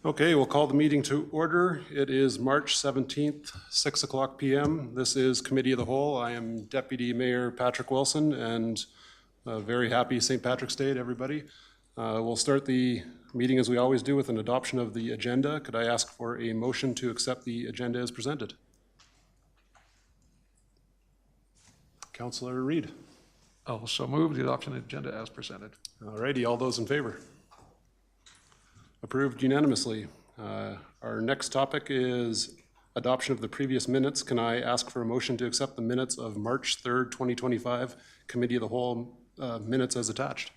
Okay, we'll call the meeting to order. It is March 17th, 6 o'clock p.m. This is Committee of the Whole. I am Deputy Mayor Patrick Wilson, and very happy St. Patrick's Day to everybody. We'll start the meeting as we always do with an adoption of the agenda. Could I ask for a motion to accept the agenda as presented? Councillor Reid. I'll so move the adoption agenda as presented. All righty, all those in favor? Approved unanimously. Our next topic is adoption of the previous minutes. Can I ask for a motion to accept the minutes of March 3rd, 2025, Committee of the Whole minutes as attached?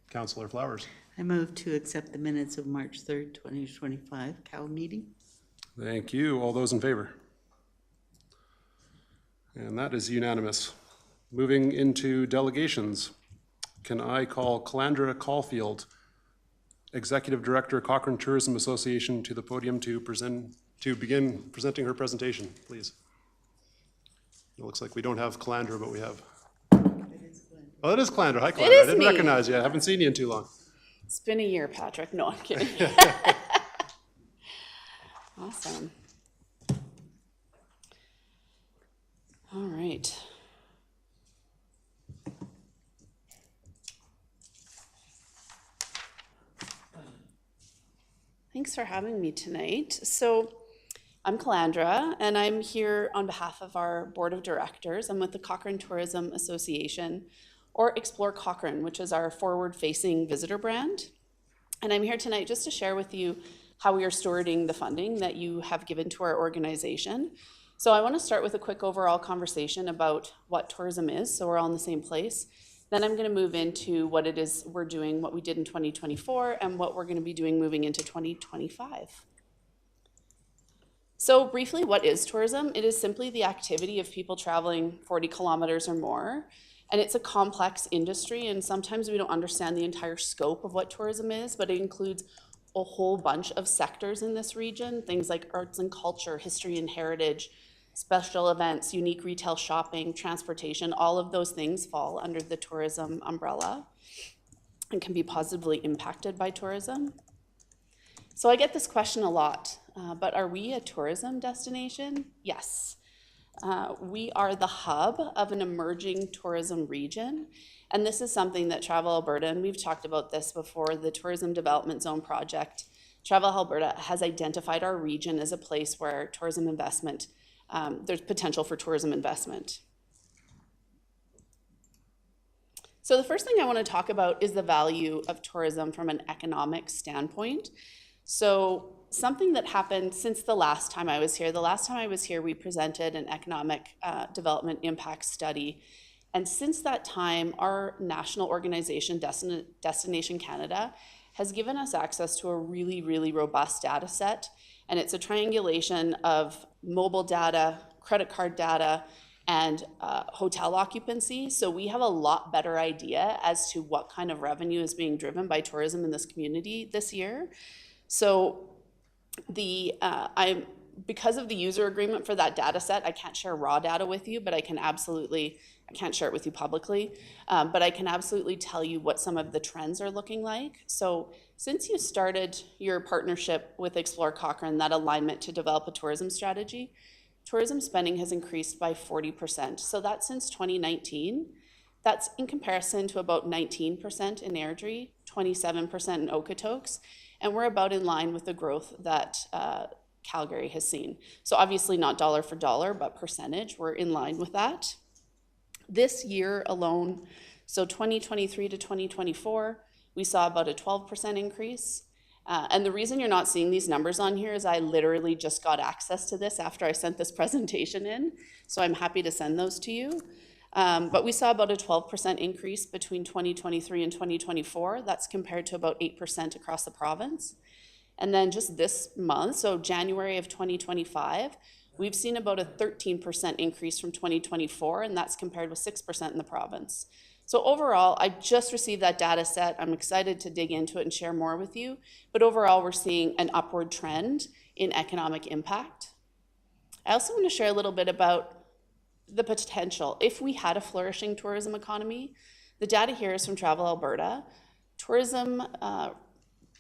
Councillor Flowers. I move to accept the minutes of March 3rd, 2025, COW meeting. Thank you. All those in favor? And that is unanimous. Moving into delegations, can I call Calandra Caulfield, Executive Director, Cochrane Tourism Association, to the podium to begin presenting her presentation, please. It looks like we don't have Calandra, but we have. Oh, it is Calandra. Hi, Calandra. I didn't recognize you. I haven't seen you in too long. It's been a year, Patrick. No, I'm kidding. Awesome. All right. Thanks for having me tonight. So I'm Calandra, and I'm here on behalf of our board of directors. I'm with the Cochrane Tourism Association, or Explore Cochrane, which is our forward-facing visitor brand. And I'm here tonight just to share with you how we are stewarding the funding that you have given to our organization. So I want to start with a quick overall conversation about what tourism is, so we're all in the same place. Then I'm going to move into what it is we're doing, what we did in 2024, and what we're going to be doing moving into 2025. So briefly, what is tourism? It is simply the activity of people traveling 40 kilometers or more. And it's a complex industry, and sometimes we don't understand the entire scope of what tourism is, but it includes a whole bunch of sectors in this region, things like arts and culture, history and heritage, special events, unique retail shopping, transportation. All of those things fall under the tourism umbrella and can be positively impacted by tourism. So I get this question a lot, but are we a tourism destination? Yes. We are the hub of an emerging tourism region, and this is something that Travel Alberta, and we've talked about this before, the Tourism Development Zone project, Travel Alberta has identified our region as a place where tourism investment, there's potential for tourism investment. So the first thing I want to talk about is the value of tourism from an economic standpoint. So something that happened since the last time I was here. The last time I was here, we presented an economic development impact study. And since that time, our national organization, Destination Canada, has given us access to a really, really robust data set. And it's a triangulation of mobile data, credit card data, and hotel occupancy. So we have a lot better idea as to what kind of revenue is being driven by tourism in this community this year. So because of the user agreement for that data set, I can't share raw data with you, but I can't share it with you publicly, but I can absolutely tell you what some of the trends are looking like. So since you started your partnership with Explore Cochrane, that alignment to develop a tourism strategy, tourism spending has increased by 40%. So that's since 2019. That's in comparison to about 19% in Airdrie, 27% in Okotoks, and we're about in line with the growth that Calgary has seen. So obviously not dollar for dollar, but percentage, we're in line with that. This year alone, so 2023 to 2024, we saw about a 12% increase. And the reason you're not seeing these numbers on here is I literally just got access to this after I sent this presentation in, so I'm happy to send those to you. But we saw about a 12% increase between 2023 and 2024. That's compared to about 8% across the province. And then just this month, so January of 2025, we've seen about a 13% increase from 2024, and that's compared with 6% in the province. So overall, I just received that data set. I'm excited to dig into it and share more with you. But overall, we're seeing an upward trend in economic impact. I also want to share a little bit about the potential. If we had a flourishing tourism economy, the data here is from Travel Alberta. Tourism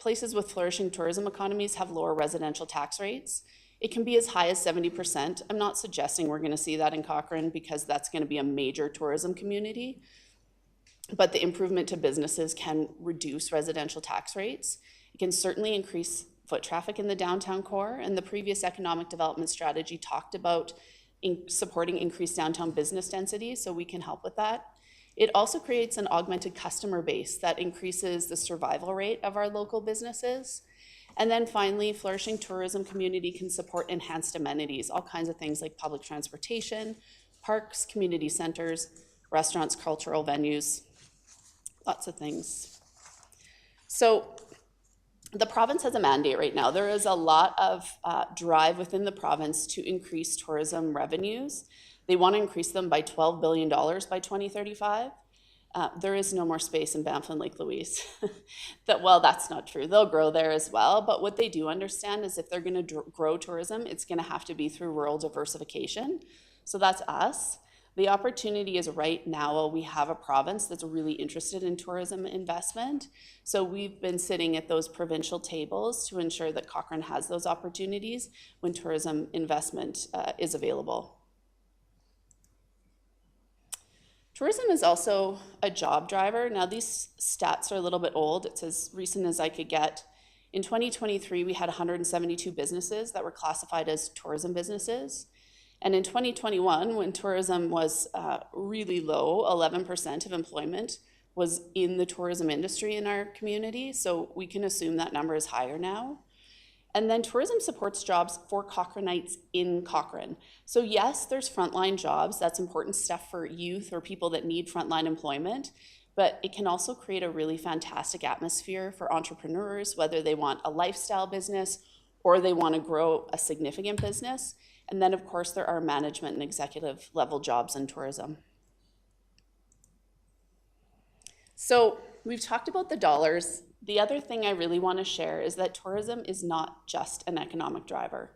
places with flourishing tourism economies have lower residential tax rates. It can be as high as 70%. I'm not suggesting we're going to see that in Cochrane because that's going to be a major tourism community, but the improvement to businesses can reduce residential tax rates. It can certainly increase foot traffic in the downtown core, and the previous economic development strategy talked about supporting increased downtown business density, so we can help with that. It also creates an augmented customer base that increases the survival rate of our local businesses. And then finally, flourishing tourism community can support enhanced amenities, all kinds of things like public transportation, parks, community centers, restaurants, cultural venues, lots of things. So the province has a mandate right now. There is a lot of drive within the province to increase tourism revenues. They want to increase them by $12 billion by 2035. There is no more space in Banff and Lake Louise. Well, that's not true. They'll grow there as well. But what they do understand is if they're going to grow tourism, it's going to have to be through rural diversification. So that's us. The opportunity is right now. We have a province that's really interested in tourism investment. So we've been sitting at those provincial tables to ensure that Cochrane has those opportunities when tourism investment is available. Tourism is also a job driver. Now, these stats are a little bit old. It's as recent as I could get. In 2023, we had 172 businesses that were classified as tourism businesses. And in 2021, when tourism was really low, 11% of employment was in the tourism industry in our community. So we can assume that number is higher now. And then tourism supports jobs for Cochranites in Cochrane. So yes, there's frontline jobs. That's important stuff for youth or people that need frontline employment. But it can also create a really fantastic atmosphere for entrepreneurs, whether they want a lifestyle business or they want to grow a significant business. And then, of course, there are management and executive level jobs in tourism. So we've talked about the dollars. The other thing I really want to share is that tourism is not just an economic driver.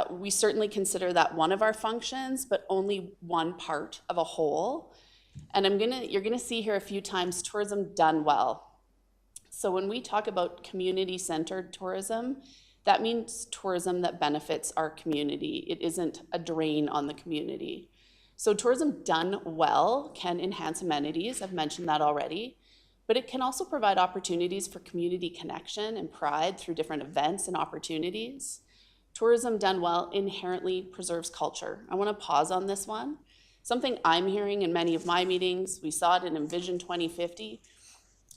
We certainly consider that one of our functions, but only one part of a whole. And you're gonna see here a few times tourism done well. So when we talk about community-centered tourism, that means tourism that benefits our community. It isn't a drain on the community. So tourism done well can enhance amenities. I've mentioned that already. But it can also provide opportunities for community connection and pride through different events and opportunities. Tourism done well inherently preserves culture. I want to pause on this one. Something I'm hearing in many of my meetings, we saw it in Envision 2050,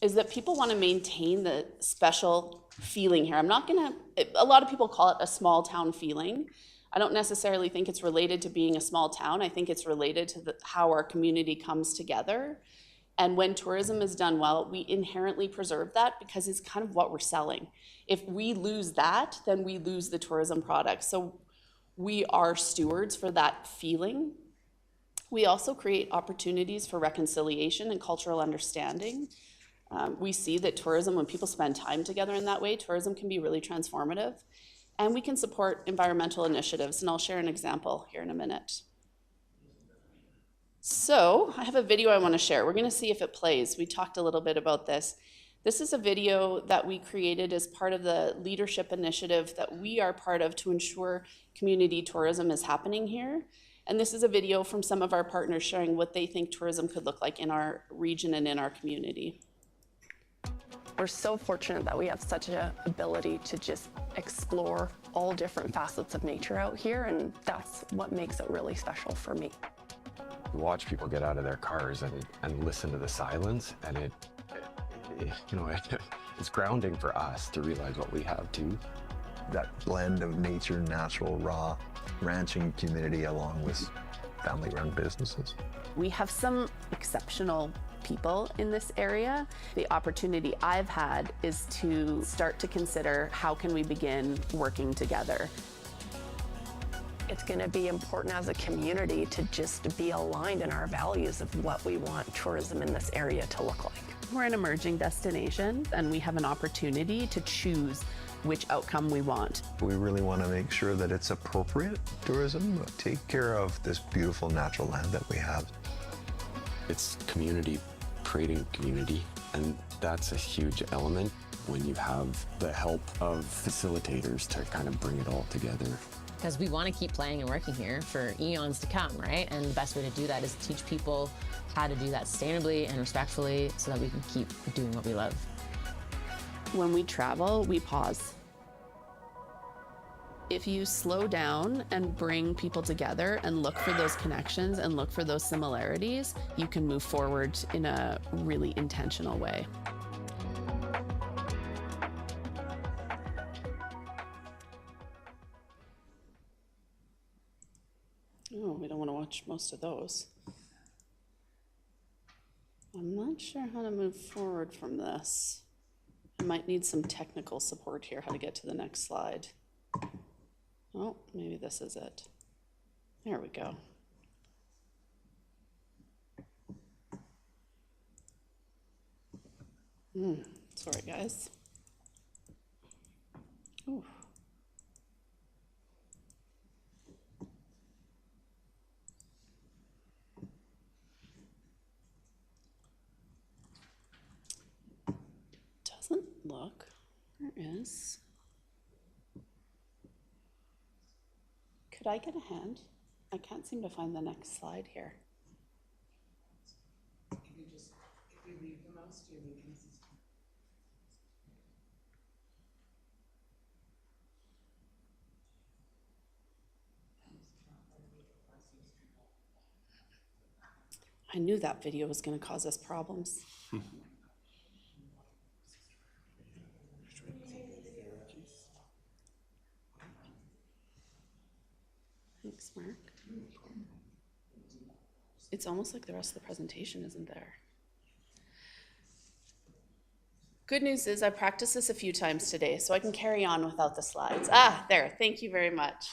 is that people want to maintain the special feeling here. A lot of people call it a small town feeling. I don't necessarily think it's related to being a small town. I think it's related to how our community comes together. And when tourism is done well, we inherently preserve that because it's kind of what we're selling. If we lose that, then we lose the tourism product. So we are stewards for that feeling. We also create opportunities for reconciliation and cultural understanding. We see that tourism, when people spend time together in that way, tourism can be really transformative. And we can support environmental initiatives, and I'll share an example here in a minute. So I have a video I want to share. We're going to see if it plays. We talked a little bit about this. This is a video that we created as part of the leadership initiative that we are part of to ensure community tourism is happening here. And this is a video from some of our partners sharing what they think tourism could look like in our region and in our community. We're so fortunate that we have such an ability to just explore all different facets of nature out here, and that's what makes it really special for me. Watch people get out of their cars and listen to the silence, and it's grounding for us to realize what we have too. That blend of nature, natural, raw ranching community along with family-run businesses. We have some exceptional people in this area. The opportunity I've had is to start to consider how can we begin working together. It's going to be important as a community to just be aligned in our values of what we want tourism in this area to look like. We're an emerging destination, and we have an opportunity to choose which outcome we want. We really want to make sure that it's appropriate tourism, take care of this beautiful natural land that we have. It's community, creating community, and that's a huge element. when you have the help of facilitators to kind of bring it all together. Because we want to keep playing and working here for eons to come, right? And the best way to do that is teach people how to do that sustainably and respectfully so that we can keep doing what we love. When we travel, we pause. If you slow down and bring people together and look for those connections and look for those similarities, you can move forward in a really intentional way. Oh, we don't want to watch most of those. I'm not sure how to move forward from this. I might need some technical support here, how to get to the next slide. Oh, maybe this is it. There we go. Sorry, guys. Ooh. Doesn't look. There is. Could I get a hand? I can't seem to find the next slide here. Can you just, if you leave the mouse, do you need consistent? I knew that video was going to cause us problems. Thanks, Mark. It's almost like the rest of the presentation isn't there. Good news is I practiced this a few times today, so I can carry on without the slides. There, thank you very much.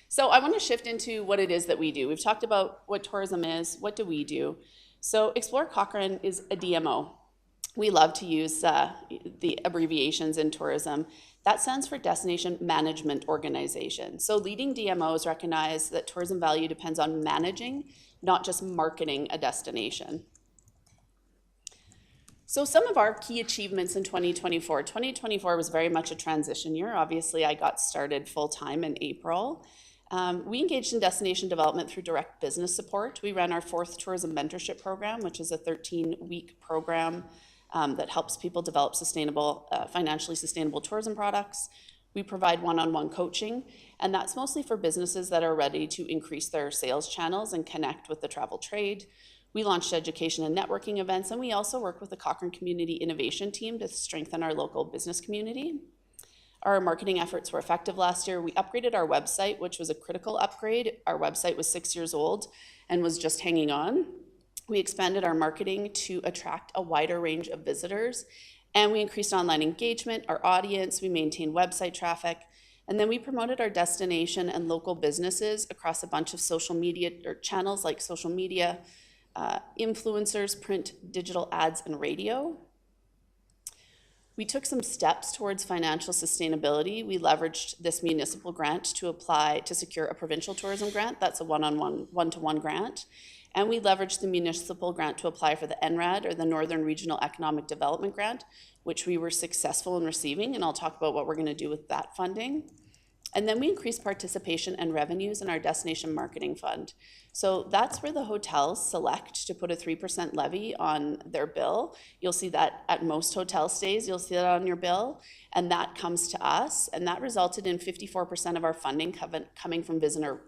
So I want to shift into what it is that we do. We've talked about what tourism is, what do we do? So Explore Cochrane is a DMO. We love to use the abbreviations in tourism. That stands for Destination Management Organization. So leading DMOs recognize that tourism value depends on managing, not just marketing a destination. So some of our key achievements in 2024. 2024 was very much a transition year. Obviously, I got started full-time in April. We engaged in destination development through direct business support. We ran our 4th tourism mentorship program, which is a 13-week program that helps people develop sustainable, financially sustainable tourism products. We provide one-on-one coaching, and that's mostly for businesses that are ready to increase their sales channels and connect with the travel trade. We launched education and networking events, and we also work with the Cochrane Community Innovation Team to strengthen our local business community. Our marketing efforts were effective last year. We upgraded our website, which was a critical upgrade. Our website was 6 years old and was just hanging on. We expanded our marketing to attract a wider range of visitors, and we increased online engagement, our audience, we maintained website traffic, and then we promoted our destination and local businesses across a bunch of social media or channels like social media, influencers, print, digital ads, and radio. We took some steps towards financial sustainability. We leveraged this municipal grant to apply to secure a provincial tourism grant. That's a one-to-one grant. And we leveraged the municipal grant to apply for the NRAD, or the Northern Regional Economic Development Grant, which we were successful in receiving, and I'll talk about what we're going to do with that funding. And then we increased participation and revenues in our Destination Marketing Fund. So that's where the hotels select to put a 3% levy on their bill. You'll see that at most hotel stays, you'll see that on your bill, and that comes to us, and that resulted in 54% of our funding coming from visitor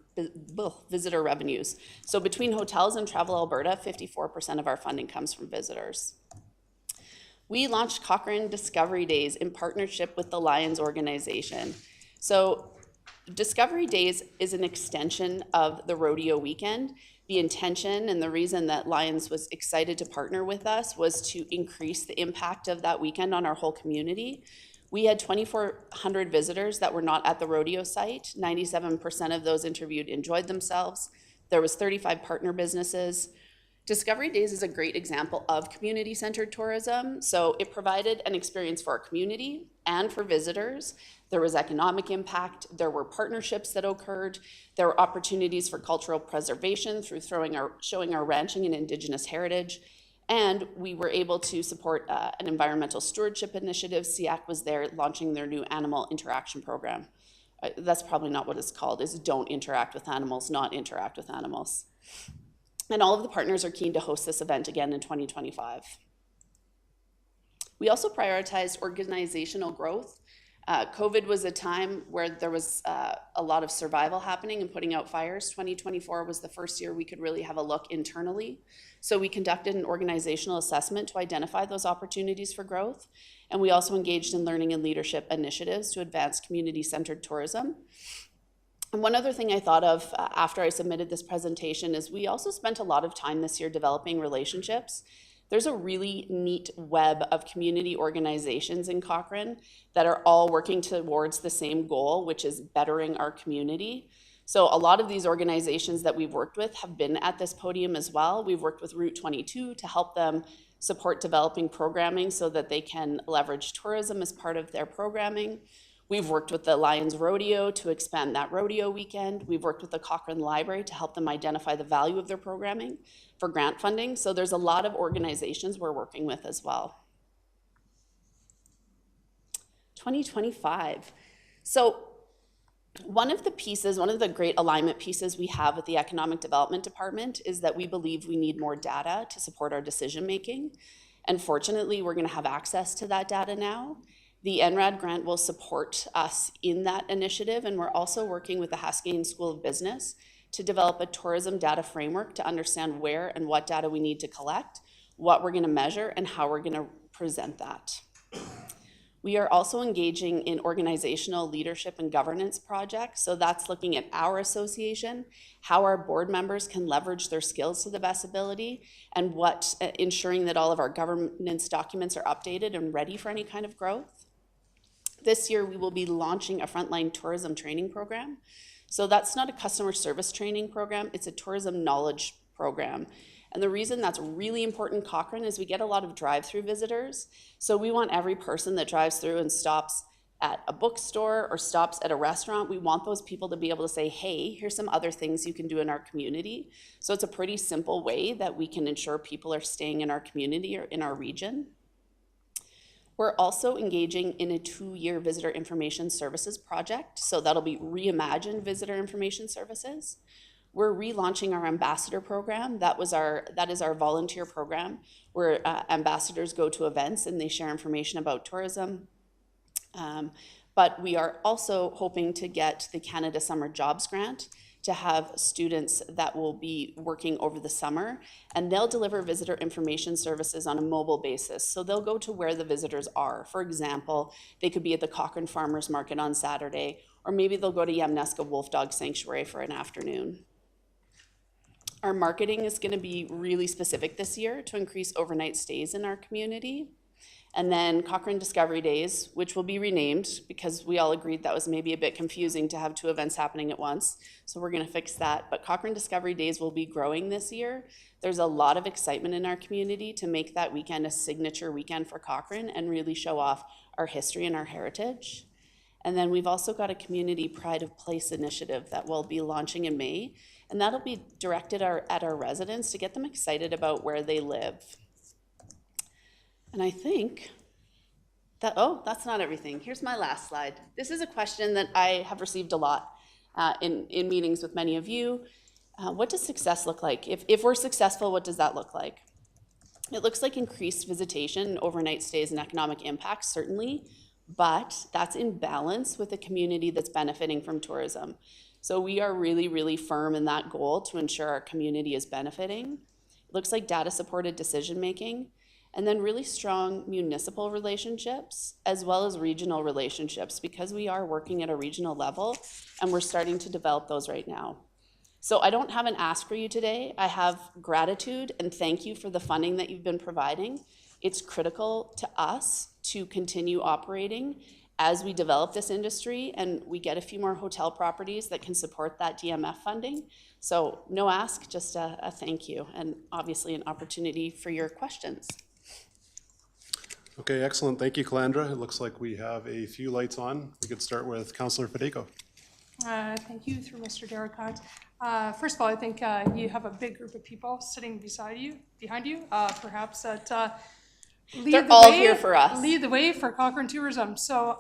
revenues. So between hotels and Travel Alberta, 54% of our funding comes from visitors. We launched Cochrane Discovery Days in partnership with the Lions organization. So Discovery Days is an extension of the rodeo weekend. The intention and the reason that Lions was excited to partner with us was to increase the impact of that weekend on our whole community. We had 2,400 visitors that were not at the rodeo site. 97% of those interviewed enjoyed themselves. There was 35 partner businesses. Discovery Days is a great example of community-centered tourism. So it provided an experience for our community and for visitors. There was economic impact. There were partnerships that occurred. There were opportunities for cultural preservation through showing our ranching and Indigenous heritage. And we were able to support an environmental stewardship initiative. SEAC was there launching their new animal interaction program. That's probably not what it's called, is don't interact with animals, not interact with animals. And all of the partners are keen to host this event again in 2025. We also prioritized organizational growth. COVID was a time where there was a lot of survival happening and putting out fires. 2024 was the first year we could really have a look internally. So we conducted an organizational assessment to identify those opportunities for growth. And we also engaged in learning and leadership initiatives to advance community-centered tourism. And one other thing I thought of after I submitted this presentation is we also spent a lot of time this year developing relationships. There's a really neat web of community organizations in Cochrane that are all working towards the same goal, which is bettering our community. So a lot of these organizations that we've worked with have been at this podium as well. We've worked with Route 22 to help them support developing programming so that they can leverage tourism as part of their programming. We've worked with the Lions Rodeo to expand that rodeo weekend. We've worked with the Cochrane Library to help them identify the value of their programming for grant funding. So there's a lot of organizations we're working with as well. 2025. So one of the great alignment pieces we have with the Economic Development Department is that we believe we need more data to support our decision making. And fortunately, we're going to have access to that data now. The NRAD grant will support us in that initiative, and we're also working with the Haskayne School of Business to develop a tourism data framework to understand where and what data we need to collect, what we're going to measure, and how we're going to present that. We are also engaging in organizational leadership and governance projects. So that's looking at our association, how our board members can leverage their skills to the best ability, and ensuring that all of our governance documents are updated and ready for any kind of growth. This year, we will be launching a frontline tourism training program. So that's not a customer service training program, it's a tourism knowledge program. And the reason that's really important in Cochrane is we get a lot of drive-through visitors. So we want every person that drives through and stops at a bookstore or stops at a restaurant, we want those people to be able to say, hey, here's some other things you can do in our community. So it's a pretty simple way that we can ensure people are staying in our community or in our region. We're also engaging in a 2-year visitor information services project. So that'll be reimagined visitor information services. We're relaunching our ambassador program. That is our volunteer program where ambassadors go to events and they share information about tourism. But we are also hoping to get the Canada Summer Jobs Grant to have students that will be working over the summer, and they'll deliver visitor information services on a mobile basis. So they'll go to where the visitors are. For example, they could be at the Cochrane Farmers Market on Saturday, or maybe they'll go to Yamnuska Wolf Dog Sanctuary for an afternoon. Our marketing is going to be really specific this year to increase overnight stays in our community. And then Cochrane Discovery Days, which will be renamed because we all agreed that was maybe a bit confusing to have 2 events happening at once. So we're going to fix that. But Cochrane Discovery Days will be growing this year. There's a lot of excitement in our community to make that weekend a signature weekend for Cochrane and really show off our history and our heritage. And then we've also got a community pride of place initiative that we'll be launching in May. And that'll be directed at our residents to get them excited about where they live. And I think that, that's not everything. Here's my last slide. This is a question that I have received a lot in meetings with many of you. What does success look like? If we're successful, what does that look like? It looks like increased visitation, overnight stays, and economic impact, certainly, but that's in balance with a community that's benefiting from tourism. So we are really, really firm in that goal to ensure our community is benefiting. It looks like data-supported decision-making, and then really strong municipal relationships, as well as regional relationships, because we are working at a regional level, and we're starting to develop those right now. So I don't have an ask for you today. I have gratitude and thank you for the funding that you've been providing. It's critical to us to continue operating as we develop this industry and we get a few more hotel properties that can support that DMF funding. So no ask, just a thank you, and obviously an opportunity for your questions. Okay, excellent. Thank you, Calandra. It looks like we have a few lights on. We could start with Councillor Federico. Thank you, through Mr. Derricott. First of all, I think you have a big group of people sitting behind you, perhaps that They're all here for us. lead the way for Cochrane Tourism. So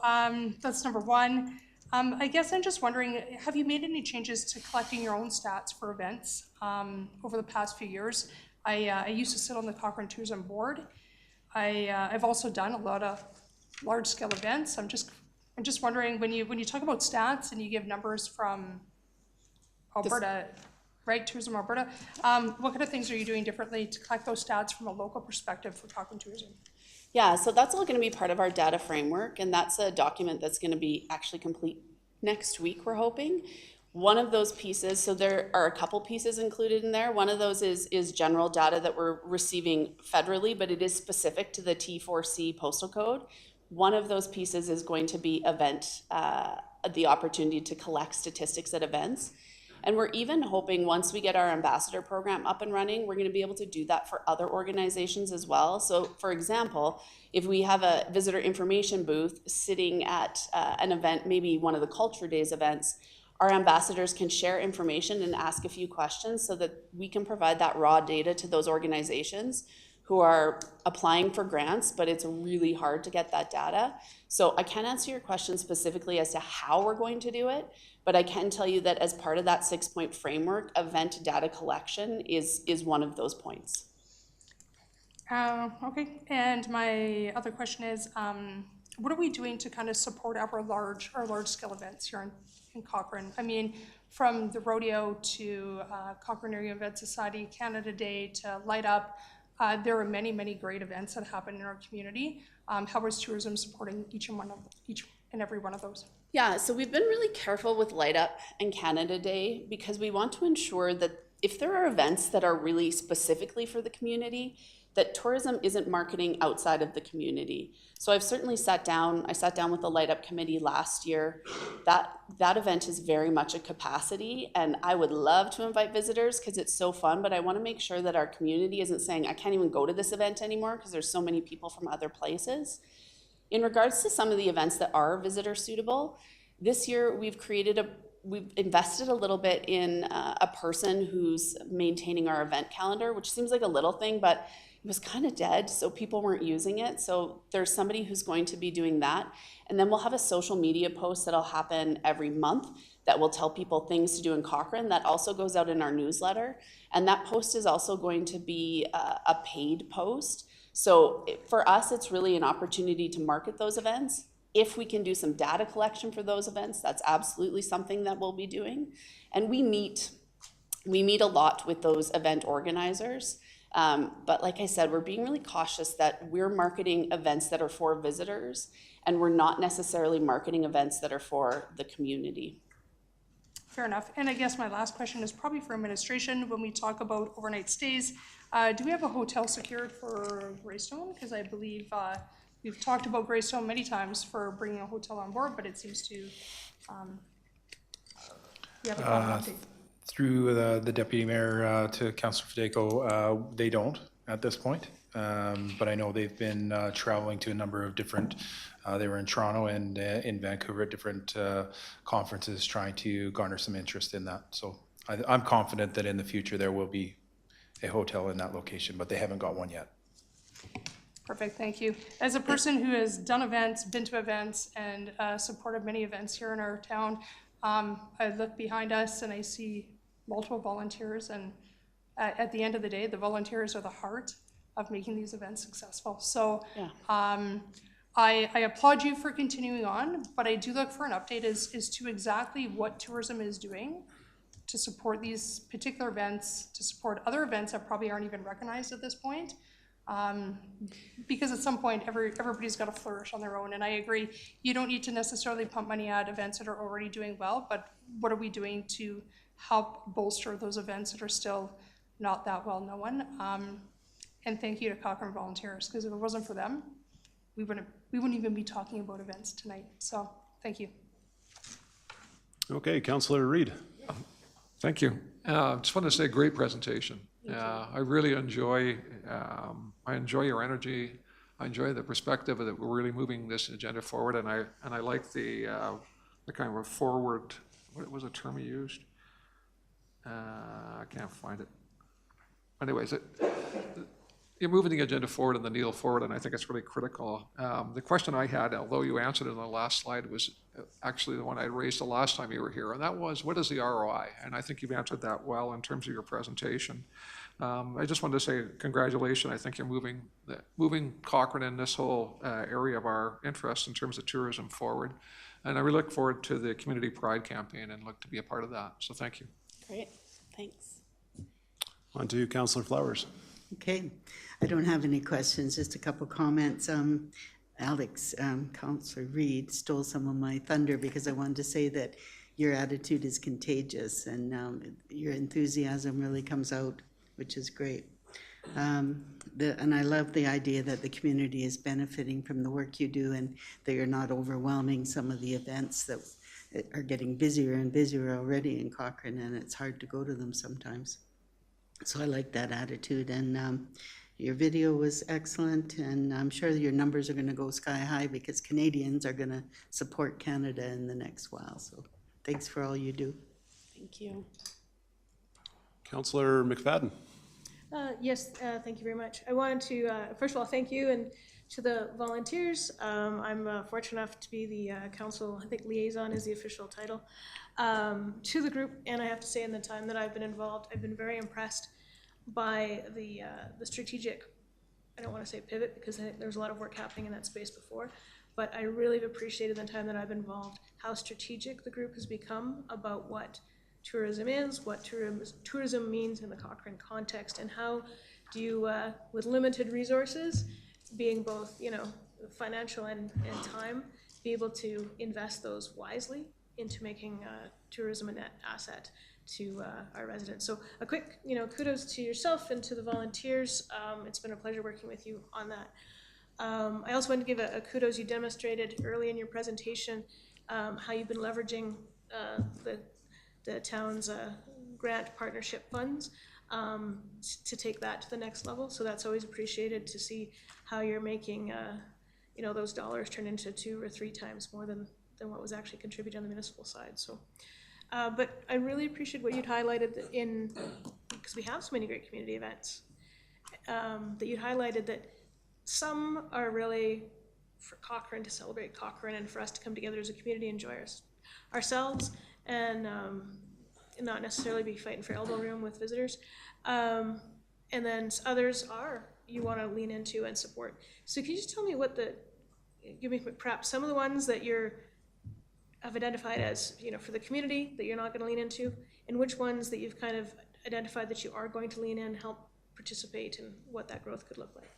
that's number one. I guess I'm just wondering, have you made any changes to collecting your own stats for events over the past few years? I used to sit on the Cochrane Tourism Board. I've also done a lot of large-scale events. I'm just wondering, when you talk about stats and you give numbers from Alberta, right, Tourism Alberta, what kind of things are you doing differently to collect those stats from a local perspective for Cochrane Tourism? Yeah, so that's all going to be part of our data framework, and that's a document that's going to be actually complete next week, we're hoping. One of those pieces, so there are a couple pieces included in there. One of those is general data that we're receiving federally, but it is specific to the T4C postal code. One of those pieces is going to be the opportunity to collect statistics at events. And we're even hoping, once we get our ambassador program up and running, we're going to be able to do that for other organizations as well. So for example, if we have a visitor information booth sitting at an event, maybe one of the Culture Days events, our ambassadors can share information and ask a few questions so that we can provide that raw data to those organizations who are applying for grants, but it's really hard to get that data. So I can't answer your question specifically as to how we're going to do it, but I can tell you that as part of that 6-point framework, event data collection is one of those points. Okay, and my other question is, what are we doing to kind of support our large scale events here in Cochrane? I mean, from the rodeo to Cochrane Area Event Society, Canada Day to Light Up, there are many, many great events that happen in our community. How is tourism supporting each and every one of those? Yeah, so we've been really careful with Light Up and Canada Day because we want to ensure that if there are events that are really specifically for the community, that tourism isn't marketing outside of the community. So I've certainly sat down with the Light Up committee last year. That event is very much a capacity, and I would love to invite visitors because it's so fun, but I want to make sure that our community isn't saying, I can't even go to this event anymore because there's so many people from other places. In regards to some of the events that are visitor suitable, this year we've invested a little bit in a person who's maintaining our event calendar, which seems like a little thing, but it was kind of dead, so people weren't using it. So there's somebody who's going to be doing that. And then we'll have a social media post that'll happen every month that will tell people things to do in Cochrane. That also goes out in our newsletter. And that post is also going to be a paid post. So for us, it's really an opportunity to market those events. If we can do some data collection for those events, that's absolutely something that we'll be doing. And we meet a lot with those event organizers. But like I said, we're being really cautious that we're marketing events that are for visitors, and we're not necessarily marketing events that are for the community. Fair enough. And I guess my last question is probably for administration. When we talk about overnight stays, do we have a hotel secured for Greystone? Because I believe we've talked about Greystone many times for bringing a hotel on board, but it seems to we haven't gotten an update. Through the deputy mayor to Councillor Fedeko, they don't at this point. But I know they've been traveling to a number of different, they were in Toronto and in Vancouver at different conferences trying to garner some interest in that. So I'm confident that in the future there will be a hotel in that location, but they haven't got one yet. Perfect, thank you. As a person who has done events, been to events, and supported many events here in our town, I look behind us and I see multiple volunteers, and at the end of the day, the volunteers are the heart of making these events successful. So yeah. I applaud you for continuing on, but I do look for an update as to exactly what tourism is doing to support these particular events, to support other events that probably aren't even recognized at this point. Because at some point, everybody's got to flourish on their own. And I agree, you don't need to necessarily pump money at events that are already doing well, but what are we doing to help bolster those events that are still not that well known? And thank you to Cochrane volunteers, because if it wasn't for them, we wouldn't even be talking about events tonight. So thank you. Okay, Councillor Reid. Thank you. Just want to say great presentation. I really enjoy your energy. I enjoy the perspective that we're really moving this agenda forward, and I like the kind of a forward what was the term he used? I can't find it. Anyways, you're moving the agenda forward and the needle forward, and I think it's really critical. The question I had, although you answered it on the last slide, was actually the one I raised the last time you were here, and that was, what is the ROI? And I think you've answered that well in terms of your presentation. I just wanted to say congratulations. I think you're moving Cochrane in this whole area of our interest in terms of tourism forward. And I really look forward to the Community Pride campaign and look to be a part of that. So thank you. Great, thanks. On to Councillor Flowers. Okay, I don't have any questions, just a couple comments. Alex, Councillor Reed stole some of my thunder because I wanted to say that your attitude is contagious and your enthusiasm really comes out, which is great. And I love the idea that the community is benefiting from the work you do and that you're not overwhelming some of the events that are getting busier and busier already in Cochrane, and it's hard to go to them sometimes. So I like that attitude, and your video was excellent, and I'm sure your numbers are going to go sky high because Canadians are going to support Canada in the next while. So thanks for all you do. Thank you. Councillor McFadden. Yes, thank you very much. I wanted to, first of all, thank you and to the volunteers. I'm fortunate enough to be the council, I think liaison is the official title, to the group. And I have to say, in the time that I've been involved, I've been very impressed by the strategic, I don't want to say pivot because I think there's a lot of work happening in that space before, but I really have appreciated the time that I've been involved, how strategic the group has become about what tourism is, what tourism means in the Cochrane context, and how do you, with limited resources, being both, you know, financial and time, be able to invest those wisely into making tourism a net asset to our residents. So a quick, you know, kudos to yourself and to the volunteers. It's been a pleasure working with you on that. I also want to give a kudos. You demonstrated early in your presentation how you've been leveraging the town's grant partnership funds to take that to the next level. So that's always appreciated to see how you're making, you know, those dollars turn into 2 or 3 times more than what was actually contributed on the municipal side. So, but I really appreciate what you'd highlighted in, because we have so many great community events, that you highlighted that some are really for Cochrane, to celebrate Cochrane, and for us to come together as a community, enjoy ourselves, and not necessarily be fighting for elbow room with visitors. And then others are, you want to lean into and support. So can you just tell me give me perhaps some of the ones that have identified as, you know, for the community that you're not going to lean into, and which ones that you've kind of identified that you are going to lean in, help participate, and what that growth could look like?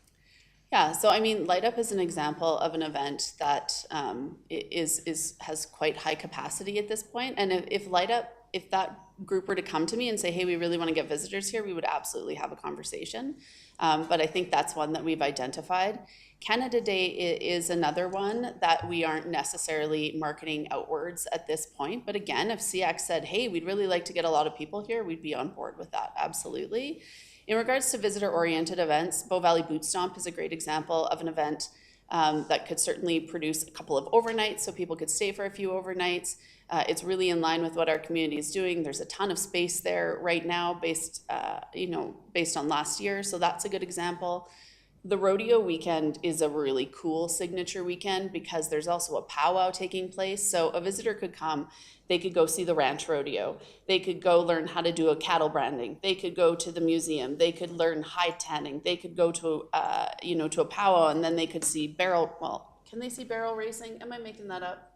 Yeah, so I mean, Light Up is an example of an event that has quite high capacity at this point. And if that group were to come to me and say, hey, we really want to get visitors here, we would absolutely have a conversation. But I think that's one that we've identified. Canada Day is another one that we aren't necessarily marketing outwards at this point. But again, if CX said, hey, we'd really like to get a lot of people here, we'd be on board with that, absolutely. In regards to visitor-oriented events, Bow Valley Boot Stomp is a great example of an event that could certainly produce a couple of overnights so people could stay for a few overnights. It's really in line with what our community is doing. There's a ton of space there right now based on last year, so that's a good example. The rodeo weekend is a really cool signature weekend because there's also a powwow taking place. So a visitor could come, they could go see the ranch rodeo. They could go learn how to do a cattle branding. They could go to the museum. They could learn hide tanning. They could go to, to a powwow, and then they could see can they see barrel racing? Am I making that up?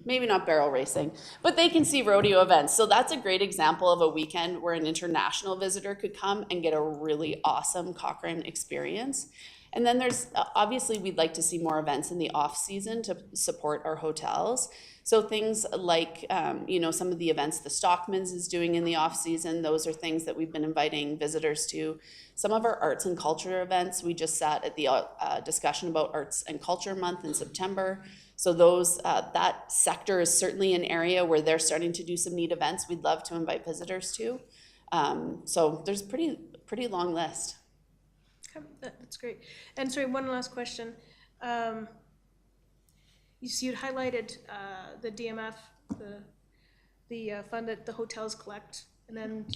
Maybe not barrel racing, but they can see rodeo events. So that's a great example of a weekend where an international visitor could come and get a really awesome Cochrane experience. And then there's, obviously we'd like to see more events in the off season to support our hotels. So things like, some of the events the Stockmans is doing in the off season, those are things that we've been inviting visitors to. Some of our arts and culture events, we just sat at the discussion about Arts and Culture Month in September. So that sector is certainly an area where they're starting to do some neat events we'd love to invite visitors to. So there's a pretty long list. Okay, that's great. And sorry, one last question. You'd highlighted the DMF, the fund that the hotels collect, and then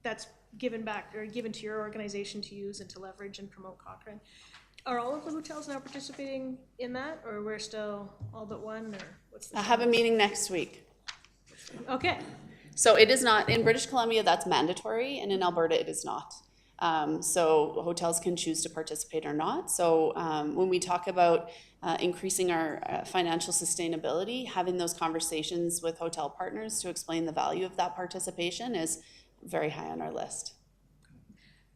that's given back or given to your organization to use and to leverage and promote Cochrane. Are all of the hotels now participating in that, or we're still all but one, or what's the? I have a meeting next week. Okay. So it is not, in British Columbia, that's mandatory, and in Alberta, it is not. So hotels can choose to participate or not. So when we talk about increasing our financial sustainability, having those conversations with hotel partners to explain the value of that participation is very high on our list.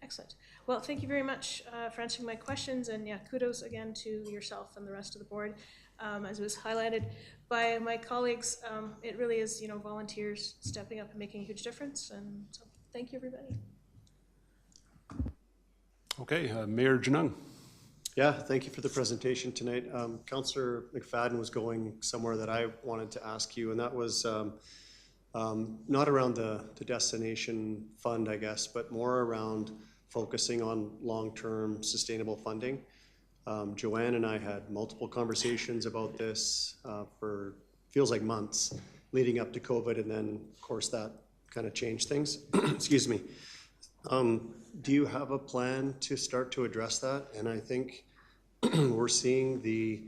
Excellent. Well, thank you very much for answering my questions, and yeah, kudos again to yourself and the rest of the board. As was highlighted by my colleagues, it really is, you know, volunteers stepping up and making a huge difference, and so thank you, everybody. Okay, Mayor Janung. Yeah, thank you for the presentation tonight. Councillor McFadden was going somewhere that I wanted to ask you, and that was not around the destination fund, I guess, but more around focusing on long-term sustainable funding. Joanne and I had multiple conversations about this for feels like months leading up to COVID, and then of course that kind of changed things. Excuse me. Do you have a plan to start to address that? And I think we're seeing the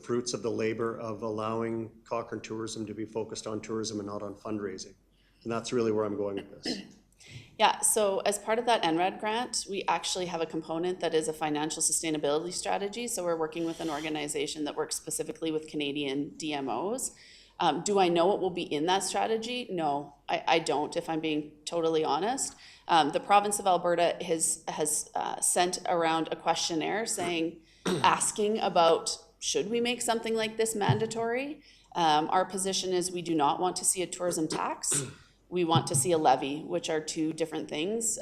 fruits of the labor of allowing Cochrane Tourism to be focused on tourism and not on fundraising. And that's really where I'm going with this. Yeah, so as part of that NRED grant, we actually have a component that is a financial sustainability strategy. So we're working with an organization that works specifically with Canadian DMOs. Do I know what will be in that strategy? No, I don't, if I'm being totally honest. The province of Alberta has sent around a questionnaire asking about, should we make something like this mandatory? Our position is we do not want to see a tourism tax. We want to see a levy, which are two different things.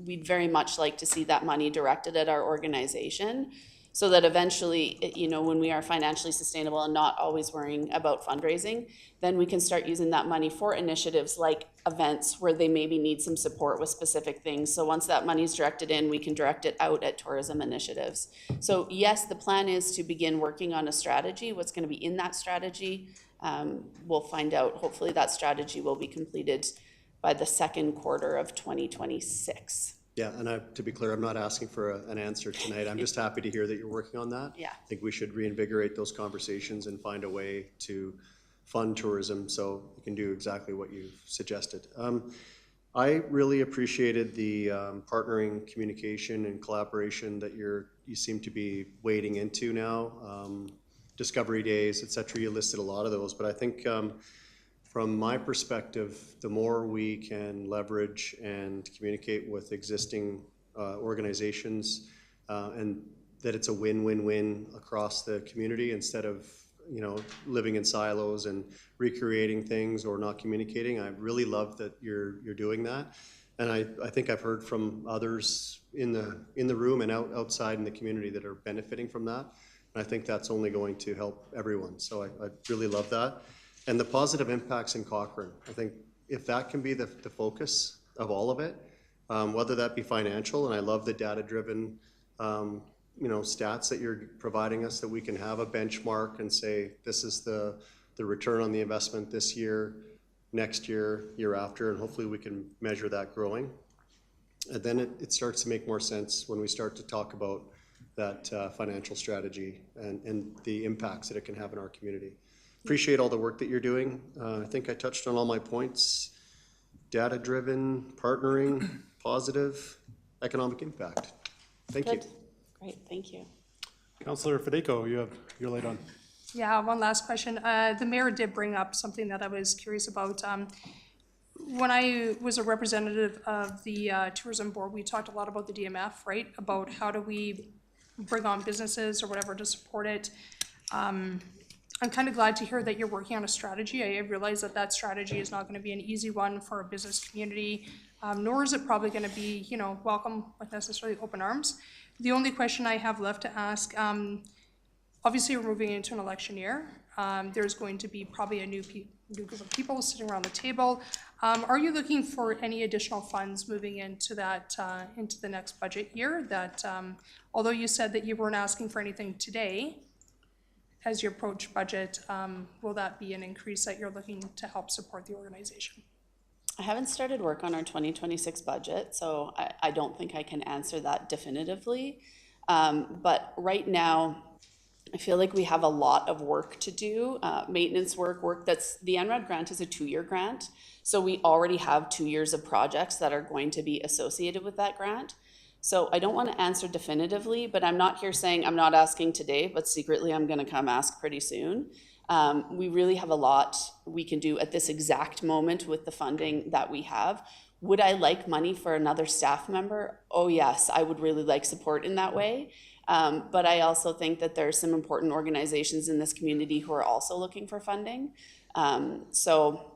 We'd very much like to see that money directed at our organization so that eventually, you know, when we are financially sustainable and not always worrying about fundraising, then we can start using that money for initiatives like events where they maybe need some support with specific things. So once that money is directed in, we can direct it out at tourism initiatives. So yes, the plan is to begin working on a strategy. What's going to be in that strategy? We'll find out. Hopefully that strategy will be completed by the second quarter of 2026. Yeah, and to be clear, I'm not asking for an answer tonight. I'm just happy to hear that you're working on that. Yeah. I think we should reinvigorate those conversations and find a way to fund tourism so we can do exactly what you've suggested. I really appreciated the partnering communication and collaboration that you seem to be wading into now. Discovery days, et cetera, you listed a lot of those, but I think from my perspective, the more we can leverage and communicate with existing organizations and that it's a win-win-win across the community instead of, you know, living in silos and recreating things or not communicating. I really love that you're doing that. And I think I've heard from others in the room and outside in the community that are benefiting from that. And I think that's only going to help everyone. So I really love that. And the positive impacts in Cochrane, I think if that can be the focus of all of it, whether that be financial, and I love the data-driven stats that you're providing us, that we can have a benchmark and say, this is the return on the investment this year, next year, year after, and hopefully we can measure that growing. And then it starts to make more sense when we start to talk about that financial strategy and the impacts that it can have in our community. Appreciate all the work that you're doing. I think I touched on all my points. Data-driven, partnering, positive, economic impact. Thank you. Great, thank you. Councillor Fedeko, you have your light on. Yeah, one last question. The mayor did bring up something that I was curious about. When I was a representative of the tourism board, we talked a lot about the DMF, right? About how do we bring on businesses or whatever to support it. I'm kind of glad to hear that you're working on a strategy. I realize that strategy is not going to be an easy one for a business community, nor is it probably going to be, you know, welcome with necessarily open arms. The only question I have left to ask, obviously we're moving into an election year. There's going to be probably a new group of people sitting around the table. Are you looking for any additional funds moving into that, into the next budget year that, although you said that you weren't asking for anything today, as you approach budget, will that be an increase that you're looking to help support the organization? I haven't started work on our 2026 budget, so I don't think I can answer that definitively. But right now, I feel like we have a lot of work to do, maintenance work that's, the NRAD grant is a 2-year grant. So we already have 2 years of projects that are going to be associated with that grant. So I don't want to answer definitively, but I'm not here saying I'm not asking today, but secretly I'm going to come ask pretty soon. We really have a lot we can do at this exact moment with the funding that we have. Would I like money for another staff member? Oh yes, I would really like support in that way. But I also think that there's some important organizations in this community who are also looking for funding. So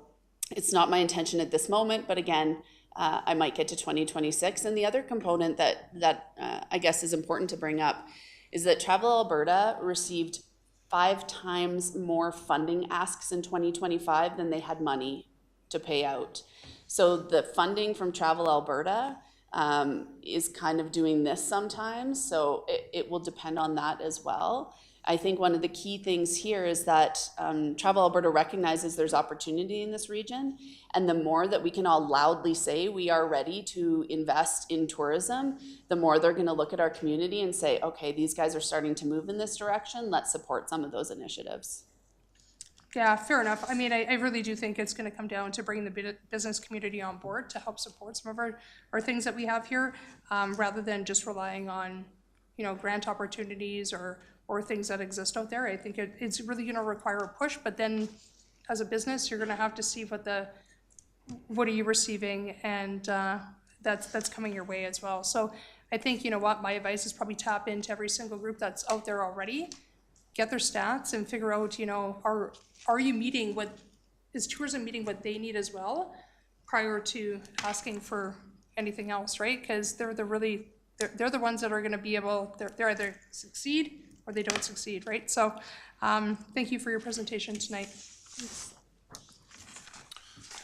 it's not my intention at this moment, but again, I might get to 2026. And the other component that I guess is important to bring up is that Travel Alberta received 5 times more funding asks in 2025 than they had money to pay out. So the funding from Travel Alberta is kind of doing this sometimes, so it will depend on that as well. I think one of the key things here is that Travel Alberta recognizes there's opportunity in this region, and the more that we can all loudly say we are ready to invest in tourism, the more they're going to look at our community and say, okay, these guys are starting to move in this direction, let's support some of those initiatives. Yeah, fair enough. I mean, I really do think it's going to come down to bringing the business community on board to help support some of our things that we have here, rather than just relying on, grant opportunities or things that exist out there. I think it's really going to require a push, but then as a business, you're going to have to see what are you receiving, and that's coming your way as well. So I think, my advice is probably tap into every single group that's out there already, get their stats and figure out, are you meeting is tourism meeting what they need as well prior to asking for anything else, right? Because they're the ones that are going to be able, they're either succeed or they don't succeed, right? So thank you for your presentation tonight.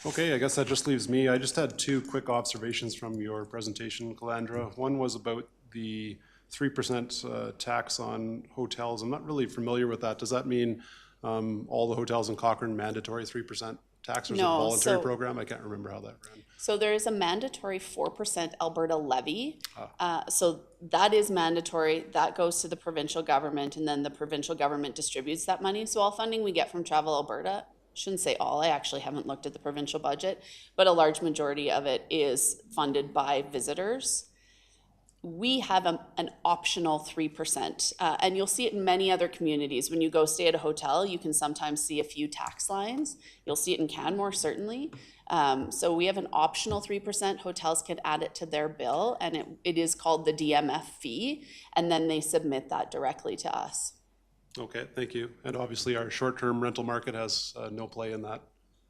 Okay, I guess that just leaves me. I just had 2 quick observations from your presentation, Calandra. One was about the 3% tax on hotels. I'm not really familiar with that. Does that mean all the hotels in Cochrane mandatory 3% tax, or is it a voluntary program? I can't remember how that ran. So there is a mandatory 4% Alberta levy. So that is mandatory. That goes to the provincial government, and then the provincial government distributes that money. So all funding we get from Travel Alberta, shouldn't say all, I actually haven't looked at the provincial budget, but a large majority of it is funded by visitors. We have an optional 3%, and you'll see it in many other communities. When you go stay at a hotel, you can sometimes see a few tax lines. You'll see it in Canmore, certainly. So we have an optional 3%. Hotels can add it to their bill, and it is called the DMF fee, and then they submit that directly to us. Okay, thank you. And obviously our short-term rental market has no play in that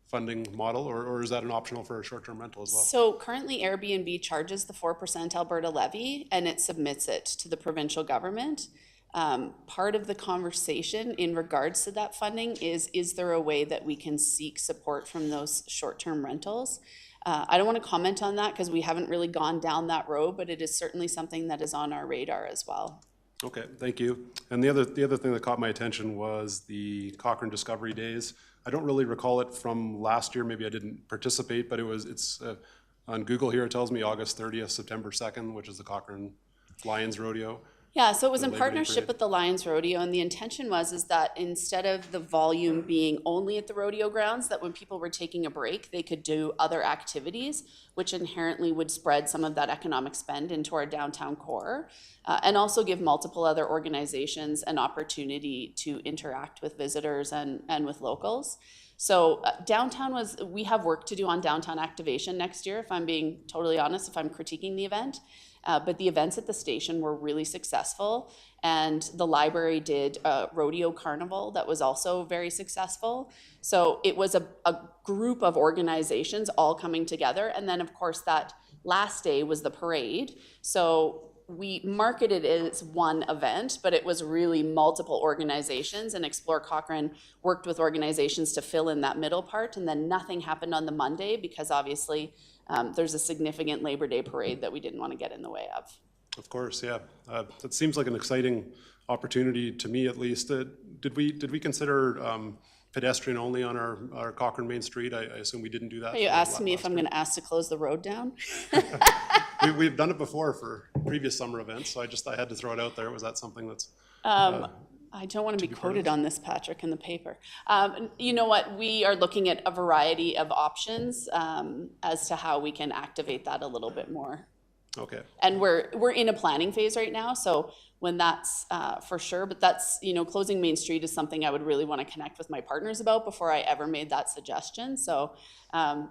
funding model, or is that an optional for a short-term rental as well? So currently Airbnb charges the 4% Alberta levy, and it submits it to the provincial government. Part of the conversation in regards to that funding is there a way that we can seek support from those short-term rentals? I don't want to comment on that because we haven't really gone down that road, but it is certainly something that is on our radar as well. Okay, thank you. And the other thing that caught my attention was the Cochrane Discovery Days. I don't really recall it from last year. Maybe I didn't participate, but it's on Google here. It tells me August 30th, September 2nd, which is the Cochrane Lions Rodeo. Yeah, so it was in partnership with the Lions Rodeo, and the intention is that instead of the volume being only at the rodeo grounds, that when people were taking a break, they could do other activities, which inherently would spread some of that economic spend into our downtown core, and also give multiple other organizations an opportunity to interact with visitors and with locals. So downtown we have work to do on downtown activation next year, if I'm being totally honest, if I'm critiquing the event. But the events at the station were really successful, and the library did a rodeo carnival that was also very successful. So it was a group of organizations all coming together, and then of course that last day was the parade. So we marketed it as one event, but it was really multiple organizations, and Explore Cochrane worked with organizations to fill in that middle part, and then nothing happened on the Monday because obviously there's a significant Labor Day parade that we didn't want to get in the way of. Of course, yeah. That seems like an exciting opportunity, to me at least. Did we consider pedestrian only on our Cochrane Main Street? I assume we didn't do that. Are you asking me if I'm gonna ask to close the road down? We've done it before for previous summer events, so I had to throw it out there. Was that something that's? I don't want to be quoted on this, Patrick, in the paper. You know what? We are looking at a variety of options as to how we can activate that a little bit more. Okay. And we're in a planning phase right now, so when that's for sure, but that's, you know, closing Main Street is something I would really want to connect with my partners about before I ever made that suggestion. So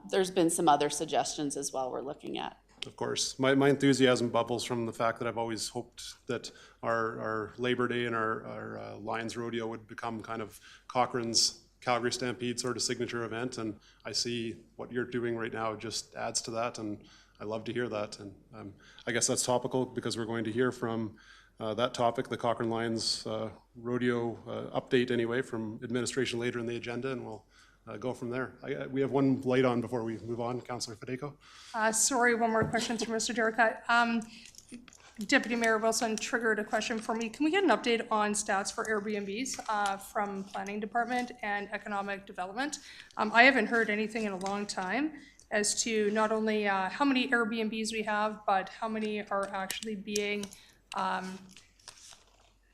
there's been some other suggestions as well we're looking at. Of course. My enthusiasm bubbles from the fact that I've always hoped that our Labor Day and our Lions Rodeo would become kind of Cochrane's Calgary Stampede sort of signature event, and I see what you're doing right now just adds to that, and I love to hear that. And I guess that's topical because we're going to hear from that topic, the Cochrane Lions Rodeo update anyway, from administration later in the agenda, and we'll go from there. We have one light on before we move on. Councillor Fedeko. Sorry, one more question through Mr. Derrick. Deputy Mayor Wilson triggered a question for me. Can we get an update on stats for Airbnbs from Planning Department and Economic Development? I haven't heard anything in a long time as to not only how many Airbnbs we have, but how many are actually being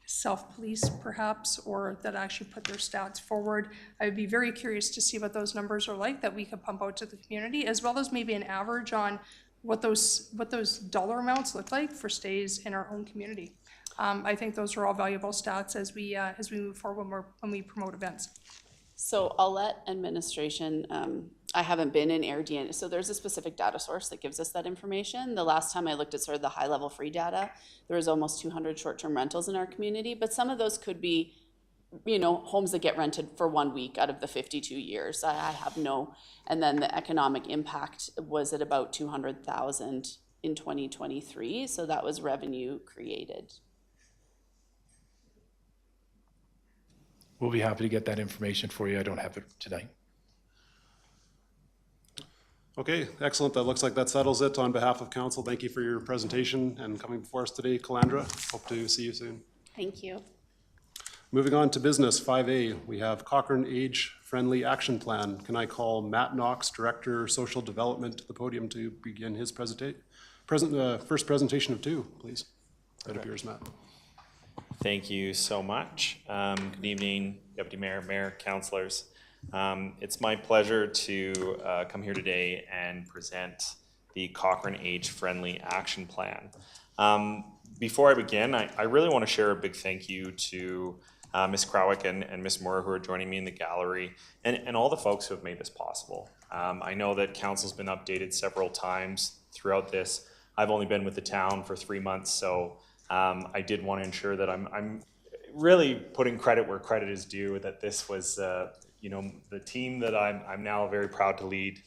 self-police perhaps, or that actually put their stats forward. I would be very curious to see what those numbers are like that we could pump out to the community, as well as maybe an average on what those dollar amounts look like for stays in our own community. I think those are all valuable stats as we move forward when we promote events. So I'll let administration, I haven't been in AirDN, so there's a specific data source that gives us that information. The last time I looked at sort of the high level free data, there was almost 200 short-term rentals in our community, but some of those could be, you know, homes that get rented for 1 week out of the 52 years. I have no, and then the economic impact was at about 200,000 in 2023, so that was revenue created. We'll be happy to get that information for you. I don't have it tonight. Okay, excellent. That looks like that settles it. On behalf of council, thank you for your presentation and coming before us today, Calandra. Hope to see you soon. Thank you. Moving on to business, 5A, we have Cochrane Age-Friendly Action Plan. Can I call Matt Knox, Director, Social Development, to the podium to begin his first presentation of two, please? It appears, Matt. Thank you so much. Good evening, Deputy Mayor, Mayor, councillors. It's my pleasure to come here today and present the Cochrane Age-Friendly Action Plan. Before I begin, I really want to share a big thank you to Ms. Krawick and Ms. Moore, who are joining me in the gallery, and all the folks who have made this possible. I know that council's been updated several times throughout this. I've only been with the town for 3 months, so I did want to ensure that I'm really putting credit where credit is due, that this was you know, the team that I'm now very proud to lead,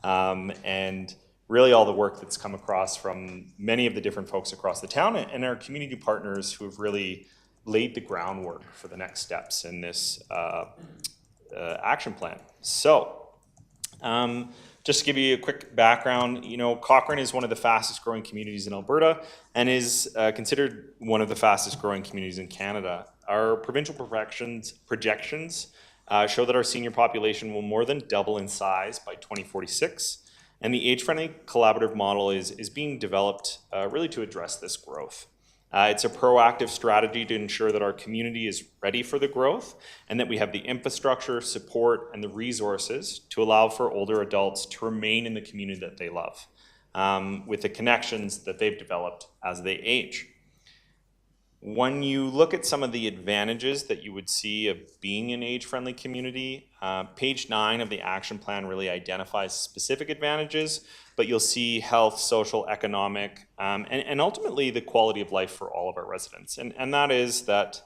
and really all the work that's come across from many of the different folks across the town and our community partners who have really laid the groundwork for the next steps in this action plan. So, just to give you a quick background, you know, Cochrane is one of the fastest growing communities in Alberta and is considered one of the fastest growing communities in Canada. Our provincial projections show that our senior population will more than double in size by 2046, and the age-friendly collaborative model is being developed really to address this growth. It's a proactive strategy to ensure that our community is ready for the growth and that we have the infrastructure, support, and the resources to allow for older adults to remain in the community that they love, with the connections that they've developed as they age. When you look at some of the advantages that you would see of being an age-friendly community, page 9 of the action plan really identifies specific advantages, but you'll see health, social, economic, and ultimately the quality of life for all of our residents. And that is that,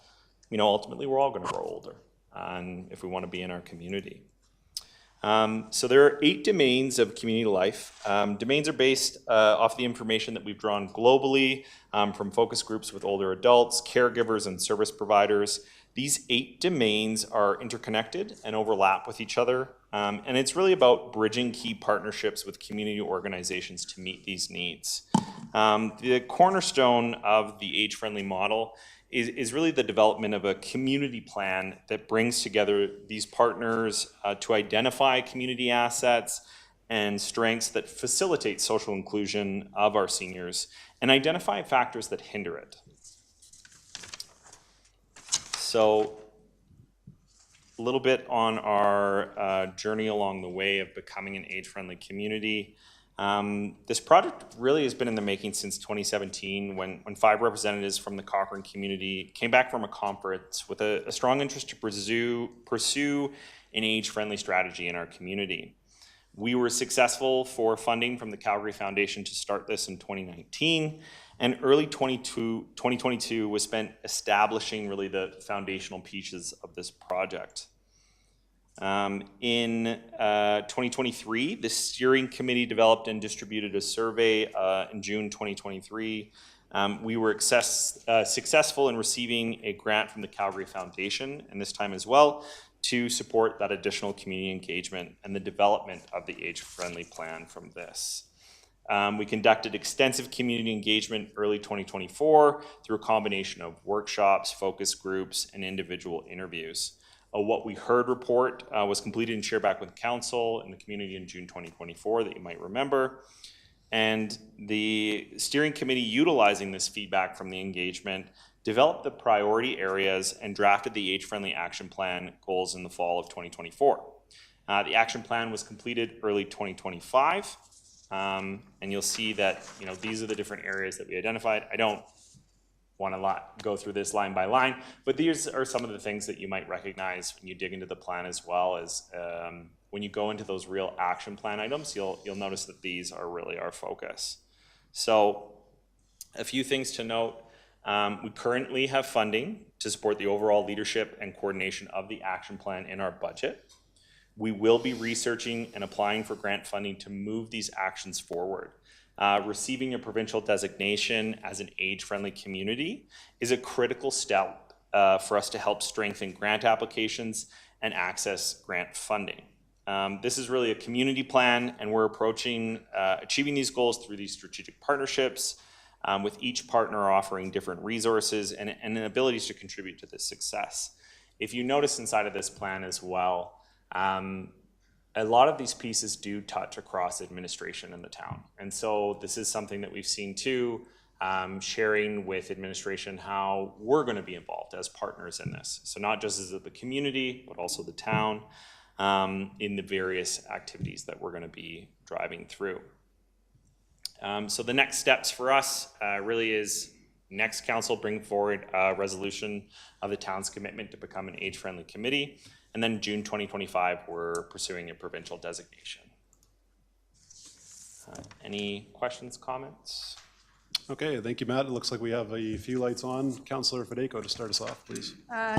you know, ultimately we're all going to grow older, and if we want to be in our community. So there are 8 domains of community life. Domains are based off the information that we've drawn globally from focus groups with older adults, caregivers, and service providers. These 8 domains are interconnected and overlap with each other, and it's really about bridging key partnerships with community organizations to meet these needs. The cornerstone of the age-friendly model is really the development of a community plan that brings together these partners to identify community assets and strengths that facilitate social inclusion of our seniors and identify factors that hinder it. So a little bit on our journey along the way of becoming an age-friendly community. This project really has been in the making since 2017 when 5 representatives from the Cochrane community came back from a conference with a strong interest to pursue an age-friendly strategy in our community. We were successful for funding from the Calgary Foundation to start this in 2019, and early 2022 was spent establishing really the foundational pieces of this project. In 2023, the steering committee developed and distributed a survey in June 2023. We were successful in receiving a grant from the Calgary Foundation, and this time as well, to support that additional community engagement and the development of the age-friendly plan from this. We conducted extensive community engagement early 2024 through a combination of workshops, focus groups, and individual interviews. What We Heard report was completed and shared back with council and the community in June 2024 that you might remember. And the steering committee, utilizing this feedback from the engagement, developed the priority areas and drafted the age-friendly action plan goals in the fall of 2024. The action plan was completed early 2025, and you'll see that these are the different areas that we identified. I don't want to go through this line by line, but these are some of the things that you might recognize when you dig into the plan, as well as when you go into those real action plan items, you'll notice that these are really our focus. So a few things to note. We currently have funding to support the overall leadership and coordination of the action plan in our budget. We will be researching and applying for grant funding to move these actions forward. Receiving a provincial designation as an age-friendly community is a critical step for us to help strengthen grant applications and access grant funding. This is really a community plan, and we're approaching achieving these goals through these strategic partnerships, with each partner offering different resources and abilities to contribute to this success. If you notice inside of this plan as well, a lot of these pieces do touch across administration in the town. And so this is something that we've seen too, sharing with administration how we're going to be involved as partners in this. So not just as the community, but also the town in the various activities that we're going to be driving through. So the next steps for us really is next council bring forward a resolution of the town's commitment to become an age-friendly committee. And then June 2025, we're pursuing a provincial designation. Any questions, comments? Okay, thank you, Matt. It looks like we have a few lights on. Councillor Fedeko to start us off, please.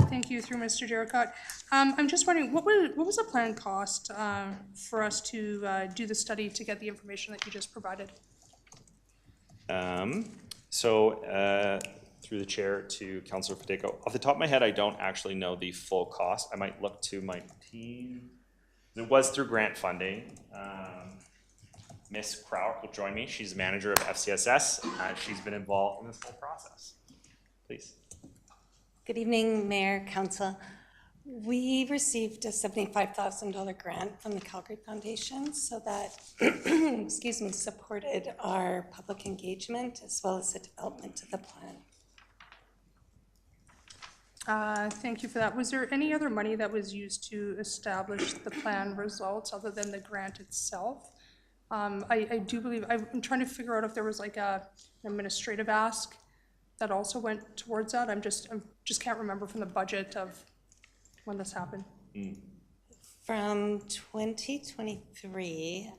Thank you, through Mr. Jerichot. I'm just wondering, what was the plan cost for us to do the study to get the information that you just provided? Through the chair to Councillor Fedeko, off the top of my head, I don't actually know the full cost. I might look to my team. It was through grant funding. Miss Krauk will join me. She's the manager of FCSS. She's been involved in this whole process. Please. Good evening, Mayor, Council. We received a $75,000 grant from the Calgary Foundation, so that, excuse me, supported our public engagement as well as the development of the plan. Thank you for that. Was there any other money that was used to establish the plan results other than the grant itself? I do believe, I'm trying to figure out if there was like an administrative ask that also went towards that. I just can't remember from the budget of when this happened. From 2023,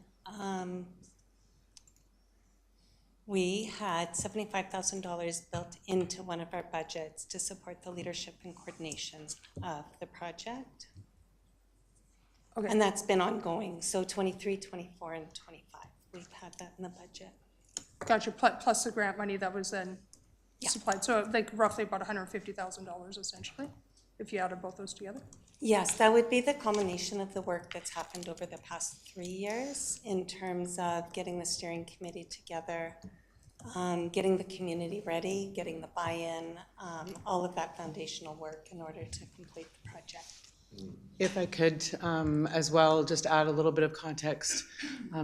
we had $75,000 built into one of our budgets to support the leadership and coordination of the project. Okay. And that's been ongoing. So 23, 24, and 25, we've had that in the budget. Gotcha, plus the grant money that was then supplied. So like roughly about $150,000 essentially, if you added both those together? Yes, that would be the culmination of the work that's happened over the past 3 years in terms of getting the steering committee together, getting the community ready, getting the buy-in, all of that foundational work in order to complete the project. If I could, as well, just add a little bit of context.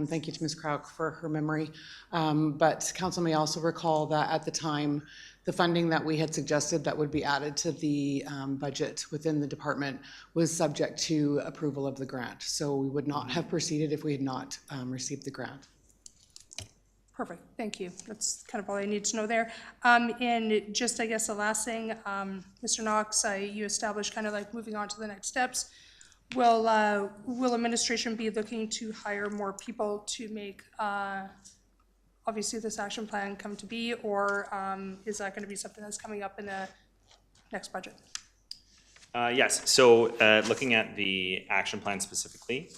Thank you to Ms. Krauk for her memory. But council may also recall that at the time, the funding that we had suggested that would be added to the budget within the department was subject to approval of the grant. So we would not have proceeded if we had not received the grant. Perfect, thank you. That's kind of all I need to know there. And just, I guess, the last thing, Mr. Knox, you established kind of like moving on to the next steps. Will administration be looking to hire more people to make, obviously, this action plan come to be, or is that going to be something that's coming up in the next budget? Yes, so looking at the action plan specifically,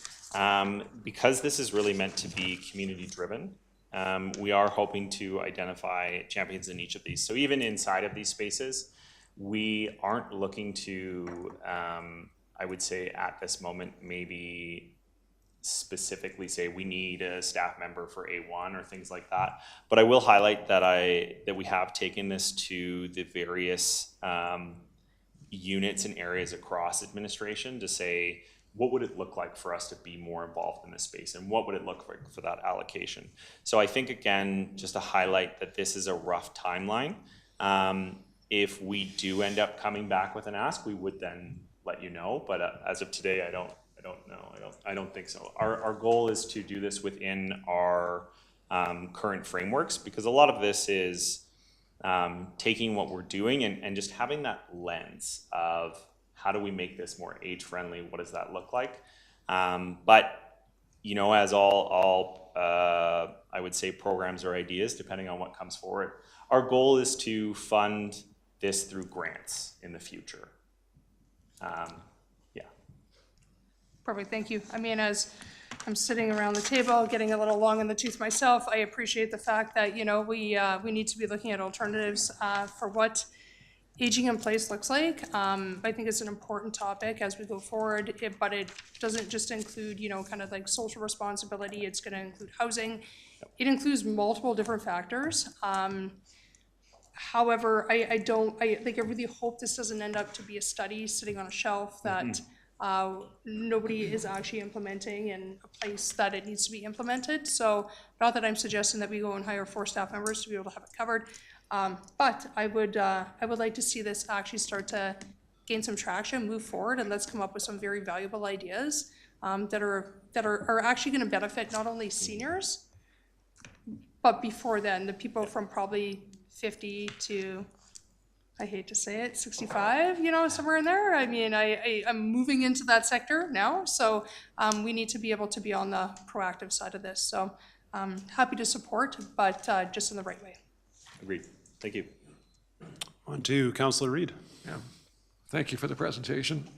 because this is really meant to be community driven, we are hoping to identify champions in each of these. So even inside of these spaces, we aren't looking to, I would say at this moment, maybe specifically say we need a staff member for A1 or things like that. But I will highlight that we have taken this to the various units and areas across administration to say, what would it look like for us to be more involved in this space, and what would it look like for that allocation? So I think, again, just to highlight that this is a rough timeline. If we do end up coming back with an ask, we would then let you know. But as of today, I don't know. I don't think so. Our goal is to do this within our current frameworks, because a lot of this is taking what we're doing and just having that lens of, how do we make this more age-friendly? What does that look like? But, you know, as all I would say programs or ideas, depending on what comes forward, our goal is to fund this through grants in the future. Yeah. Perfect, thank you. I mean, as I'm sitting around the table, getting a little long in the tooth myself, I appreciate the fact that, you know, we need to be looking at alternatives for what aging in place looks like. I think it's an important topic as we go forward, but it doesn't just include, you know, kind of like social responsibility. It's going to include housing. It includes multiple different factors. However, I really hope this doesn't end up to be a study sitting on a shelf that nobody is actually implementing in a place that it needs to be implemented. So not that I'm suggesting that we go and hire 4 staff members to be able to have it covered. But I would like to see this actually start to gain some traction, move forward, and let's come up with some very valuable ideas that are actually going to benefit not only seniors, but before then, the people from probably 50 to, I hate to say it, 65, you know, somewhere in there. I mean, I'm moving into that sector now, so we need to be able to be on the proactive side of this. So happy to support, but just in the right way. Agreed. Thank you. On to Councillor Reid. Yeah, thank you for the presentation.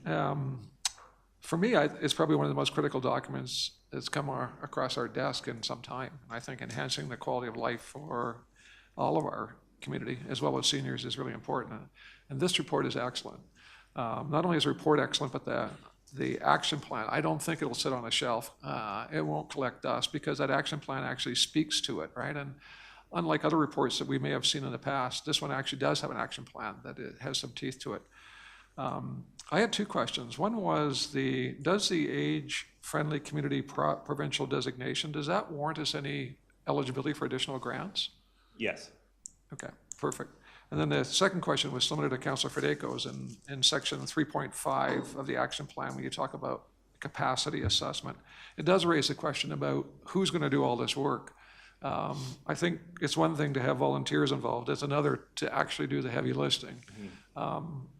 For me, it's probably one of the most critical documents that's come across our desk in some time. I think enhancing the quality of life for all of our community, as well as seniors, is really important. And this report is excellent. Not only is the report excellent, but the action plan, I don't think it'll sit on a shelf. It won't collect dust, because that action plan actually speaks to it, right? And unlike other reports that we may have seen in the past, this one actually does have an action plan that it has some teeth to it. I had 2 questions. One was, does the age-friendly community provincial designation, does that warrant us any eligibility for additional grants? Yes. Okay, perfect. And then the second question was similar to Councillor Fideco's in section 3.5 of the action plan, when you talk about capacity assessment. It does raise the question about who's going to do all this work. I think it's one thing to have volunteers involved, it's another to actually do the heavy lifting.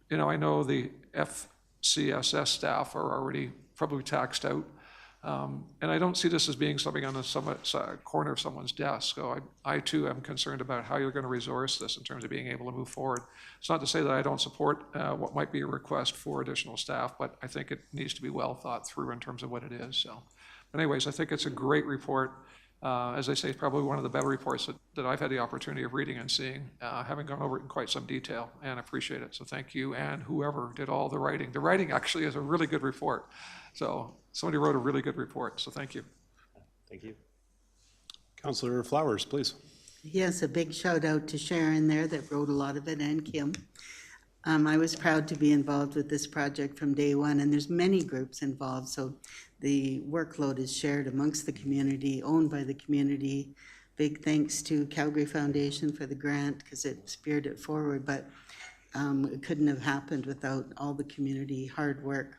You know, I know the FCSS staff are already probably taxed out, and I don't see this as being something on the corner of someone's desk. So I too am concerned about how you're going to resource this in terms of being able to move forward. It's not to say that I don't support what might be a request for additional staff, but I think it needs to be well thought through in terms of what it is. So, but anyways, I think it's a great report. As I say, probably one of the better reports that I've had the opportunity of reading and seeing, having gone over it in quite some detail, and appreciate it. So thank you, and whoever did all the writing. The writing actually is a really good report. So somebody wrote a really good report, so thank you. Thank you. Councillor Flowers, please. Yes, a big shout out to Sharon there that wrote a lot of it, and Kim. I was proud to be involved with this project from day one, and there's many groups involved, so the workload is shared amongst the community, owned by the community. Big thanks to Calgary Foundation for the grant because it speared it forward, but it couldn't have happened without all the community hard work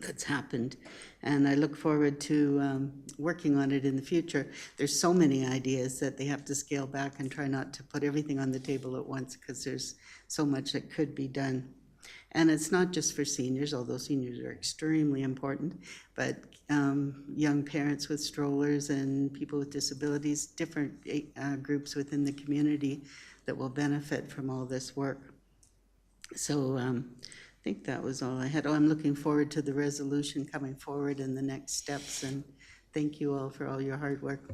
that's happened. And I look forward to working on it in the future. There's so many ideas that they have to scale back and try not to put everything on the table at once because there's so much that could be done. And it's not just for seniors, although seniors are extremely important, but young parents with strollers and people with disabilities, different groups within the community that will benefit from all this work. So I think that was all I had. Oh, I'm looking forward to the resolution coming forward and the next steps, and thank you all for all your hard work.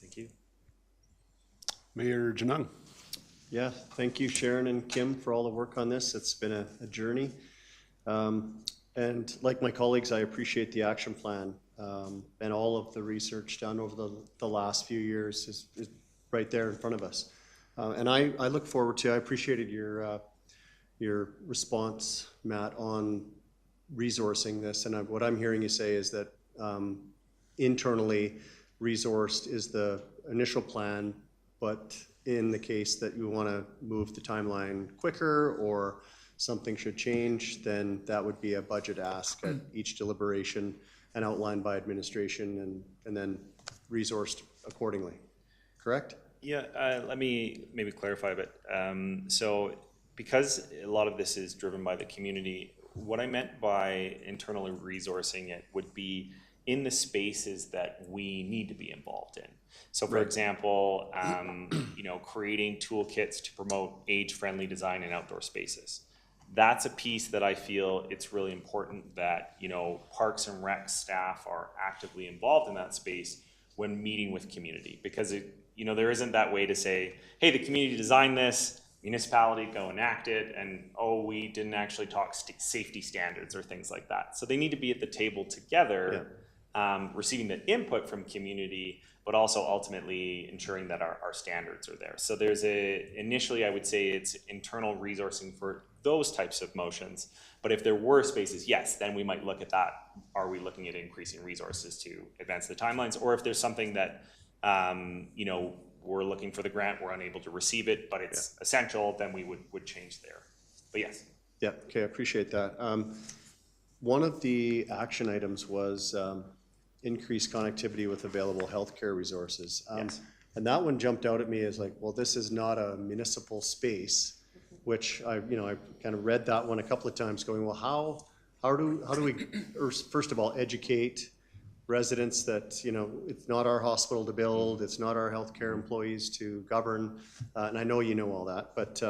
Thank you. Mayor Janung. Yeah, thank you, Sharon and Kim, for all the work on this. It's been a journey. And like my colleagues, I appreciate the action plan and all of the research done over the last few years is right there in front of us. And I look forward to, I appreciated your response, Matt, on resourcing this. And what I'm hearing you say is that internally resourced is the initial plan, but in the case that you want to move the timeline quicker or something should change, then that would be a budget ask at each deliberation and outlined by administration and then resourced accordingly. Correct? Yeah, let me maybe clarify a bit. So because a lot of this is driven by the community, what I meant by internally resourcing it would be in the spaces that we need to be involved in. So for example, creating toolkits to promote age-friendly design in outdoor spaces. That's a piece that I feel it's really important that, Parks and Rec staff are actively involved in that space when meeting with community, because there isn't that way to say, hey, the community designed this, municipality go enact it, and we didn't actually talk safety standards or things like that. So they need to be at the table together, receiving the input from community, but also ultimately ensuring that our standards are there. So there's initially I would say it's internal resourcing for those types of motions. But if there were spaces, yes, then we might look at that. Are we looking at increasing resources to advance the timelines? Or if there's something that, we're looking for the grant, we're unable to receive it, but it's essential, then we would change there. But yes. Yeah, okay, I appreciate that. One of the action items was increased connectivity with available healthcare resources. And that one jumped out at me as like, well, this is not a municipal space, which I kind of read that one a couple of times going, well, how do we, first of all, educate residents that, it's not our hospital to build, it's not our healthcare employees to govern. And I know you know all that, but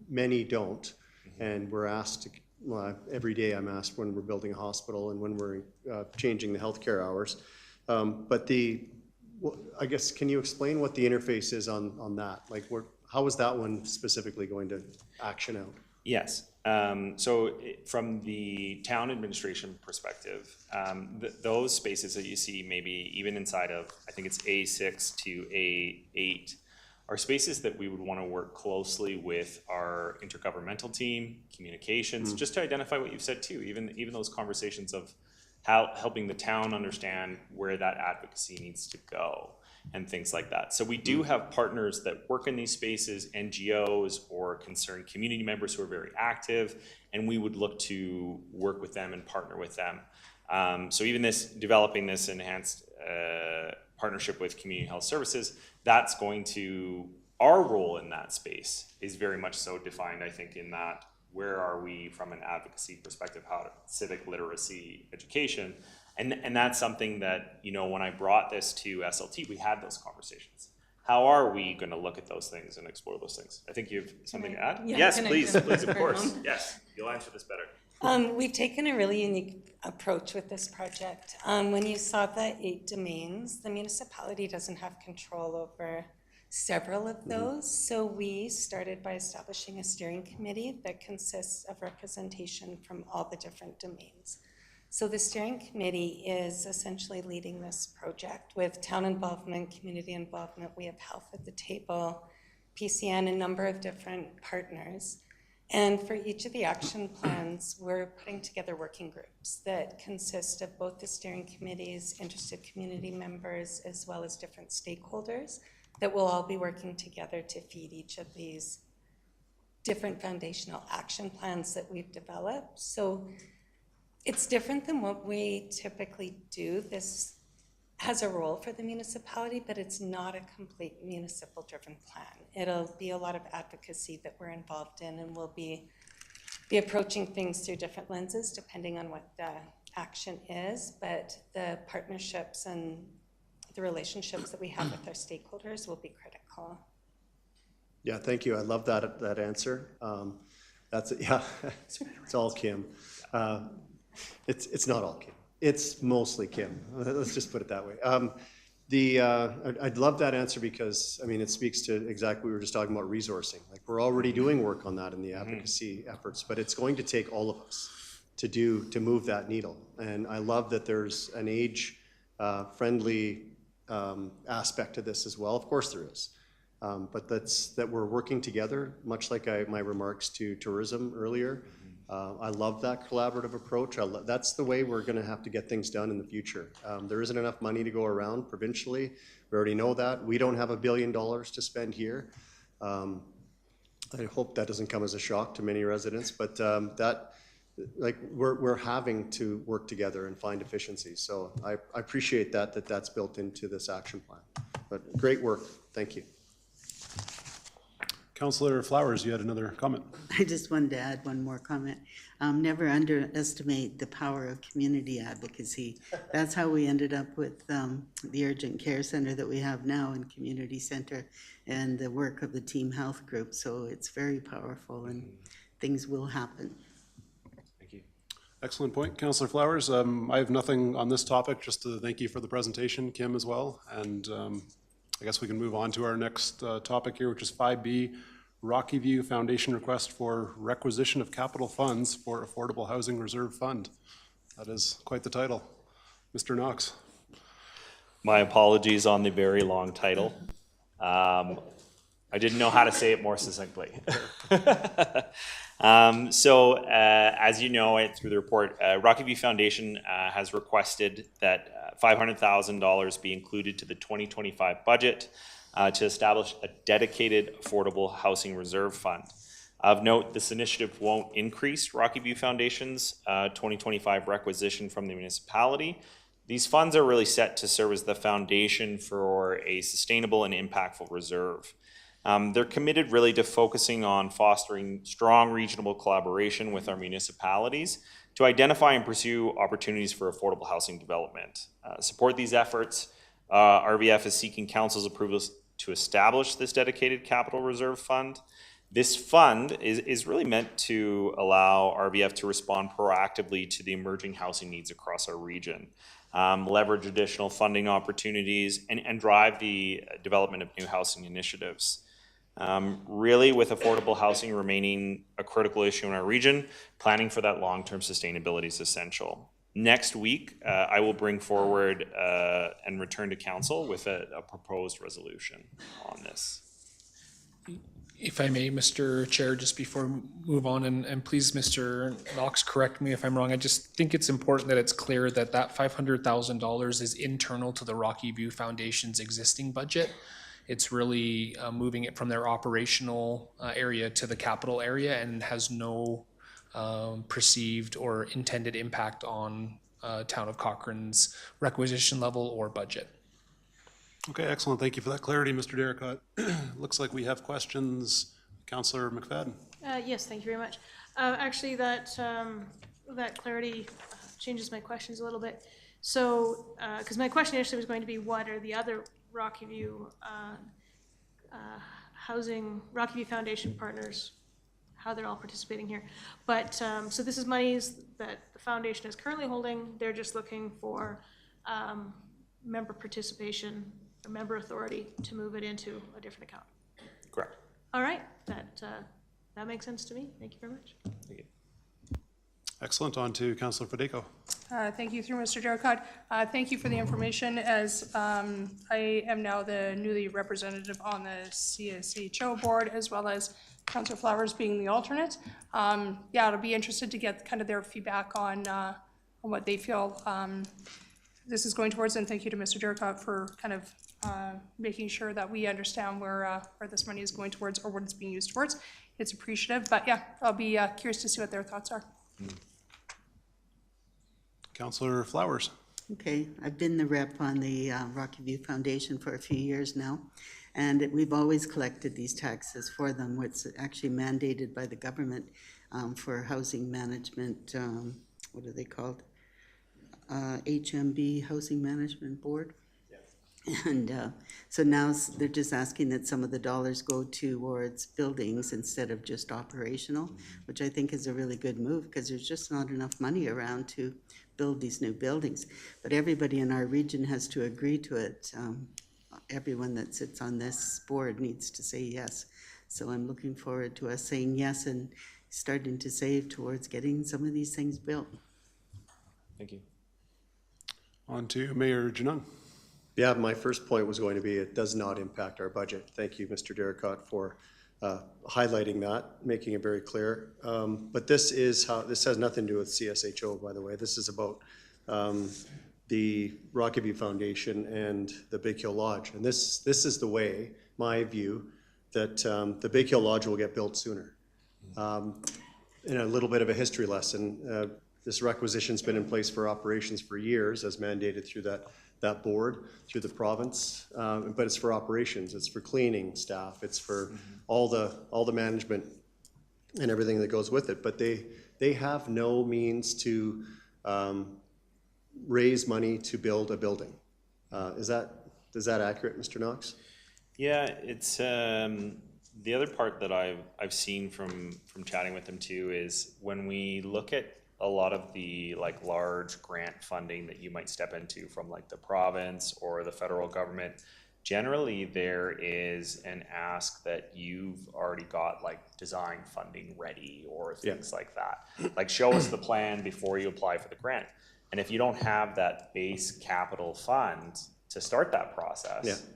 many don't. And we're asked to, every day I'm asked when we're building a hospital and when we're changing the healthcare hours. But I guess, can you explain what the interface is on that? Like, how is that one specifically going to action out? Yes. So from the town administration perspective, those spaces that you see maybe even inside of, I think it's A6 to A8, are spaces that we would want to work closely with our intergovernmental team, communications, just to identify what you've said too, even those conversations of how helping the town understand where that advocacy needs to go and things like that. So we do have partners that work in these spaces, NGOs or concerned community members who are very active, and we would look to work with them and partner with them. So even developing this enhanced partnership with community health services, that's going to, our role in that space is very much so defined, I think, in that where are we from an advocacy perspective, civic literacy education. And that's something that, when I brought this to SLT, we had those conversations. How are we going to look at those things and explore those things? I think you have something to add? Yeah, yes, please, of course. Yes, you'll answer this better. We've taken a really unique approach with this project. When you saw the 8 domains, the municipality doesn't have control over several of those. So we started by establishing a steering committee that consists of representation from all the different domains. So the steering committee is essentially leading this project with town involvement, community involvement. We have health at the table, PCN, a number of different partners. And for each of the action plans, we're putting together working groups that consist of both the steering committees, interested community members, as well as different stakeholders that will all be working together to feed each of these different foundational action plans that we've developed. So it's different than what we typically do. This has a role for the municipality, but it's not a complete municipal-driven plan. It'll be a lot of advocacy that we're involved in, and we'll be approaching things through different lenses depending on what the action is, but the partnerships and the relationships that we have with our stakeholders will be critical. Yeah, thank you. I love that answer. Yeah, it's all Kim. It's not all Kim. It's mostly Kim. Let's just put it that way. I'd love that answer because, I mean, it speaks to exactly what we were just talking about, resourcing. Like, we're already doing work on that in the advocacy efforts, but it's going to take all of us to move that needle. And I love that there's an age friendly aspect to this as well. Of course there is. But that we're working together, much like my remarks to tourism earlier. I love that collaborative approach. That's the way we're going to have to get things done in the future. There isn't enough money to go around provincially. We already know that. We don't have $1 billion to spend here. I hope that doesn't come as a shock to many residents, but we're having to work together and find efficiencies. So I appreciate that's built into this action plan. But great work. Thank you. Councillor Flowers, you had another comment. I just wanted to add one more comment. Never underestimate the power of community advocacy. That's how we ended up with the urgent care center that we have now in community center and the work of the team health group. So it's very powerful and things will happen. Thank you. Excellent point, Councillor Flowers. I have nothing on this topic, just to thank you for the presentation, Kim, as well. And I guess we can move on to our next topic here, which is 5B, Rocky View Foundation request for requisition of capital funds for Affordable Housing Reserve Fund. That is quite the title. Mr. Knox. My apologies on the very long title. I didn't know how to say it more succinctly. As you know, through the report, Rocky View Foundation has requested that $500,000 be included to the 2025 budget to establish a dedicated affordable housing reserve fund. Of note, this initiative won't increase Rocky View Foundation's 2025 requisition from the municipality. These funds are really set to serve as the foundation for a sustainable and impactful reserve. They're committed really to focusing on fostering strong regional collaboration with our municipalities to identify and pursue opportunities for affordable housing development. Support these efforts, RVF is seeking council's approval to establish this dedicated capital reserve fund. This fund is really meant to allow RVF to respond proactively to the emerging housing needs across our region, leverage additional funding opportunities, and drive the development of new housing initiatives. Really, with affordable housing remaining a critical issue in our region, planning for that long-term sustainability is essential. Next week, I will bring forward and return to council with a proposed resolution on this. If I may, Mr. Chair, just before we move on, and please, Mr. Knox, correct me if I'm wrong, I just think it's important that it's clear that that $500,000 is internal to the Rocky View Foundation's existing budget. It's really moving it from their operational area to the capital area and has no perceived or intended impact on Town of Cochrane's requisition level or budget. Okay, excellent. Thank you for that clarity, Mr. Derricott. Looks like we have questions. Councillor McFadden. Yes, thank you very much. Actually, that clarity changes my questions a little bit. So, because my question initially was going to be, what are the other Rocky View Rocky View Foundation partners, how they're all participating here. But so this is monies that the foundation is currently holding. They're just looking for member participation or member authority to move it into a different account. Correct. All right, that makes sense to me. Thank you very much. Thank you. Excellent. On to Councillor Federico. Thank you through Mr. Jerichot. Thank you for the information, as I am now the newly representative on the CSHO board, as well as Councillor Flowers being the alternate. Yeah, it'll be interested to get kind of their feedback on what they feel this is going towards, and thank you to Mr. Jerichot for kind of making sure that we understand where this money is going towards or what it's being used towards. It's appreciative, but yeah, I'll be curious to see what their thoughts are. Councillor Flowers. Okay, I've been the rep on the Rocky View Foundation for a few years now, and we've always collected these taxes for them, what's actually mandated by the government for housing management, what are they called? HMB, Housing Management Board. And so now they're just asking that some of the dollars go towards buildings instead of just operational, which I think is a really good move, because there's just not enough money around to build these new buildings. But everybody in our region has to agree to it. Everyone that sits on this board needs to say yes. So I'm looking forward to us saying yes and starting to save towards getting some of these things built. Thank you. On to Mayor Janung. Yeah, my first point was going to be it does not impact our budget. Thank you, Mr. Jerichot, for highlighting that, making it very clear. But this has nothing to do with CSHO, by the way. This is about the Rocky View Foundation and the Big Hill Lodge. And this is the way, my view, that the Big Hill Lodge will get built sooner. In a little bit of a history lesson, this requisition's been in place for operations for years, as mandated through that board, through the province, but it's for operations, it's for cleaning staff, it's for all the management and everything that goes with it. But they have no means to raise money to build a building. Is that accurate, Mr. Knox? Yeah, it's the other part that I've seen from chatting with them too is when we look at a lot of the like large grant funding that you might step into from like the province or the federal government, generally there is an ask that you've already got like design funding ready or things like that. Like show us the plan before you apply for the grant. And if you don't have that base capital fund to start that process,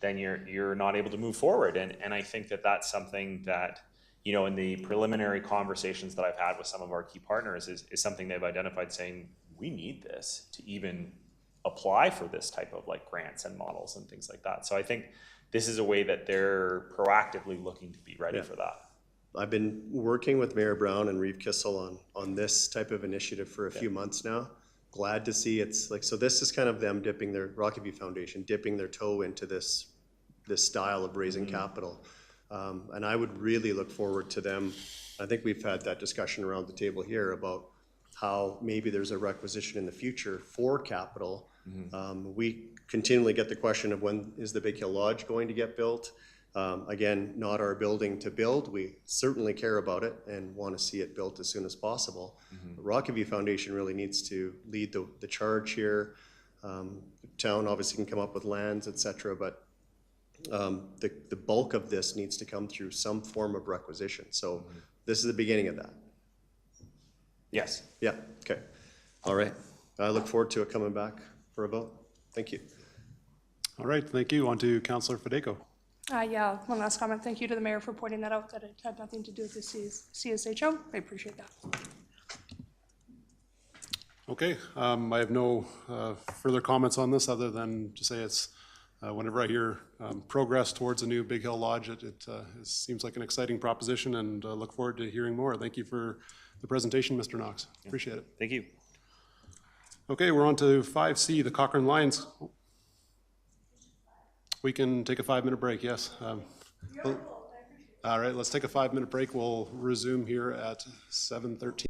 then you're not able to move forward. And I think that that's something that, you know, in the preliminary conversations that I've had with some of our key partners is something they've identified saying, we need this to even apply for this type of like grants and models and things like that. So I think this is a way that they're proactively looking to be ready for that. I've been working with Mayor Brown and Reeve Kissel on this type of initiative for a few months now. Glad to see it's like, so this is kind of them dipping their, Rocky View Foundation, dipping their toe into this style of raising capital. And I would really look forward to them. I think we've had that discussion around the table here about how maybe there's a requisition in the future for capital. We continually get the question of when is the Big Hill Lodge going to get built? Again, not our building to build. We certainly care about it and want to see it built as soon as possible. The Rocky View Foundation really needs to lead the charge here. The town obviously can come up with lands, etc., but the bulk of this needs to come through some form of requisition. So this is the beginning of that. Yes. Yeah, okay. All right. I look forward to it coming back for a vote. Thank you. All right, thank you. On to Councillor Federico. Yeah, one last comment. Thank you to the mayor for pointing that out, that it had nothing to do with the CSHO. I appreciate that. Okay, I have no further comments on this other than to say it's whenever I hear progress towards a new Big Hill Lodge, it seems like an exciting proposition, and look forward to hearing more. Thank you for the presentation, Mr. Knox. Appreciate it. Thank you. Okay, we're on to 5C, the Cochrane lines. We can take a 5-minute break, yes. All right, let's take a 5-minute break. We'll resume here at 7:13.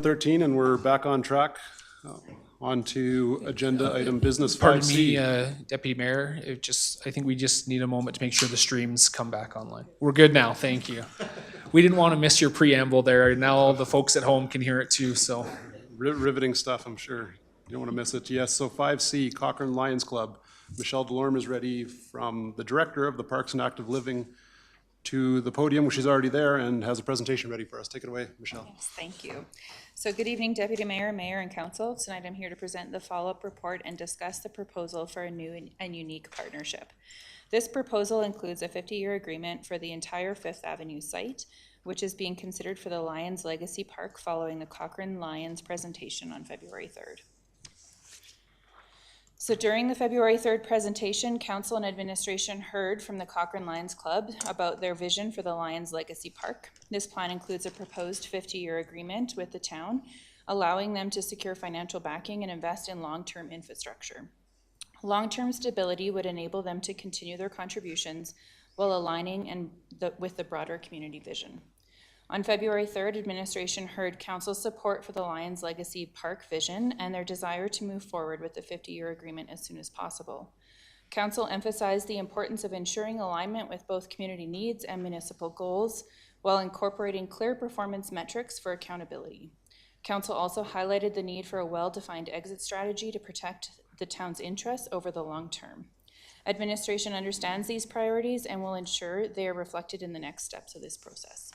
13, and we're back on track. On to agenda item business Pardon 5C. me, Deputy Mayor, I think we just need a moment to make sure the streams come back online. We're good now, thank you. We didn't want to miss your preamble there. Now all the folks at home can hear it too, so. Riveting stuff, I'm sure. You don't want to miss it. Yes, so 5C, Cochrane Lions Club. Michelle Delorme is ready from the Director of the Parks and Active Living to the podium. She's already there and has a presentation ready for us. Take it away, Michelle. Yes, thank you. So good evening, Deputy Mayor, Mayor, and Council. Tonight I'm here to present the follow-up report and discuss the proposal for a new and unique partnership. This proposal includes a 50-year agreement for the entire Fifth Avenue site, which is being considered for the Lions Legacy Park following the Cochrane Lions presentation on February 3rd. So during the February 3rd presentation, Council and Administration heard from the Cochrane Lions Club about their vision for the Lions Legacy Park. This plan includes a proposed 50-year agreement with the town, allowing them to secure financial backing and invest in long-term infrastructure. Long-term stability would enable them to continue their contributions while aligning with the broader community vision. On February 3rd, Administration heard Council's support for the Lions Legacy Park vision and their desire to move forward with the 50-year agreement as soon as possible. Council emphasized the importance of ensuring alignment with both community needs and municipal goals while incorporating clear performance metrics for accountability. Council also highlighted the need for a well-defined exit strategy to protect the town's interests over the long term. Administration understands these priorities and will ensure they are reflected in the next steps of this process.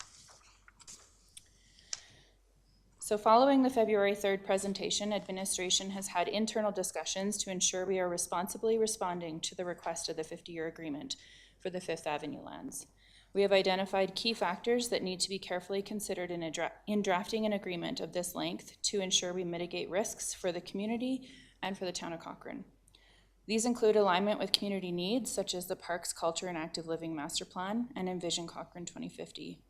So following the February 3rd presentation, Administration has had internal discussions to ensure we are responsibly responding to the request of the 50-year agreement for the Fifth Avenue lands. We have identified key factors that need to be carefully considered in drafting an agreement of this length to ensure we mitigate risks for the community and for the town of Cochrane. These include alignment with community needs, such as the Parks, Culture, and Active Living Master Plan and Envision Cochrane 2050.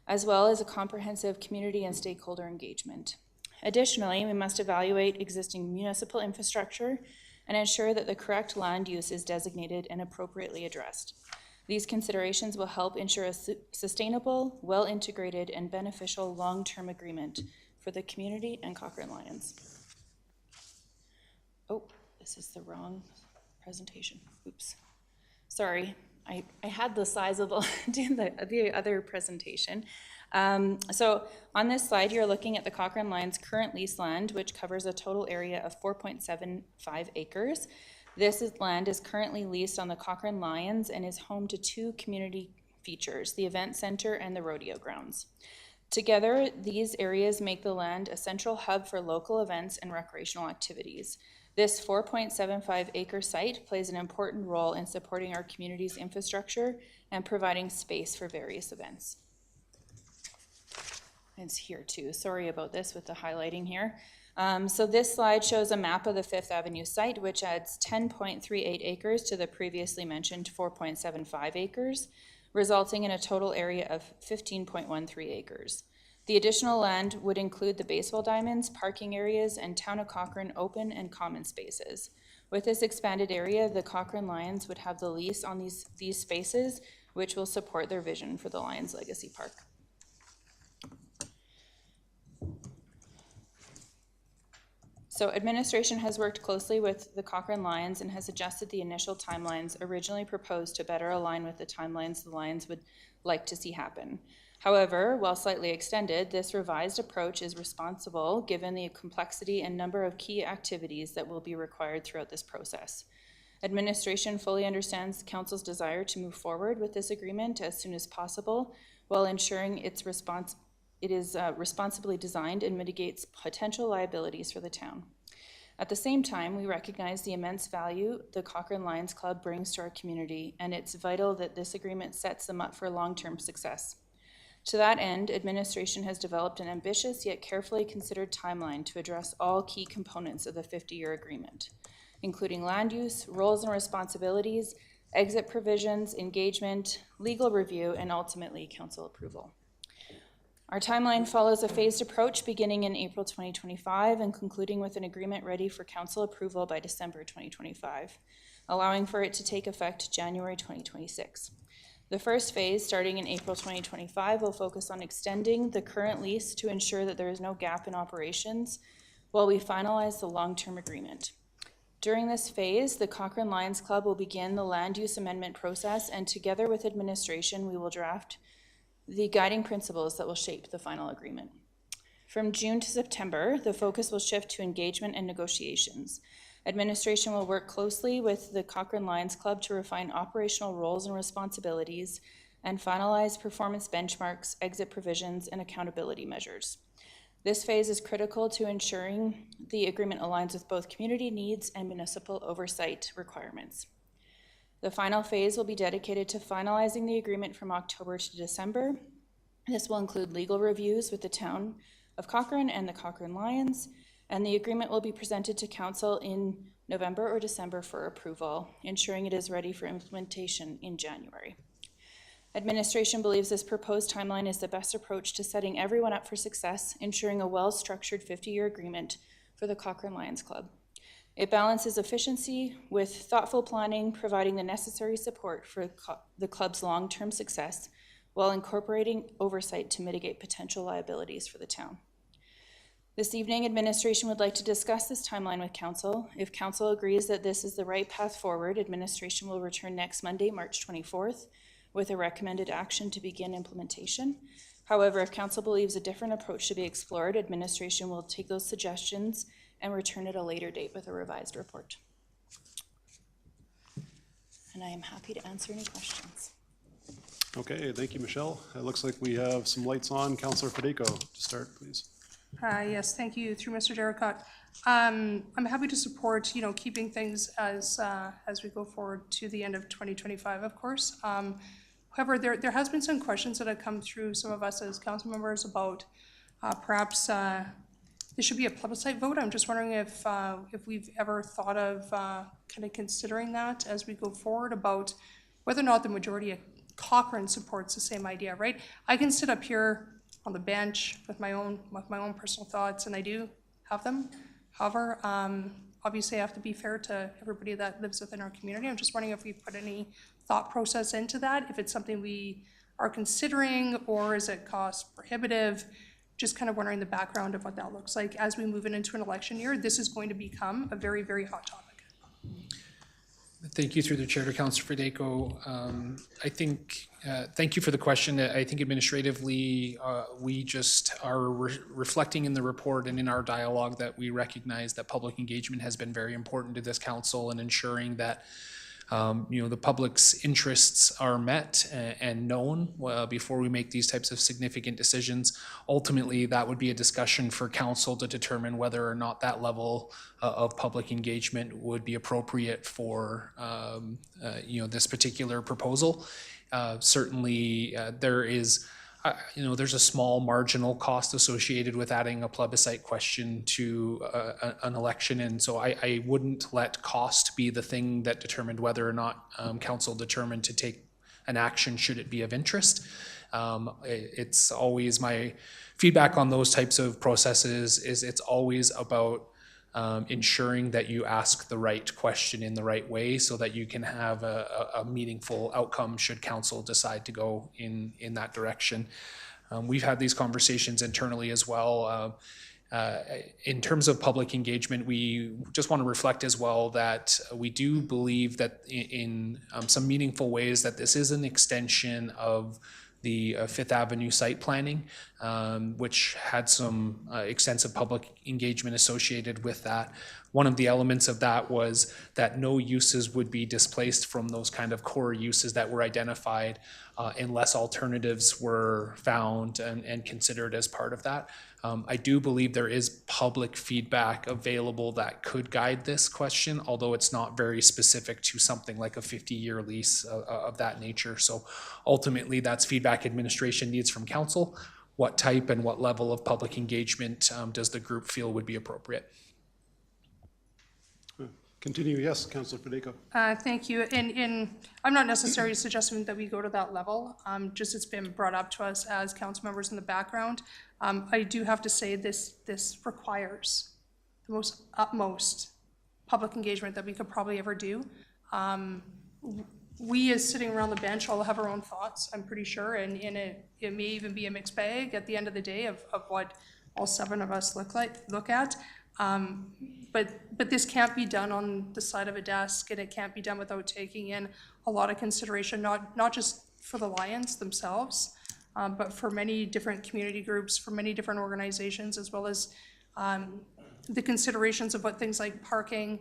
As well as a comprehensive community and stakeholder engagement. Additionally, we must evaluate existing municipal infrastructure and ensure that the correct land use is designated and appropriately addressed. These considerations will help ensure a sustainable, well-integrated, and beneficial long-term agreement for the community and Cochrane Lions. Oh, this is the wrong presentation. Oops. Sorry. I had the size of the other presentation. So on this slide, you're looking at the Cochrane Lions current lease land, which covers a total area of 4.75 acres. This land is currently leased on the Cochrane Lions and is home to two community features, the event center and the rodeo grounds. Together, these areas make the land a central hub for local events and recreational activities. This 4.75 acre site plays an important role in supporting our community's infrastructure and providing space for various events. It's here too. Sorry about this with the highlighting here. So this slide shows a map of the Fifth Avenue site, which adds 10.38 acres to the previously mentioned 4.75 acres, resulting in a total area of 15.13 acres. The additional land would include the baseball diamonds, parking areas, and Town of Cochrane open and common spaces. With this expanded area, the Cochrane Lions would have the lease on these spaces, which will support their vision for the Lions Legacy Park. So Administration has worked closely with the Cochrane Lions and has adjusted the initial timelines originally proposed to better align with the timelines the Lions would like to see happen. However, while slightly extended, this revised approach is responsible given the complexity and number of key activities that will be required throughout this process. Administration fully understands the Council's desire to move forward with this agreement as soon as possible while ensuring it is responsibly designed and mitigates potential liabilities for the town. At the same time, we recognize the immense value the Cochrane Lions Club brings to our community, and it's vital that this agreement sets them up for long-term success. To that end, Administration has developed an ambitious yet carefully considered timeline to address all key components of the 50-year agreement, including land use, roles and responsibilities, exit provisions, engagement, legal review, and ultimately Council approval. Our timeline follows a phased approach beginning in April 2025 and concluding with an agreement ready for Council approval by December 2025, allowing for it to take effect January 2026. The first phase, starting in April 2025, will focus on extending the current lease to ensure that there is no gap in operations while we finalize the long-term agreement. During this phase, the Cochrane Lions Club will begin the land use amendment process, and together with administration, we will draft the guiding principles that will shape the final agreement. From June to September, the focus will shift to engagement and negotiations. Administration will work closely with the Cochrane Lions Club to refine operational roles and responsibilities and finalize performance benchmarks, exit provisions, and accountability measures. This phase is critical to ensuring the agreement aligns with both community needs and municipal oversight requirements. The final phase will be dedicated to finalizing the agreement from October to December. This will include legal reviews with the town of Cochrane and the Cochrane Lions, and the agreement will be presented to council in November or December for approval, ensuring it is ready for implementation in January. Administration believes this proposed timeline is the best approach to setting everyone up for success, ensuring a well-structured 50-year agreement for the Cochrane Lions Club. It balances efficiency with thoughtful planning, providing the necessary support for the club's long-term success while incorporating oversight to mitigate potential liabilities for the town. This evening, administration would like to discuss this timeline with council. If council agrees that this is the right path forward, administration will return next Monday, March 24th, with a recommended action to begin implementation. However, if council believes a different approach should be explored, administration will take those suggestions and return at a later date with a revised report. And I am happy to answer any questions. Okay, thank you, Michelle. It looks like we have some lights on. Councillor Federico, to start, please. Yes, thank you, through Mr. Derricott. I'm happy to support, keeping things as we go forward to the end of 2025, of course. However, there has been some questions that have come through some of us as council members about perhaps this should be a plebiscite vote. I'm just wondering if we've ever thought of kind of considering that as we go forward about whether or not the majority of Cochrane supports the same idea, right? I can sit up here on the bench with my own personal thoughts, and I do have them. However, obviously I have to be fair to everybody that lives within our community. I'm just wondering if we put any thought process into that, if it's something we are considering, or is it cost prohibitive? Just kind of wondering the background of what that looks like as we move into an election year. This is going to become a very, very hot topic. Thank you, through the chair, to Councillor Federico. I think, thank you for the question. I think administratively, we just are reflecting in the report and in our dialogue that we recognize that public engagement has been very important to this council, and ensuring that the public's interests are met and known before we make these types of significant decisions. Ultimately, that would be a discussion for council to determine whether or not that level of public engagement would be appropriate for this particular proposal. Certainly, there is there's a small marginal cost associated with adding a plebiscite question to an election, and so I wouldn't let cost be the thing that determined whether or not council determined to take an action should it be of interest. It's always my feedback on those types of processes is it's always about ensuring that you ask the right question in the right way so that you can have a meaningful outcome should council decide to go in that direction. We've had these conversations internally as well. In terms of public engagement, we just want to reflect as well that we do believe that in some meaningful ways that this is an extension of the Fifth Avenue site planning, which had some extensive public engagement associated with that. One of the elements of that was that no uses would be displaced from those kind of core uses that were identified unless alternatives were found and considered as part of that. I do believe there is public feedback available that could guide this question, although it's not very specific to something like a 50-year lease of that nature. So ultimately, that's feedback administration needs from council. What type and what level of public engagement does the group feel would be appropriate? Continue, yes, Councillor Federico. Thank you. And I'm not necessarily suggesting that we go to that level. Just it's been brought up to us as council members in the background. I do have to say this requires the utmost public engagement that we could probably ever do. we as sitting around the bench all have our own thoughts, I'm pretty sure, and it may even be a mixed bag at the end of the day of what all 7 of us look at. But this can't be done on the side of a desk, and it can't be done without taking in a lot of consideration, not just for the Lions themselves, but for many different community groups, for many different organizations, as well as the considerations of what things like parking,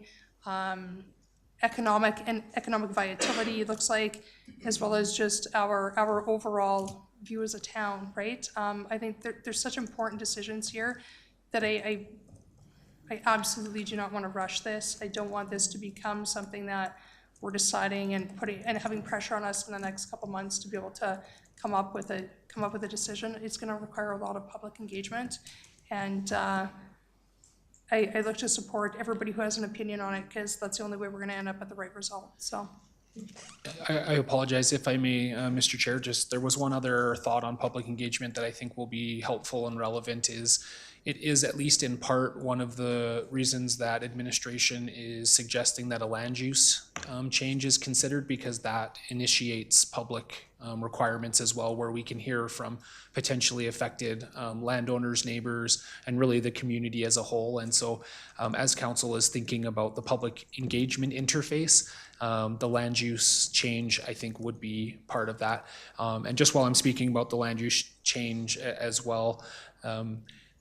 economic viability looks like, as well as just our overall view as a town, right? I think there's such important decisions here that I absolutely do not want to rush this. I don't want this to become something that we're deciding and having pressure on us in the next couple months to be able to come up with a decision. It's going to require a lot of public engagement, and I look to support everybody who has an opinion on it, because that's the only way we're going to end up at the right result. So. I apologize if I may, Mr. Chair, just there was one other thought on public engagement that I think will be helpful and relevant. It is at least in part one of the reasons that administration is suggesting that a land use change is considered, because that initiates public requirements as well, where we can hear from potentially affected landowners, neighbors, and really the community as a whole. And so as council is thinking about the public engagement interface, the land use change, I think, would be part of that. And just while I'm speaking about the land use change as well,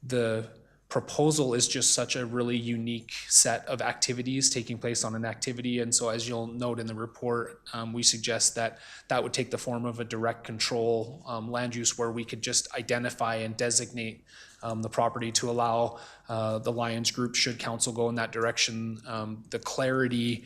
the proposal is just such a really unique set of activities taking place on an activity. And so as you'll note in the report, we suggest that would take the form of a direct control land use, where we could just identify and designate the property to allow the Lions Group, should council go in that direction, the clarity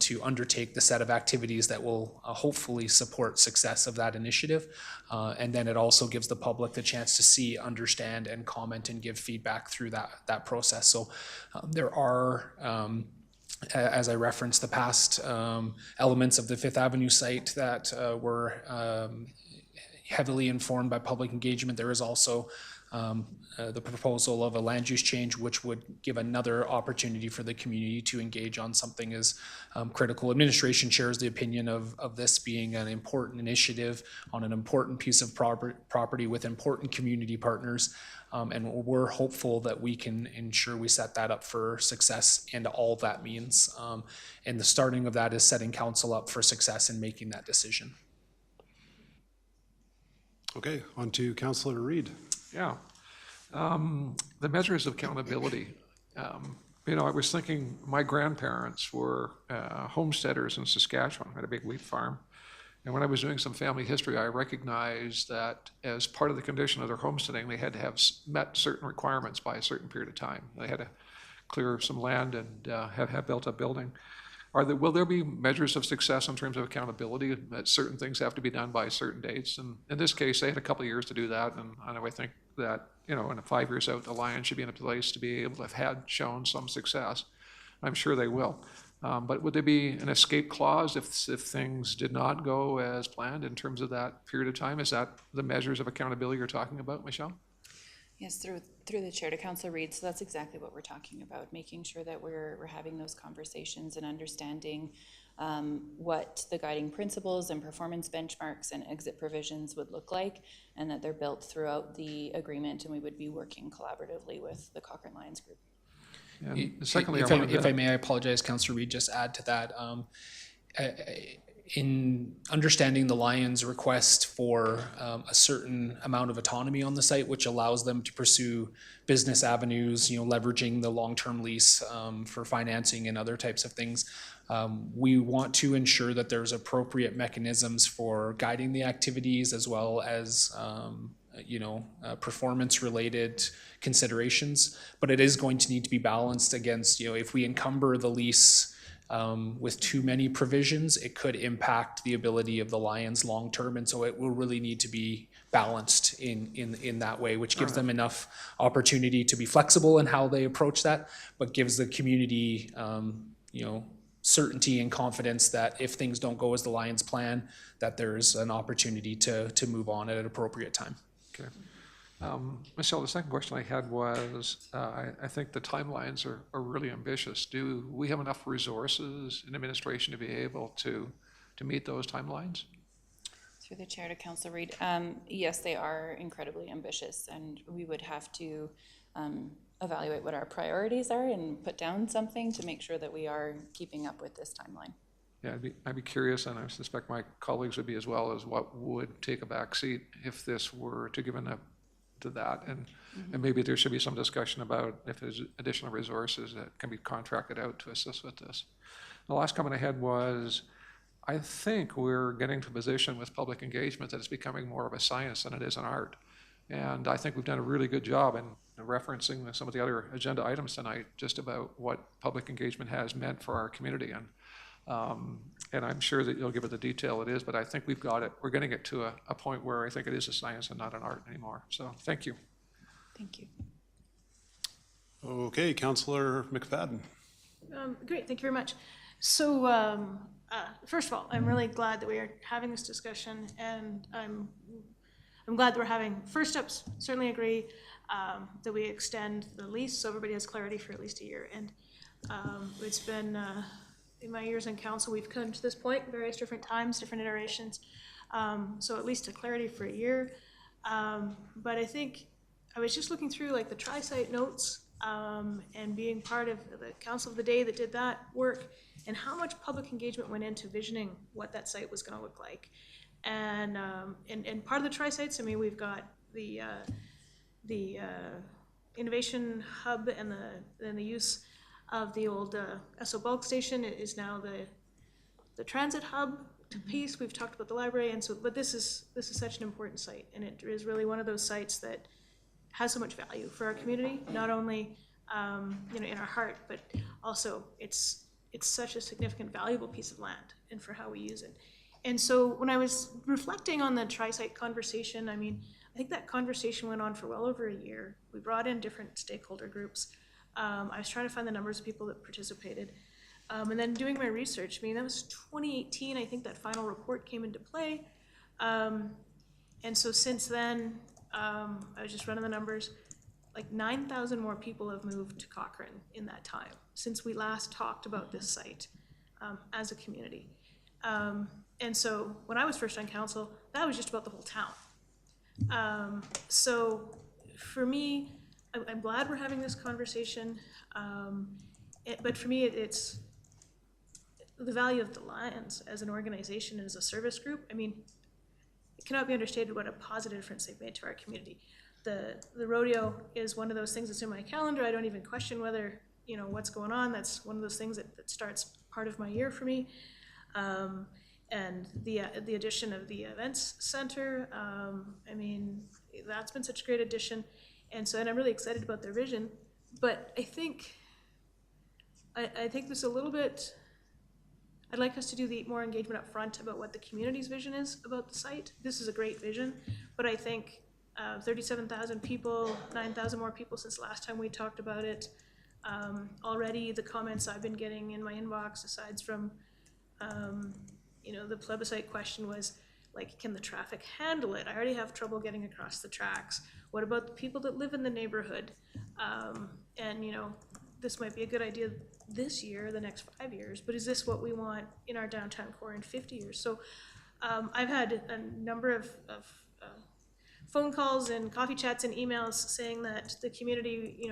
to undertake the set of activities that will hopefully support success of that initiative. And then it also gives the public the chance to see, understand, and comment and give feedback through that process. So there are, as I referenced, the past elements of the Fifth Avenue site that were heavily informed by public engagement. There is also the proposal of a land use change, which would give another opportunity for the community to engage on something as critical. Administration shares the opinion of this being an important initiative on an important piece of property with important community partners. And we're hopeful that we can ensure we set that up for success and all that means. And the starting of that is setting council up for success in making that decision. Okay, on to Councillor Reid. Yeah. The measures of accountability. I was thinking my grandparents were homesteaders in Saskatchewan, had a big wheat farm. And when I was doing some family history, I recognized that as part of the condition of their homesteading, they had to have met certain requirements by a certain period of time. They had to clear some land and have built a building. Will there be measures of success in terms of accountability, that certain things have to be done by certain dates? And in this case, they had a couple of years to do that, and I think that, in 5 years out, the Lions should be in a place to be able to have shown some success. I'm sure they will. But would there be an escape clause if things did not go as planned in terms of that period of time? Is that the measures of accountability you're talking about, Michelle? Yes, through the chair to Councillor Reid. So that's exactly what we're talking about, making sure that we're having those conversations and understanding what the guiding principles and performance benchmarks and exit provisions would look like, and that they're built throughout the agreement, and we would be working collaboratively with the Cochrane Lions Group. Secondly, if I may, I apologize, Councillor Reid, just add to that. In understanding the Lions' request for a certain amount of autonomy on the site, which allows them to pursue business avenues, leveraging the long-term lease for financing and other types of things, we want to ensure that there's appropriate mechanisms for guiding the activities, as well as performance-related considerations. But it is going to need to be balanced against, if we encumber the lease with too many provisions, it could impact the ability of the Lions long-term. And so it will really need to be balanced in that way, which gives them enough opportunity to be flexible in how they approach that, but gives the community, certainty and confidence that if things don't go as the Lions plan, that there's an opportunity to move on at an appropriate time. Okay. Michelle, the second question I had was, I think the timelines are really ambitious. Do we have enough resources in administration to be able to to meet those timelines? Through the chair to Council Reid, yes, they are incredibly ambitious, and we would have to evaluate what our priorities are and put down something to make sure that we are keeping up with this timeline. Yeah, I'd be curious, and I suspect my colleagues would be as well, as what would take a back seat if this were to give up to that. And maybe there should be some discussion about if there's additional resources that can be contracted out to assist with this. The last comment I had was, I think we're getting to a position with public engagement that it's becoming more of a science than it is an art. And I think we've done a really good job in referencing some of the other agenda items tonight, just about what public engagement has meant for our community. And I'm sure that you'll give it the detail it is, but I think we've got it. We're getting it to a point where I think it is a science and not an art anymore. So thank you. Thank you. Okay, Councillor McFadden. Great, thank you very much. So first of all, I'm really glad that we are having this discussion, and I'm glad that we're having, first steps, certainly agree that we extend the lease so everybody has clarity for at least a year. And it's been, in my years in council, we've come to this point, various different times, different iterations. So at least a clarity for a year. But I think I was just looking through like the tri-site notes and being part of the council of the day that did that work, and how much public engagement went into visioning what that site was going to look like. And part of the tri-sites, I mean, we've got the innovation hub and the use of the old Esso bulk station is now the transit hub piece. We've talked about the library, and so, but this is such an important site, and it is really one of those sites that has so much value for our community, not only in our heart, but also it's such a significant, valuable piece of land, and for how we use it. And so when I was reflecting on the tri-site conversation, I mean, I think that conversation went on for well over a year. We brought in different stakeholder groups. I was trying to find the numbers of people that participated. And then doing my research, I mean, that was 2018, I think that final report came into play. And so since then, I was just running the numbers, like 9,000 more people have moved to Cochrane in that time, since we last talked about this site as a community. And so when I was first on council, that was just about the whole town. So for me, I'm glad we're having this conversation, but for me, it's the value of the Lions as an organization and as a service group. I mean, it cannot be understated what a positive difference they've made to our community. The rodeo is one of those things that's in my calendar. I don't even question whether, what's going on. That's one of those things that starts part of my year for me. And the addition of the events center, I mean, that's been such a great addition. And I'm really excited about their vision. But I think there's a little bit, I'd like us to do more engagement up front about what the community's vision is about the site. This is a great vision, but I think 37,000 people, 9,000 more people since last time we talked about it. Already the comments I've been getting in my inbox, aside from the plebiscite question, was like, can the traffic handle it? I already have trouble getting across the tracks. What about the people that live in the neighborhood? This might be a good idea this year, the next 5 years, but is this what we want in our downtown core in 50 years? So I've had a number of phone calls and coffee chats and emails saying that the community,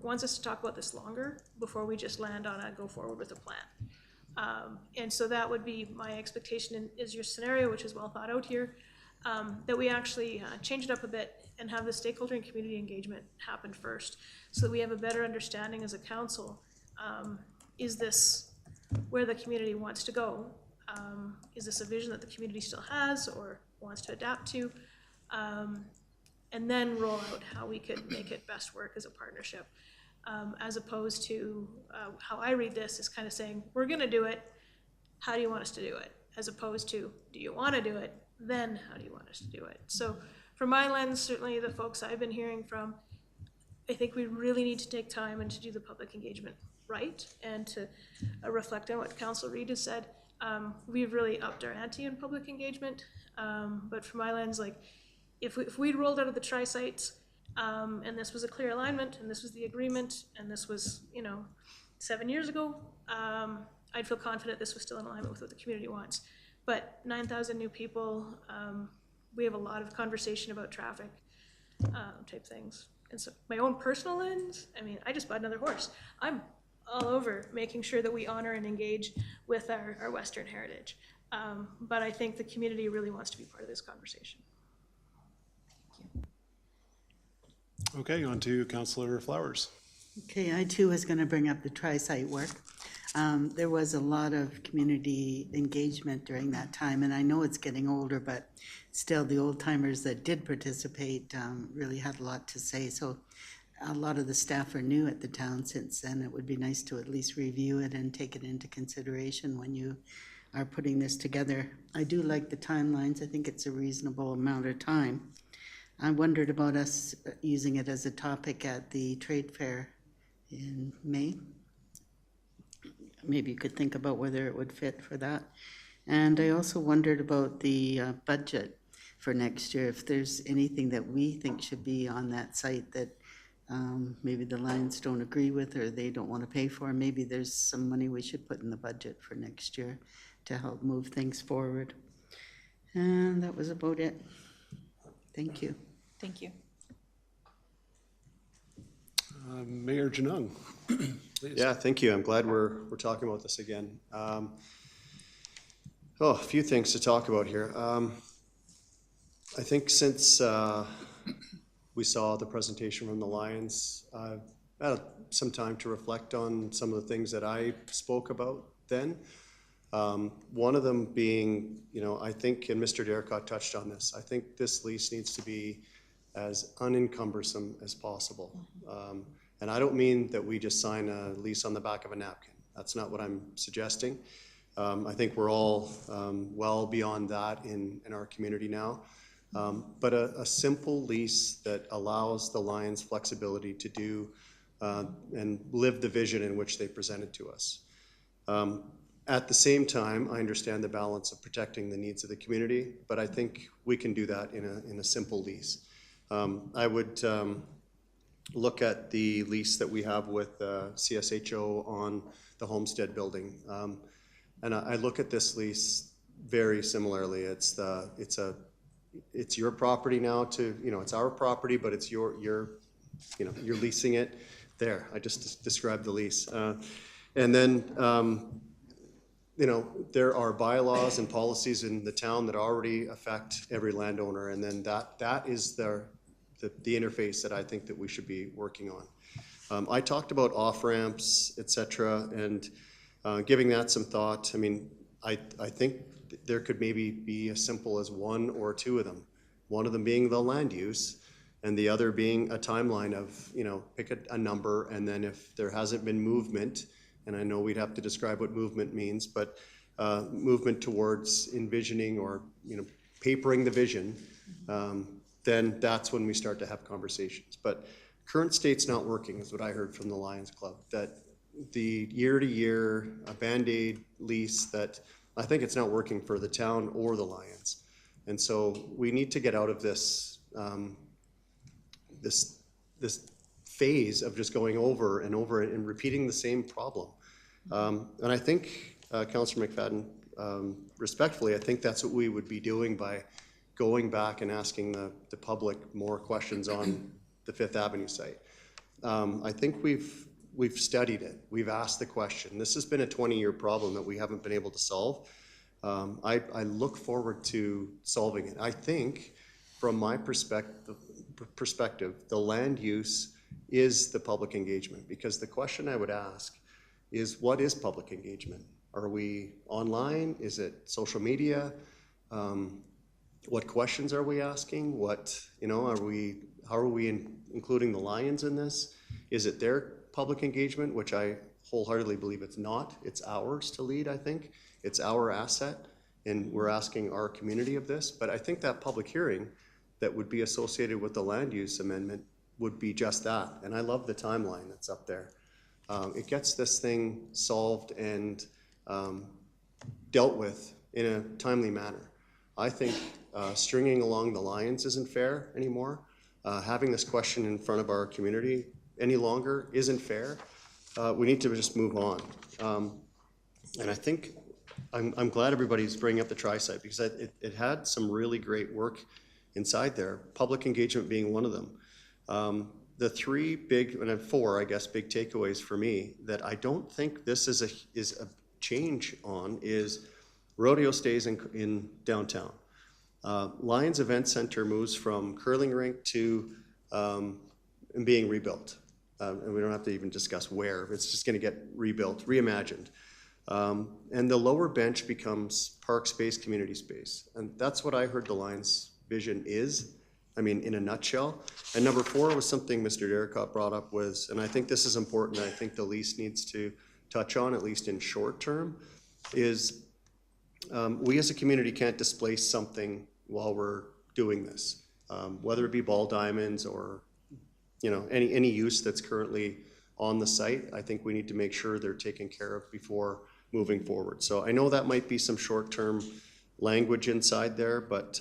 wants us to talk about this longer before we just land on a go forward with a plan. And so that would be my expectation is your scenario, which is well thought out here, that we actually change it up a bit and have the stakeholder and community engagement happen first, so that we have a better understanding as a council. Is this where the community wants to go? Is this a vision that the community still has or wants to adapt to? And then roll out how we could make it best work as a partnership, as opposed to how I read this is kind of saying, we're gonna do it, how do you want us to do it? As opposed to, do you wanna do it? Then how do you want us to do it? So from my lens, certainly the folks I've been hearing from, I think we really need to take time and to do the public engagement right, and to reflect on what Council Reid has said. We've really upped our ante in public engagement, but from my lens, like, if we'd rolled out of the tri-sites, and this was a clear alignment, and this was the agreement, and this was, 7 years ago, I'd feel confident this was still in alignment with what the community wants. But 9,000 new people, we have a lot of conversation about traffic type things. And so my own personal lens, I mean, I just bought another horse. I'm all over making sure that we honor and engage with our Western heritage. But I think the community really wants to be part of this conversation. Okay, on to Councillor Flowers. Okay, I too was going to bring up the tri-site work. There was a lot of community engagement during that time, and I know it's getting older, but still the old timers that did participate really had a lot to say. So a lot of the staff are new at the town since then. It would be nice to at least review it and take it into consideration when you are putting this together. I do like the timelines. I think it's a reasonable amount of time. I wondered about us using it as a topic at the trade fair in May. Maybe you could think about whether it would fit for that. And I also wondered about the budget for next year, if there's anything that we think should be on that site that maybe the Lions don't agree with or they don't want to pay for. Maybe there's some money we should put in the budget for next year to help move things forward. And that was about it. Thank you. Thank you. Mayor Janung, please. Yeah, thank you. I'm glad we're talking about this again. A few things to talk about here. I think since we saw the presentation from the Lions, I've had some time to reflect on some of the things that I spoke about then. One of them being, I think, and Mr. Derricott touched on this, I think this lease needs to be as unencumbersome as possible. And I don't mean that we just sign a lease on the back of a napkin. That's not what I'm suggesting. I think we're all well beyond that in our community now. But a simple lease that allows the Lions flexibility to do and live the vision in which they presented to us. At the same time, I understand the balance of protecting the needs of the community, but I think we can do that in a simple lease. I would look at the lease that we have with CSHO on the Homestead building. And I look at this lease very similarly. It's your property now to, it's our property, but it's you're leasing it. There, I just described the lease. And then, there are bylaws and policies in the town that already affect every landowner. And then that is the interface that I think that we should be working on. I talked about off-ramps, et cetera, and giving that some thought. I mean, I think there could maybe be as simple as one or two of them. One of them being the land use, and the other being a timeline of, pick a number, and then if there hasn't been movement, and I know we'd have to describe what movement means, but movement towards envisioning or, papering the vision, then that's when we start to have conversations. But current state's not working, is what I heard from the Lions Club, that the year-to-year Band-Aid lease, that I think it's not working for the town or the Lions. And so we need to get out of this this phase of just going over and over and repeating the same problem. And I think, Councillor McFadden, respectfully, I think that's what we would be doing by going back and asking the public more questions on the Fifth Avenue site. I think we've studied it. We've asked the question. This has been a 20-year problem that we haven't been able to solve. I look forward to solving it. I think, from my perspective, the land use is the public engagement, because the question I would ask is, what is public engagement? Are we online? Is it social media? What questions are we asking? How are we including the Lions in this? Is it their public engagement, which I wholeheartedly believe it's not. It's ours to lead, I think. It's our asset, and we're asking our community of this. But I think that public hearing that would be associated with the land use amendment would be just that. And I love the timeline that's up there. It gets this thing solved and dealt with in a timely manner. I think stringing along the Lions isn't fair anymore. Having this question in front of our community any longer isn't fair. We need to just move on. And I think, I'm glad everybody's bringing up the tri-site because it had some really great work inside there, public engagement being one of them. The three big, and four, I guess, big takeaways for me that I don't think this is a change on is rodeo stays in downtown. Lions Event Center moves from curling rink to being rebuilt. And we don't have to even discuss where. It's just going to get rebuilt, reimagined. And the lower bench becomes park space, community space. And that's what I heard the Lions vision is, I mean, in a nutshell. And number four was something Mr. Derricott brought up was, and I think this is important, I think the lease needs to touch on, at least in short term, is we as a community can't displace something while we're doing this. Whether it be ball diamonds or, you know, any use that's currently on the site, I think we need to make sure they're taken care of before moving forward. So I know that might be some short-term language inside there, but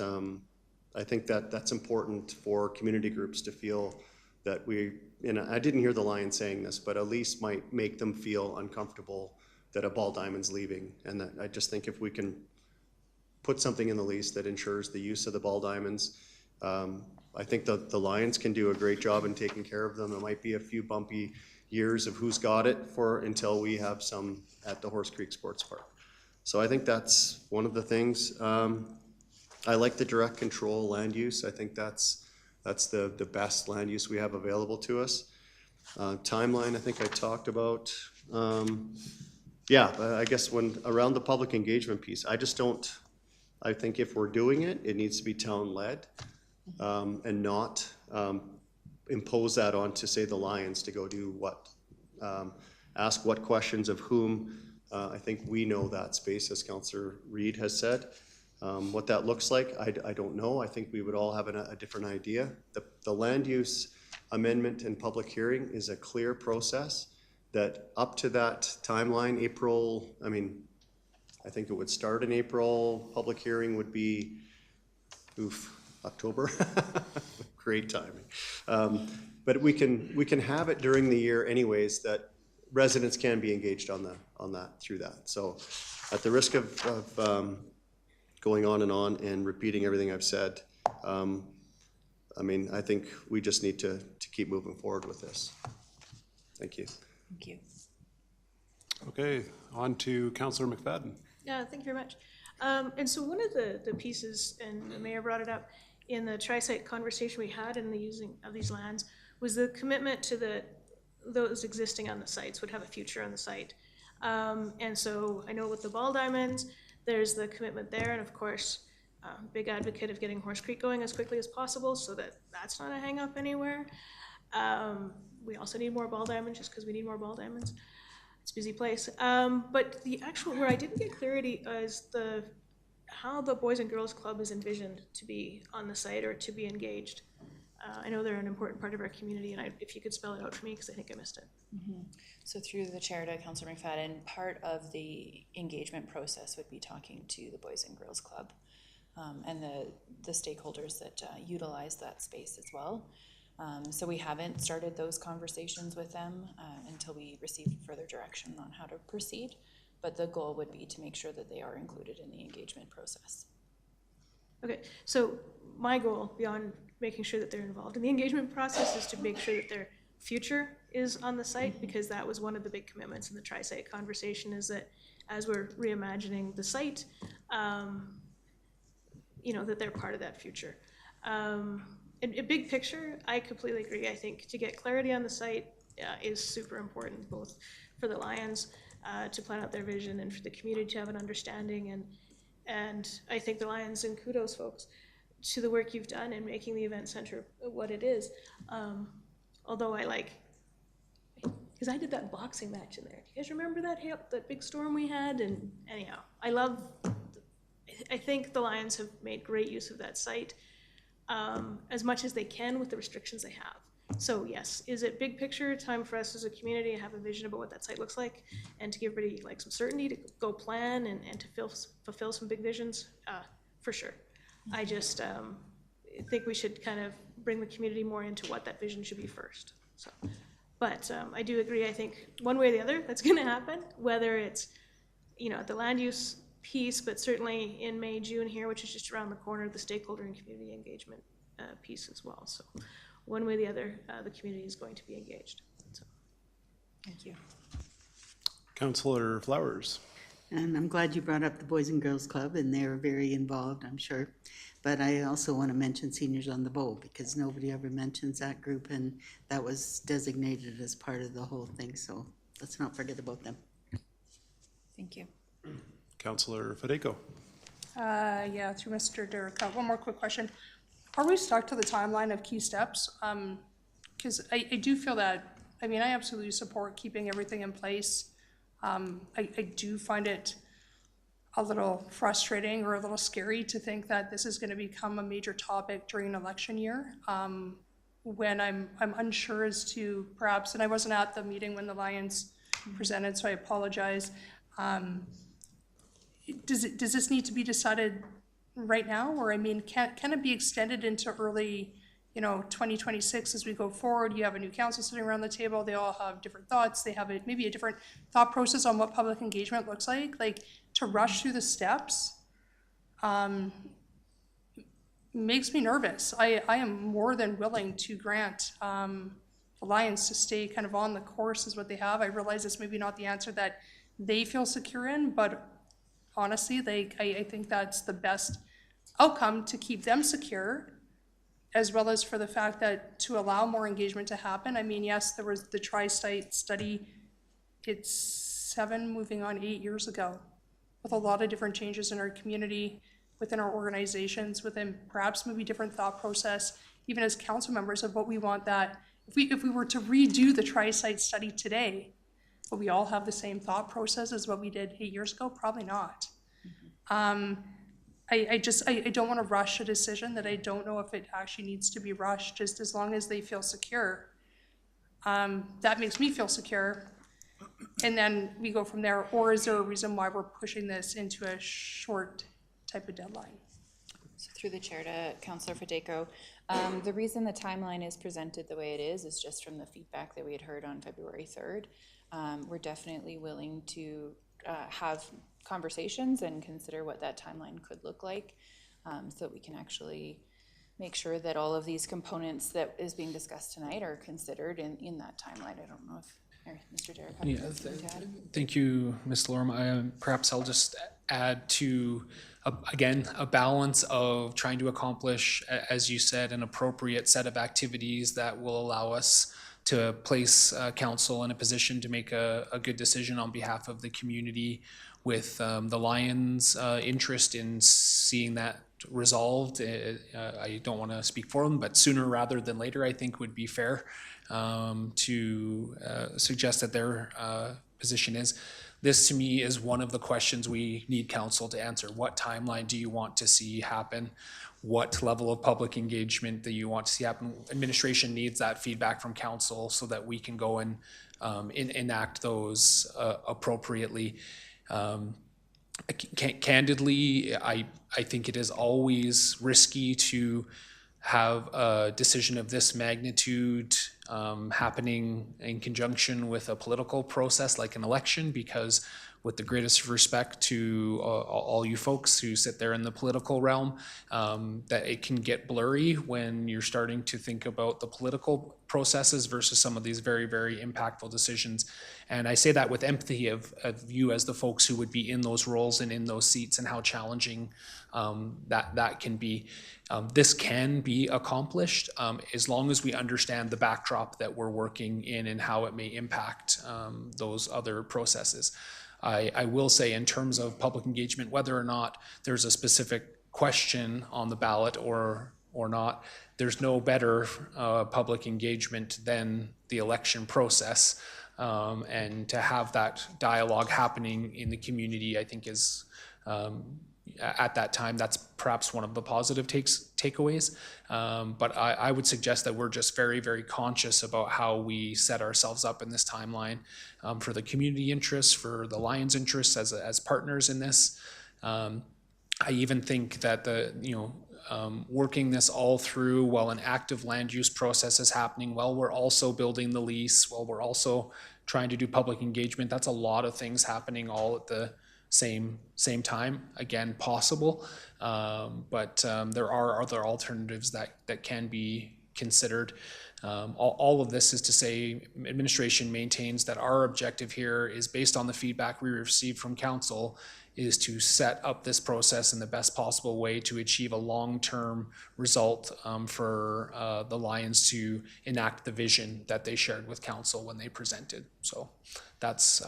I think that that's important for community groups to feel that we, and I didn't hear the Lions saying this, but at least might make them feel uncomfortable that a ball diamond's leaving. And that I just think if we can put something in the lease that ensures the use of the ball diamonds, I think the Lions can do a great job in taking care of them. There might be a few bumpy years of who's got it for until we have some at the Horse Creek Sports Park. So I think that's one of the things. I like the direct control land use. I think that's the best land use we have available to us. Timeline, I think I talked about. Yeah, I guess when around the public engagement piece, I think if we're doing it, it needs to be town-led and not impose that on to say the Lions to go do what, ask what questions of whom. I think we know that space, as Councillor Reid has said. What that looks like, I don't know. I think we would all have a different idea. The land use amendment and public hearing is a clear process that up to that timeline, April, I think it would start in April. Public hearing would be, October. Great timing. But we can have it during the year anyways that residents can be engaged on that through that. So at the risk of going on and repeating everything I've said, I think we just need to keep moving forward with this. Thank you. Thank you. Okay, on to Councillor McFadden. Yeah, thank you very much. And so one of the pieces, and the mayor brought it up in the tri-site conversation we had in the using of these lands, was the commitment to those existing on the sites would have a future on the site. And so I know with the ball diamonds, there's the commitment there, and of course, big advocate of getting Horse Creek going as quickly as possible so that that's not a hang up anywhere. We also need more ball diamonds just because we need more ball diamonds. It's a busy place. But the actual, where I didn't get clarity is how the Boys and Girls Club is envisioned to be on the site or to be engaged. I know they're an important part of our community, and if you could spell it out for me, because I think I missed it. Mm-hmm. So through the chair to Councillor McFadden, part of the engagement process would be talking to the Boys and Girls Club and the stakeholders that utilize that space as well. So we haven't started those conversations with them until we receive further direction on how to proceed. But the goal would be to make sure that they are included in the engagement process. Okay, so my goal beyond making sure that they're involved in the engagement process is to make sure that their future is on the site, because that was one of the big commitments in the tri-site conversation, is that as we're reimagining the site, that they're part of that future. A big picture, I completely agree. I think to get clarity on the site is super important, both for the Lions to plan out their vision and for the community to have an understanding. And I think the Lions, and kudos folks to the work you've done in making the event center what it is. Although because I did that boxing match in there. Do you guys remember that big storm we had? And anyhow, I think the Lions have made great use of that site as much as they can with the restrictions they have. So yes, is it big picture time for us as a community to have a vision about what that site looks like and to give everybody some certainty to go plan and to fulfill some big visions? For sure. Mm-hmm. I just think we should kind of bring the community more into what that vision should be first. But I do agree. I think one way or the other that's going to happen, whether it's at the land use piece, but certainly in May, June here, which is just around the corner, the stakeholder and community engagement piece as well. So one way or the other, the community is going to be engaged. So, thank you. Councillor Flowers. And I'm glad you brought up the Boys and Girls Club, and they're very involved, I'm sure. But I also want to mention Seniors on the Bowl, because nobody ever mentions that group, and that was designated as part of the whole thing, so let's not forget about them. Thank you. Councillor Federico. Yeah, through Mr. Derek. One more quick question. Are we stuck to the timeline of key steps? Because I do feel that, I absolutely support keeping everything in place. I do find it a little frustrating or a little scary to think that this is going to become a major topic during an election year, when I'm unsure as to perhaps, and I wasn't at the meeting when the Lions presented, so I apologize. Does this need to be decided right now, or can it be extended into early 2026 as we go forward? You have a new council sitting around the table. They all have different thoughts. They have maybe a different thought process on what public engagement looks like. Like, to rush through the steps makes me nervous. I am more than willing to grant the Lions to stay kind of on the course as what they have. I realize it's maybe not the answer that they feel secure in, but honestly, I think that's the best outcome to keep them secure, as well as for the fact that to allow more engagement to happen. Yes, there was the tri-site study, it's 7, moving on 8 years ago, with a lot of different changes in our community, within our organizations, within perhaps maybe different thought process, even as council members, of what we want that, if we were to redo the tri-site study today, will we all have the same thought process as what we did 8 years ago? Probably not. I don't want to rush a decision that I don't know if it actually needs to be rushed, just as long as they feel secure. That makes me feel secure, and then we go from there. Or is there a reason why we're pushing this into a short type of deadline? So through the chair to Councillor Federico, the reason the timeline is presented the way it is just from the feedback that we had heard on February 3rd. We're definitely willing to have conversations and consider what that timeline could look like, so that we can actually make sure that all of these components that is being discussed tonight are considered in that timeline. I don't know if Mr. Derek has anything to add. Thank you, Ms. Lorma. Perhaps I'll just add to, again, a balance of trying to accomplish, as you said, an appropriate set of activities that will allow us to place council in a position to make a good decision on behalf of the community, with the Lions' interest in seeing that resolved. I don't want to speak for them, but sooner rather than later, I think would be fair to suggest that their position is. This, to me, is one of the questions we need council to answer. What timeline do you want to see happen? What level of public engagement do you want to see happen? Administration needs that feedback from council so that we can go and enact those appropriately. Candidly, I think it is always risky to have a decision of this magnitude happening in conjunction with a political process like an election, because with the greatest respect to all you folks who sit there in the political realm, that it can get blurry when you're starting to think about the political processes versus some of these very, very impactful decisions. And I say that with empathy of you as the folks who would be in those roles and in those seats, and how challenging that can be. This can be accomplished as long as we understand the backdrop that we're working in and how it may impact those other processes. I will say, in terms of public engagement, whether or not there's a specific question on the ballot or not, there's no better public engagement than the election process. And to have that dialogue happening in the community, I think is, at that time, that's perhaps one of the positive takeaways. But I would suggest that we're just very, very conscious about how we set ourselves up in this timeline, for the community interests, for the Lions' interests as partners in this. I even think that working this all through while an active land use process is happening, while we're also building the lease, while we're also trying to do public engagement, that's a lot of things happening all at the same time, again, possible. But there are other alternatives that can be considered. All of this is to say, administration maintains that our objective here is based on the feedback we received from council, is to set up this process in the best possible way to achieve a long-term result for the Lions to enact the vision that they shared with council when they presented. So that's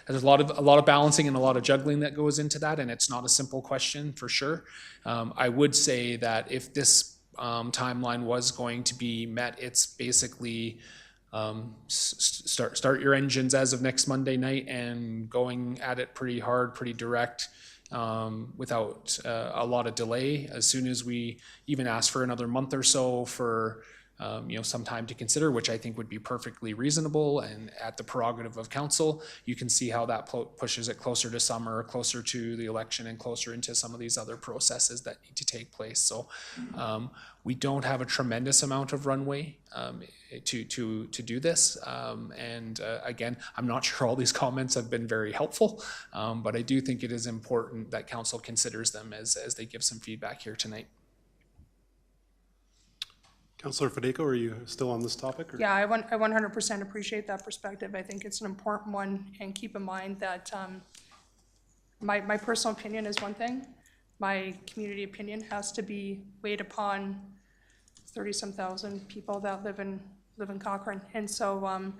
there's a lot of balancing and a lot of juggling that goes into that, and it's not a simple question for sure. I would say that if this timeline was going to be met, it's basically start your engines as of next Monday night and going at it pretty hard, pretty direct, without a lot of delay. As soon as we even ask for another month or so for some time to consider, which I think would be perfectly reasonable and at the prerogative of council, you can see how that pushes it closer to summer, closer to the election, and closer into some of these other processes that need to take place. So we don't have a tremendous amount of runway to do this. Again, I'm not sure all these comments have been very helpful, but I do think it is important that council considers them as they give some feedback here tonight. Councillor Fedeko, are you still on this topic? Or? Yeah, I 100% appreciate that perspective. I think it's an important one, and keep in mind that my personal opinion is one thing. My community opinion has to be weighed upon 30-some thousand people that live in Cochrane, and so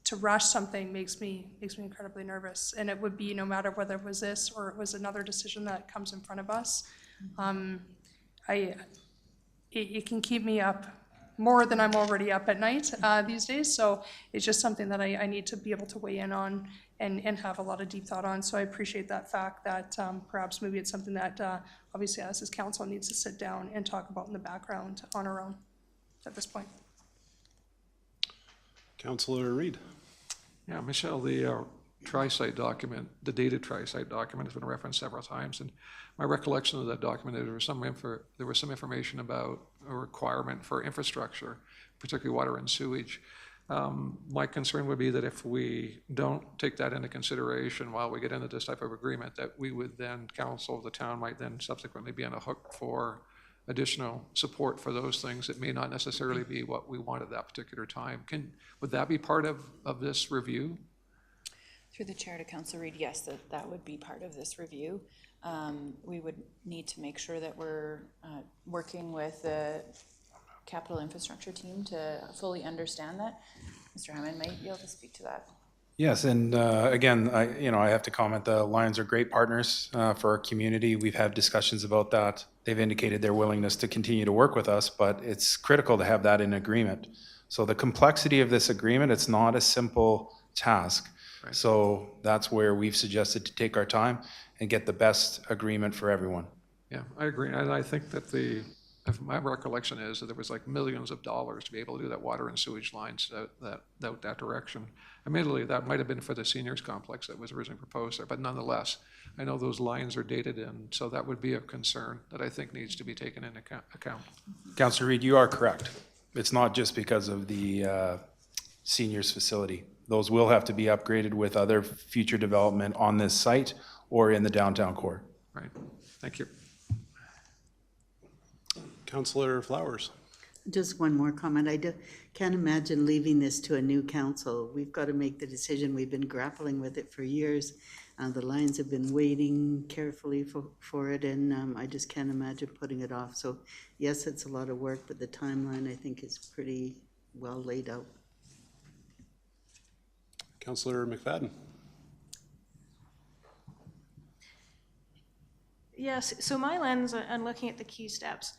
to rush something makes me incredibly nervous. And it would be no matter whether it was this or it was another decision that comes in front of us. It can keep me up more than I'm already up at night these days. So it's just something that I need to be able to weigh in on and have a lot of deep thought on. So I appreciate that fact that perhaps maybe it's something that obviously us as council needs to sit down and talk about in the background on our own at this point. Councillor Reid. Yeah, Michelle, the tri-site document, the dated tri-site document has been referenced several times, and my recollection of that document, there was some information about a requirement for infrastructure, particularly water and sewage. My concern would be that if we don't take that into consideration while we get into this type of agreement, that we would then, council of the town might then subsequently be on a hook for additional support for those things that may not necessarily be what we want at that particular time. Would that be part of this review? Through the chair to Councillor Reid, yes, that would be part of this review. We would need to make sure that we're working with the capital infrastructure team to fully understand that. Mr. Hammond might be able to speak to that. Yes, and again, I have to comment, the Lions are great partners for our community. We've had discussions about that. They've indicated their willingness to continue to work with us, but it's critical to have that in agreement. So the complexity of this agreement, it's not a simple task. Right. So that's where we've suggested to take our time and get the best agreement for everyone. Yeah, I agree. And I think that if my recollection is that there was like millions of dollars to be able to do that water and sewage lines that direction. Admittedly, that might have been for the seniors complex that was originally proposed there, but nonetheless, I know those lines are dated in, so that would be a concern that I think needs to be taken into account. Councillor Reid, you are correct. It's not just because of the seniors facility. Those will have to be upgraded with other future development on this site or in the downtown core. Right. Thank you. Councillor Flowers. Just one more comment. I can't imagine leaving this to a new council. We've got to make the decision. We've been grappling with it for years. The Lions have been waiting carefully for it, and I just can't imagine putting it off. So yes, it's a lot of work, but the timeline I think is pretty well laid out. Councillor McFadden. Yes, so my lens on looking at the key steps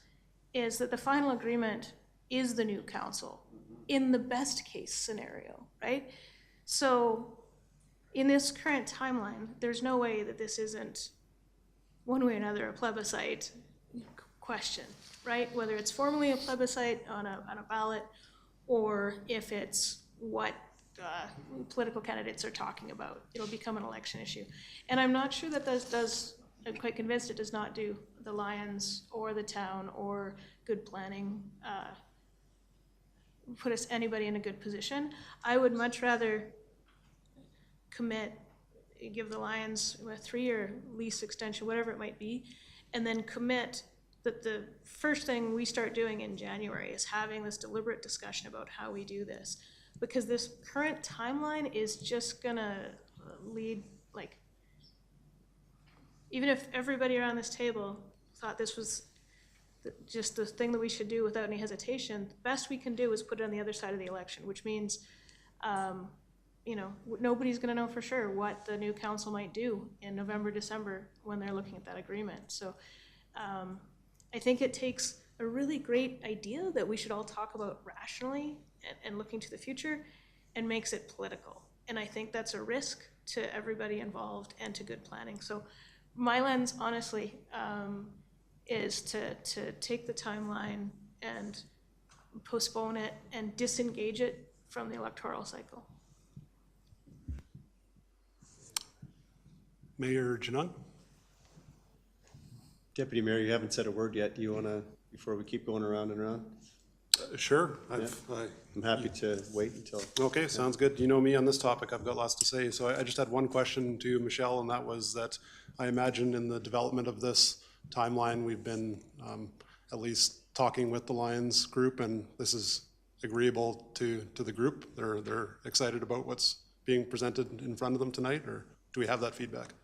is that the final agreement is the new council in the best case scenario, right? So in this current timeline, there's no way that this isn't one way or another a plebiscite question, right? Whether it's formally a plebiscite on a ballot or if it's what political candidates are talking about, it'll become an election issue. And I'm not sure that I'm quite convinced it does not do the Lions or the town or good planning put us anybody in a good position. I would much rather commit give the Lions a 3-year lease extension, whatever it might be, and then commit that the first thing we start doing in January is having this deliberate discussion about how we do this. Because this current timeline is just gonna lead, like, even if everybody around this table thought this was just the thing that we should do without any hesitation, the best we can do is put it on the other side of the election, which means, you know, nobody's gonna know for sure what the new council might do in November, December, when they're looking at that agreement. So I think it takes a really great idea that we should all talk about rationally and looking to the future, and makes it political. And I think that's a risk to everybody involved and to good planning. So my lens, honestly, is to take the timeline and postpone it and disengage it from the electoral cycle. Mayor Janung? Deputy Mayor, you haven't said a word yet. Do you want to, before we keep going around and around? Sure. I'm happy to wait until. Okay, sounds good. You know me on this topic, I've got lots to say. So I just had one question to Michelle, and that was that I imagine in the development of this timeline, we've been at least talking with the Lions group, and this is agreeable to the group. They're excited about what's being presented in front of them tonight, or do we have that feedback?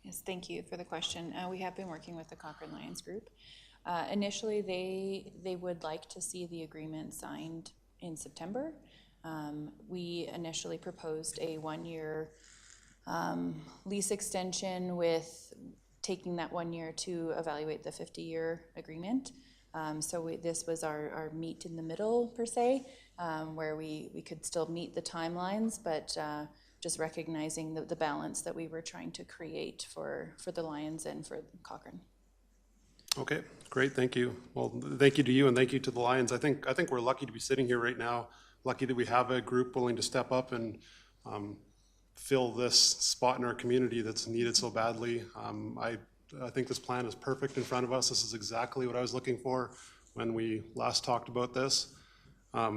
Yes, thank you for the question. We have been working with the Cochrane Lions group. Initially, they would like to see the agreement signed in September. We initially proposed a 1-year lease extension with taking that 1 year to evaluate the 50-year agreement. So this was our meet in the middle, per se, where we could still meet the timelines, but just recognizing the balance that we were trying to create for the Lions and for Cochrane. Okay, great, thank you. Well, thank you to you and thank you to the Lions. I think we're lucky to be sitting here right now, lucky that we have a group willing to step up and fill this spot in our community that's needed so badly. I think this plan is perfect in front of us. This is exactly what I was looking for when we last talked about this. A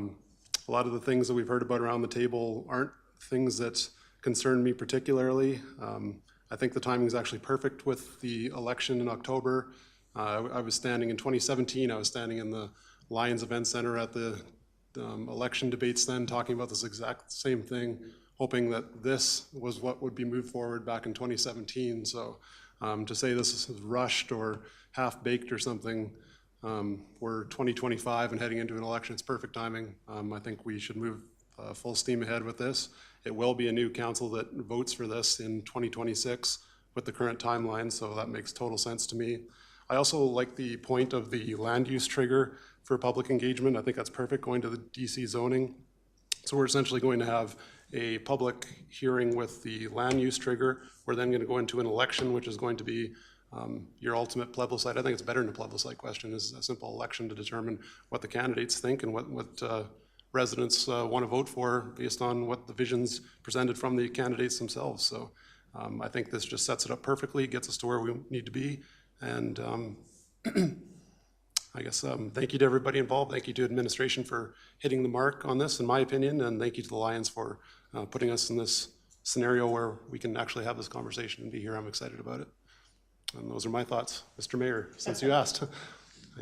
lot of the things that we've heard about around the table aren't things that concern me particularly. I think the timing is actually perfect with the election in October. I was standing in 2017, I was standing in the Lions Event Center at the election debates then, talking about this exact same thing, hoping that this was what would be moved forward back in 2017. So to say this is rushed or half-baked or something, we're 2025 and heading into an election, it's perfect timing. I think we should move full steam ahead with this. It will be a new council that votes for this in 2026 with the current timeline, so that makes total sense to me. I also like the point of the land use trigger for public engagement. I think that's perfect, going to the DC zoning. So we're essentially going to have a public hearing with the land use trigger. We're then going to go into an election, which is going to be your ultimate plebiscite. I think it's better than a plebiscite question, is a simple election to determine what the candidates think and what residents want to vote for based on what the visions presented from the candidates themselves. So I think this just sets it up perfectly, gets us to where we need to be. And I guess thank you to everybody involved. Thank you to administration for hitting the mark on this, in my opinion, and thank you to the Lions for putting us in this scenario where we can actually have this conversation and be here. I'm excited about it. And those are my thoughts. Mr. Mayor, since you asked.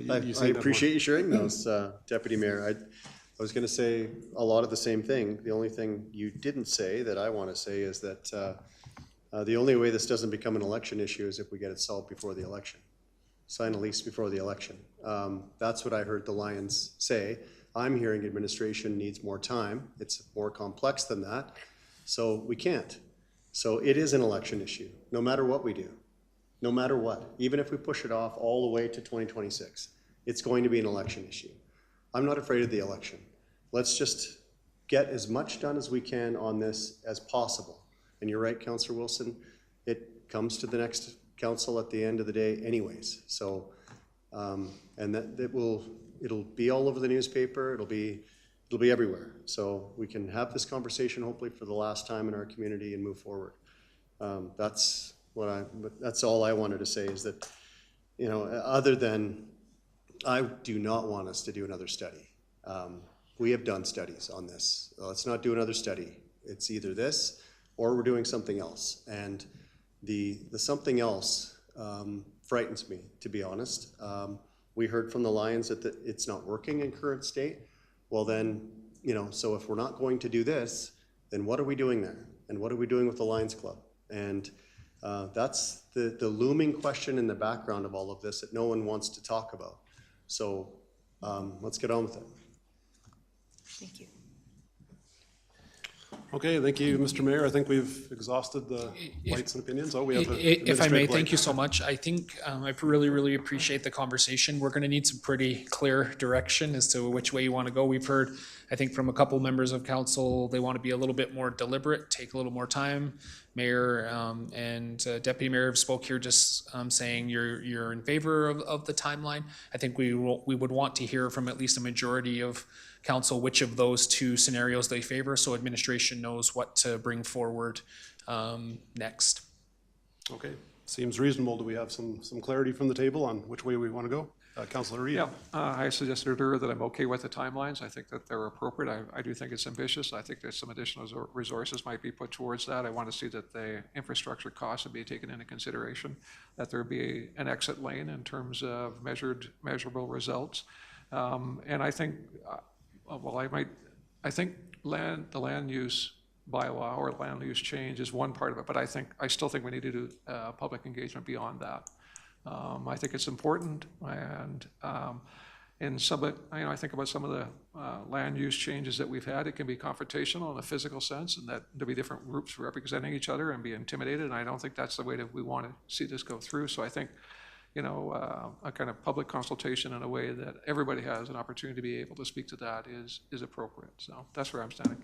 I appreciate you sharing those, Deputy Mayor. I was going to say a lot of the same thing. The only thing you didn't say that I want to say is that the only way this doesn't become an election issue is if we get it solved before the election. Sign a lease before the election. That's what I heard the Lions say. I'm hearing administration needs more time. It's more complex than that. So we can't. So it is an election issue, no matter what we do. No matter what. Even if we push it off all the way to 2026, it's going to be an election issue. I'm not afraid of the election. Let's just get as much done as we can on this as possible. And you're right, Councillor Wilson, it comes to the next council at the end of the day anyways. So, and it'll be all over the newspaper, it'll be everywhere. So we can have this conversation hopefully for the last time in our community and move forward. That's all I wanted to say, is that, you know, other than, I do not want us to do another study. We have done studies on this. Let's not do another study. It's either this or we're doing something else. And the something else frightens me, to be honest. We heard from the Lions that it's not working in current state. Well then, you know, so if we're not going to do this, then what are we doing there? And what are we doing with the Lions Club? And that's the looming question in the background of all of this that no one wants to talk about. So let's get on with it. Thank you. Okay, thank you, Mr. Mayor. I think we've exhausted the lights and opinions. Oh, we have If I may, thank you so much. I think I really appreciate the conversation. We're going to need some pretty clear direction as to which way you want to go. We've heard, I think, from a couple members of council, they want to be a little bit more deliberate, take a little more time. Mayor and Deputy Mayor have spoke here just saying you're in favor of the timeline. I think we would want to hear from at least a majority of council which of those two scenarios they favor, so administration knows what to bring forward next. Okay, seems reasonable. Do we have some clarity from the table on which way we want to go? Councillor Reid. Yeah, I suggested earlier that I'm okay with the timelines. I think that they're appropriate. I do think it's ambitious. I think that some additional resources might be put towards that. I want to see that the infrastructure costs would be taken into consideration, that there be an exit lane in terms of measurable results. And I think, I think the land use bylaw or land use change is one part of it, but I still think we need to do public engagement beyond that. I think it's important, and in some of it, I think about some of the land use changes that we've had. It can be confrontational in a physical sense, and that there'll be different groups representing each other and be intimidated. And I don't think that's the way that we want to see this go through. So I think, a kind of public consultation in a way that everybody has an opportunity to be able to speak to that is appropriate. So that's where I'm standing.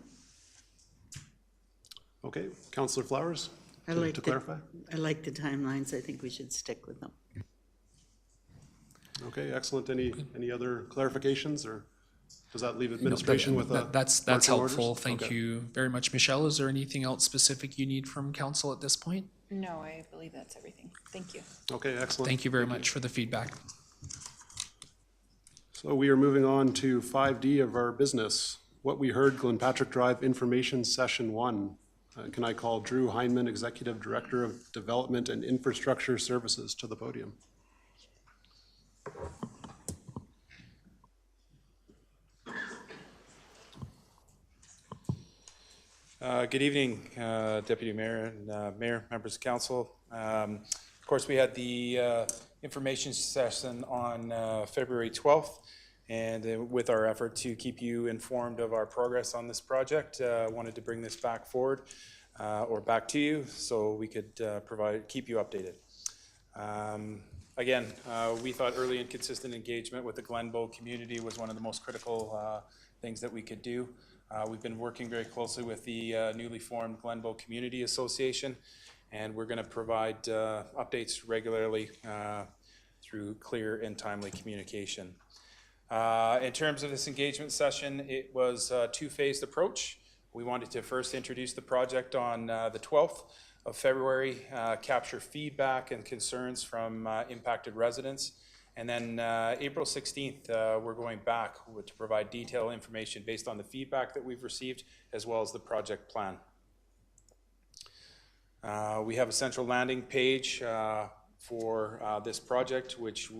Okay, Councillor Flowers, to clarify. I like the timelines. I think we should stick with them. Okay, excellent. Any other clarifications, or does that leave administration with that's helpful. Thank you very much. Michelle, is there anything else specific you need from council at this point? No, I believe that's everything. Thank you. Okay, excellent. Thank you very much for the feedback. So we are moving on to 5D of our business. What we heard, Glenpatrick Drive Information Session 1. Can I call Drew Heineman, Executive Director of Development and Infrastructure Services, to the podium? Good evening, Deputy Mayor and Mayor, members of council. Of course, we had the information session on February 12th, and with our effort to keep you informed of our progress on this project, wanted to bring this back forward or back to you so we could keep you updated. Again, we thought early and consistent engagement with the Glenbow community was one of the most critical things that we could do. We've been working very closely with the newly formed Glenbow Community Association, and we're going to provide updates regularly through clear and timely communication. In terms of this engagement session, it was a two-phased approach. We wanted to first introduce the project on the 12th of February, capture feedback and concerns from impacted residents. And then April 16th, we're going back to provide detailed information based on the feedback that we've received, as well as the project plan. We have a central landing page for this project, which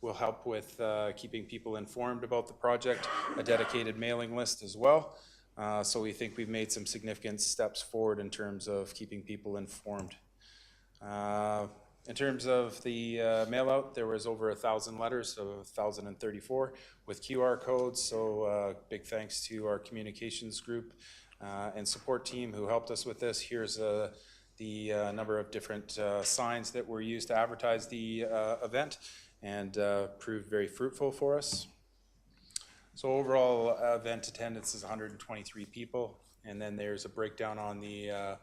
will help with keeping people informed about the project, a dedicated mailing list as well. So we think we've made some significant steps forward in terms of keeping people informed. In terms of the mail out, there was over 1,000 letters, so 1,034 with QR codes. So big thanks to our communications group and support team who helped us with this. Here's the number of different signs that were used to advertise the event, and proved very fruitful for us. So overall event attendance is 123 people, and then there's a breakdown on the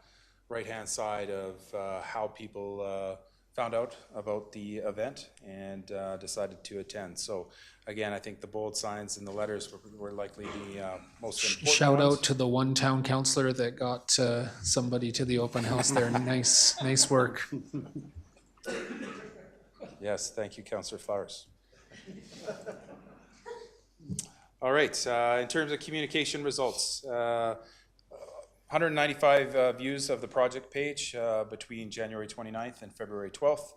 right-hand side of how people found out about the event and decided to attend. So again, I think the bold signs in the letters were likely the most important Shout ones. out to the one town councillor that got somebody to the open house there. Nice work. Yes, thank you, Councillor Flowers. All right, in terms of communication results, 195 views of the project page between January 29th and February 12th.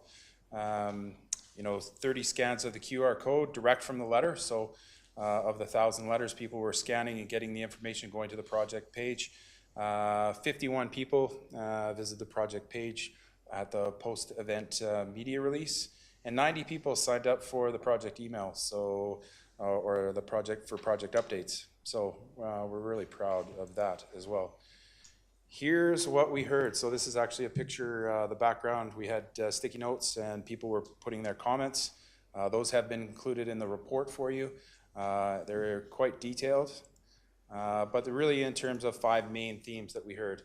30 scans of the QR code direct from the letter. So of the 1,000 letters people were scanning and getting the information going to the project page. 51 people visited the project page at the post-event media release, and 90 people signed up for the project email, so or the project updates. So we're really proud of that as well. Here's what we heard. So this is actually a picture, the background. We had sticky notes and people were putting their comments. Those have been included in the report for you. They're quite detailed, but they're really in terms of 5 main themes that we heard.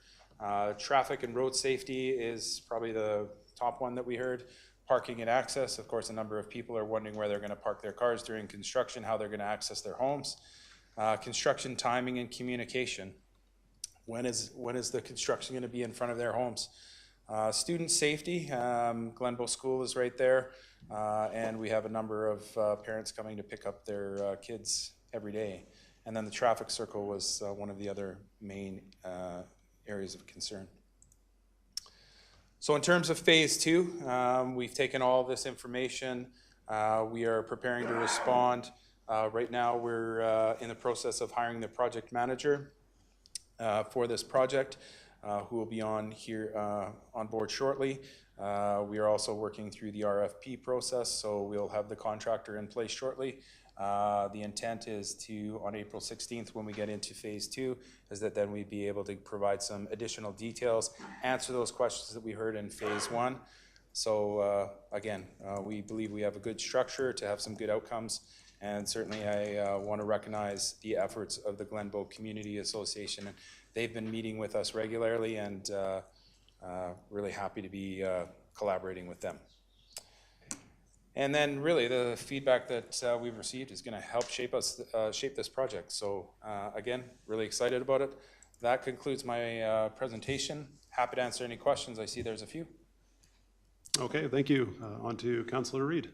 Traffic and road safety is probably the top one that we heard. Parking and access. Of course, a number of people are wondering where they're going to park their cars during construction, how they're going to access their homes. Construction timing and communication. When is the construction going to be in front of their homes? Student safety. Glenbow School is right there, and we have a number of parents coming to pick up their kids every day. And then the traffic circle was one of the other main areas of concern. So in terms of phase 2, we've taken all this information. We are preparing to respond. Right now we're in the process of hiring the project manager for this project, who will be on board shortly. We are also working through the RFP process, so we'll have the contractor in place shortly. The intent is to, on April 16th, when we get into phase 2, is that then we'd be able to provide some additional details, answer those questions that we heard in phase 1. So again, we believe we have a good structure to have some good outcomes, and certainly I want to recognize the efforts of the Glenbow Community Association. They've been meeting with us regularly, and really happy to be collaborating with them. And then really the feedback that we've received is going to help shape this project. So again, really excited about it. That concludes my presentation. Happy to answer any questions. I see there's a few. Okay, thank you. On to Councillor Reid.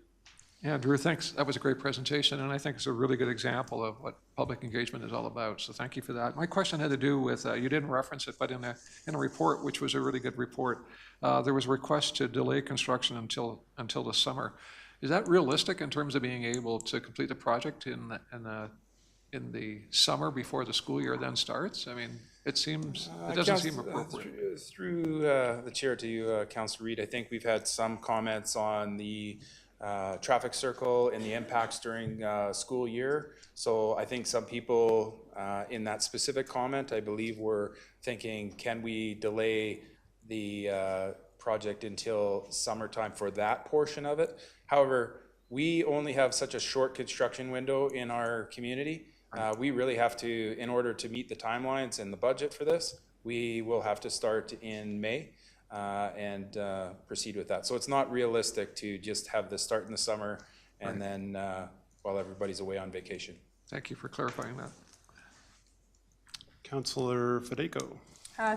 Yeah, Drew, thanks. That was a great presentation, and I think it's a really good example of what public engagement is all about. So thank you for that. My question had to do with, you didn't reference it, but in a report, which was a really good report, there was a request to delay construction until the summer. Is that realistic in terms of being able to complete the project in the summer before the school year then starts? I mean, it doesn't seem appropriate. Through the chair to you, Councillor Reid, I think we've had some comments on the traffic circle and the impacts during school year. So I think some people in that specific comment, I believe, were thinking, can we delay the project until summertime for that portion of it? However, we only have such a short construction window in our community. We really have to, in order to meet the timelines and the budget for this, we will have to start in May and proceed with that. So it's not realistic to just have this start in the summer and then while everybody's away on vacation. Thank you for clarifying that. Councillor Fedeko.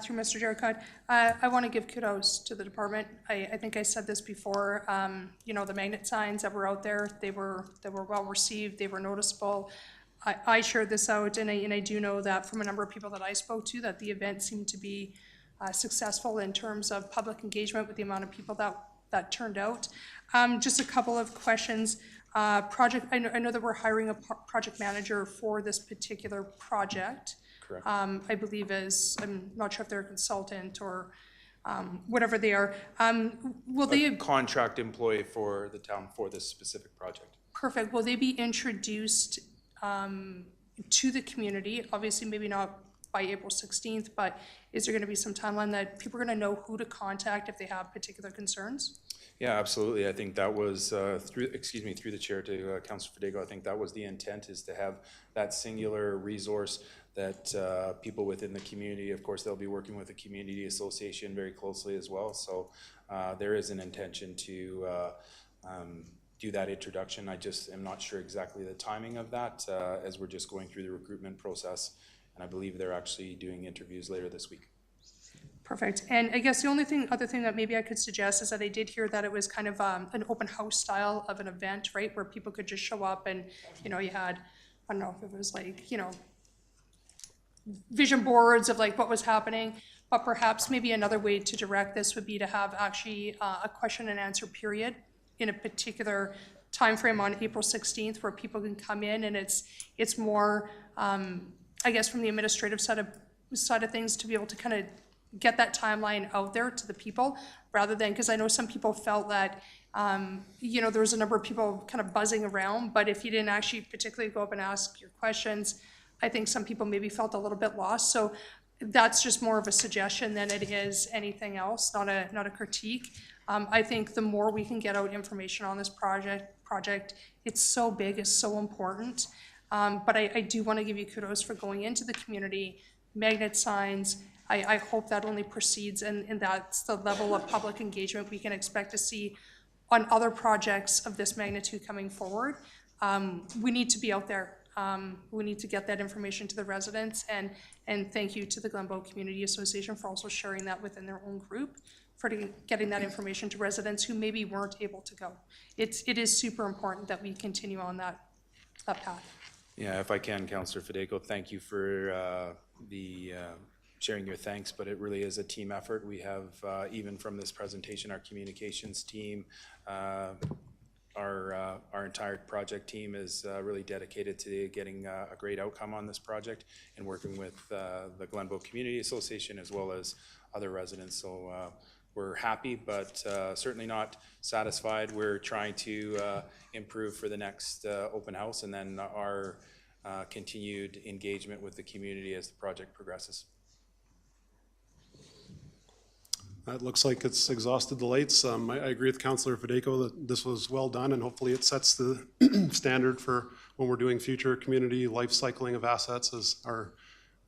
Through Mr. Jericho, I want to give kudos to the department. I think I said this before. The magnet signs that were out there, they were well received. They were noticeable. I shared this out, and I do know that from a number of people that I spoke to, that the event seemed to be successful in terms of public engagement with the amount of people that turned out. Just a couple of questions. I know that we're hiring a project manager for this particular project. Correct. I believe I'm not sure if they're a consultant or whatever they are. Will they a contract employee for the town for this specific project? Perfect. Will they be introduced to the community? Obviously, maybe not by April 16th, but is there going to be some timeline that people are going to know who to contact if they have particular concerns? Yeah, absolutely. I think that was through the chair to Councillor Fedeko. I think that was the intent, is to have that singular resource that people within the community, of course, they'll be working with the community association very closely as well. So there is an intention to do that introduction. I just am not sure exactly the timing of that, as we're just going through the recruitment process. And I believe they're actually doing interviews later this week. Perfect. And I guess the other thing that maybe I could suggest is that I did hear that it was kind of an open house style of an event, right? Where people could just show up and, you had, I don't know if it was like, vision boards of like what was happening, but perhaps maybe another way to direct this would be to have actually a question and answer period in a particular timeframe on April 16th where people can come in, and it's more, I guess, from the administrative side of things to be able to kind of get that timeline out there to the people, rather than, because I know some people felt that, you know, there was a number of people kind of buzzing around, but if you didn't actually particularly go up and ask your questions, I think some people maybe felt a little bit lost. So that's just more of a suggestion than it is anything else, not a critique. I think the more we can get out information on this project, it's so big, it's so important. But I do want to give you kudos for going into the community, magnet signs. I hope that only proceeds, and that's the level of public engagement we can expect to see on other projects of this magnitude coming forward. We need to be out there. We need to get that information to the residents, and thank you to the Glenbow Community Association for also sharing that within their own group, for getting that information to residents who maybe weren't able to go. It is super important that we continue on that path. Yeah, if I can, Councillor Fideko, thank you for sharing your thanks, but it really is a team effort. We have, even from this presentation, our communications team, our entire project team is really dedicated to getting a great outcome on this project and working with the Glenbow Community Association as well as other residents. So we're happy, but certainly not satisfied. We're trying to improve for the next open house, and then our continued engagement with the community as the project progresses. It looks like it's exhausted the lights. I agree with Councillor Fideko that this was well done, and hopefully it sets the standard for when we're doing future community life cycling of assets as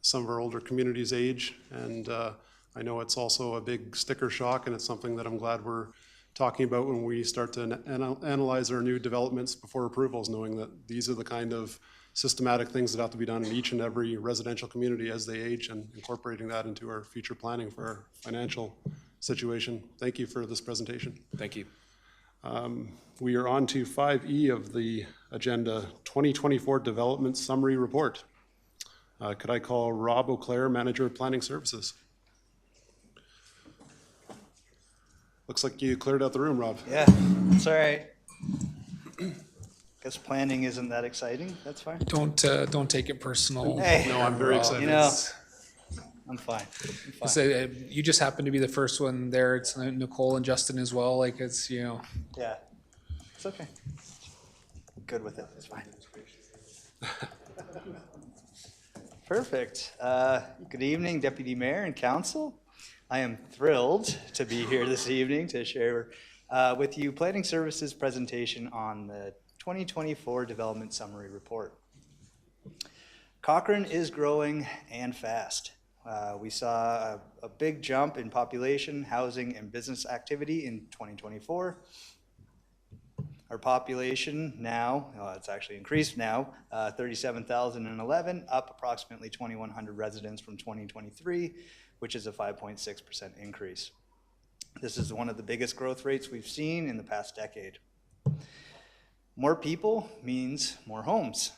some of our older communities age. And I know it's also a big sticker shock, and it's something that I'm glad we're talking about when we start to analyze our new developments before approvals, knowing that these are the kind of systematic things that have to be done in each and every residential community as they age, and incorporating that into our future planning for our financial situation. Thank you for this presentation. Thank you. We are on to 5E of the agenda, 2024 Development Summary Report. Could I call Rob O'Clair, Manager of Planning Services? Looks like you cleared out the room, Rob. Yeah, it's all right. Guess planning isn't that exciting. That's fine. Don't take it personal. Hey, no, I'm very excited. You know, I'm fine. So, you just happen to be the first one there. It's Nicole and Justin as well. Like, it's, you know. Yeah, it's okay. I'm good with it. It's fine. Perfect. Good evening, Deputy Mayor and Council. I am thrilled to be here this evening to share with you Planning Services presentation on the 2024 Development Summary Report. Cochrane is growing and fast. We saw a big jump in population, housing, and business activity in 2024. Our population now, it's actually increased now, 37,011, up approximately 2,100 residents from 2023, which is a 5.6% increase. This is one of the biggest growth rates we've seen in the past decade. More people means more homes.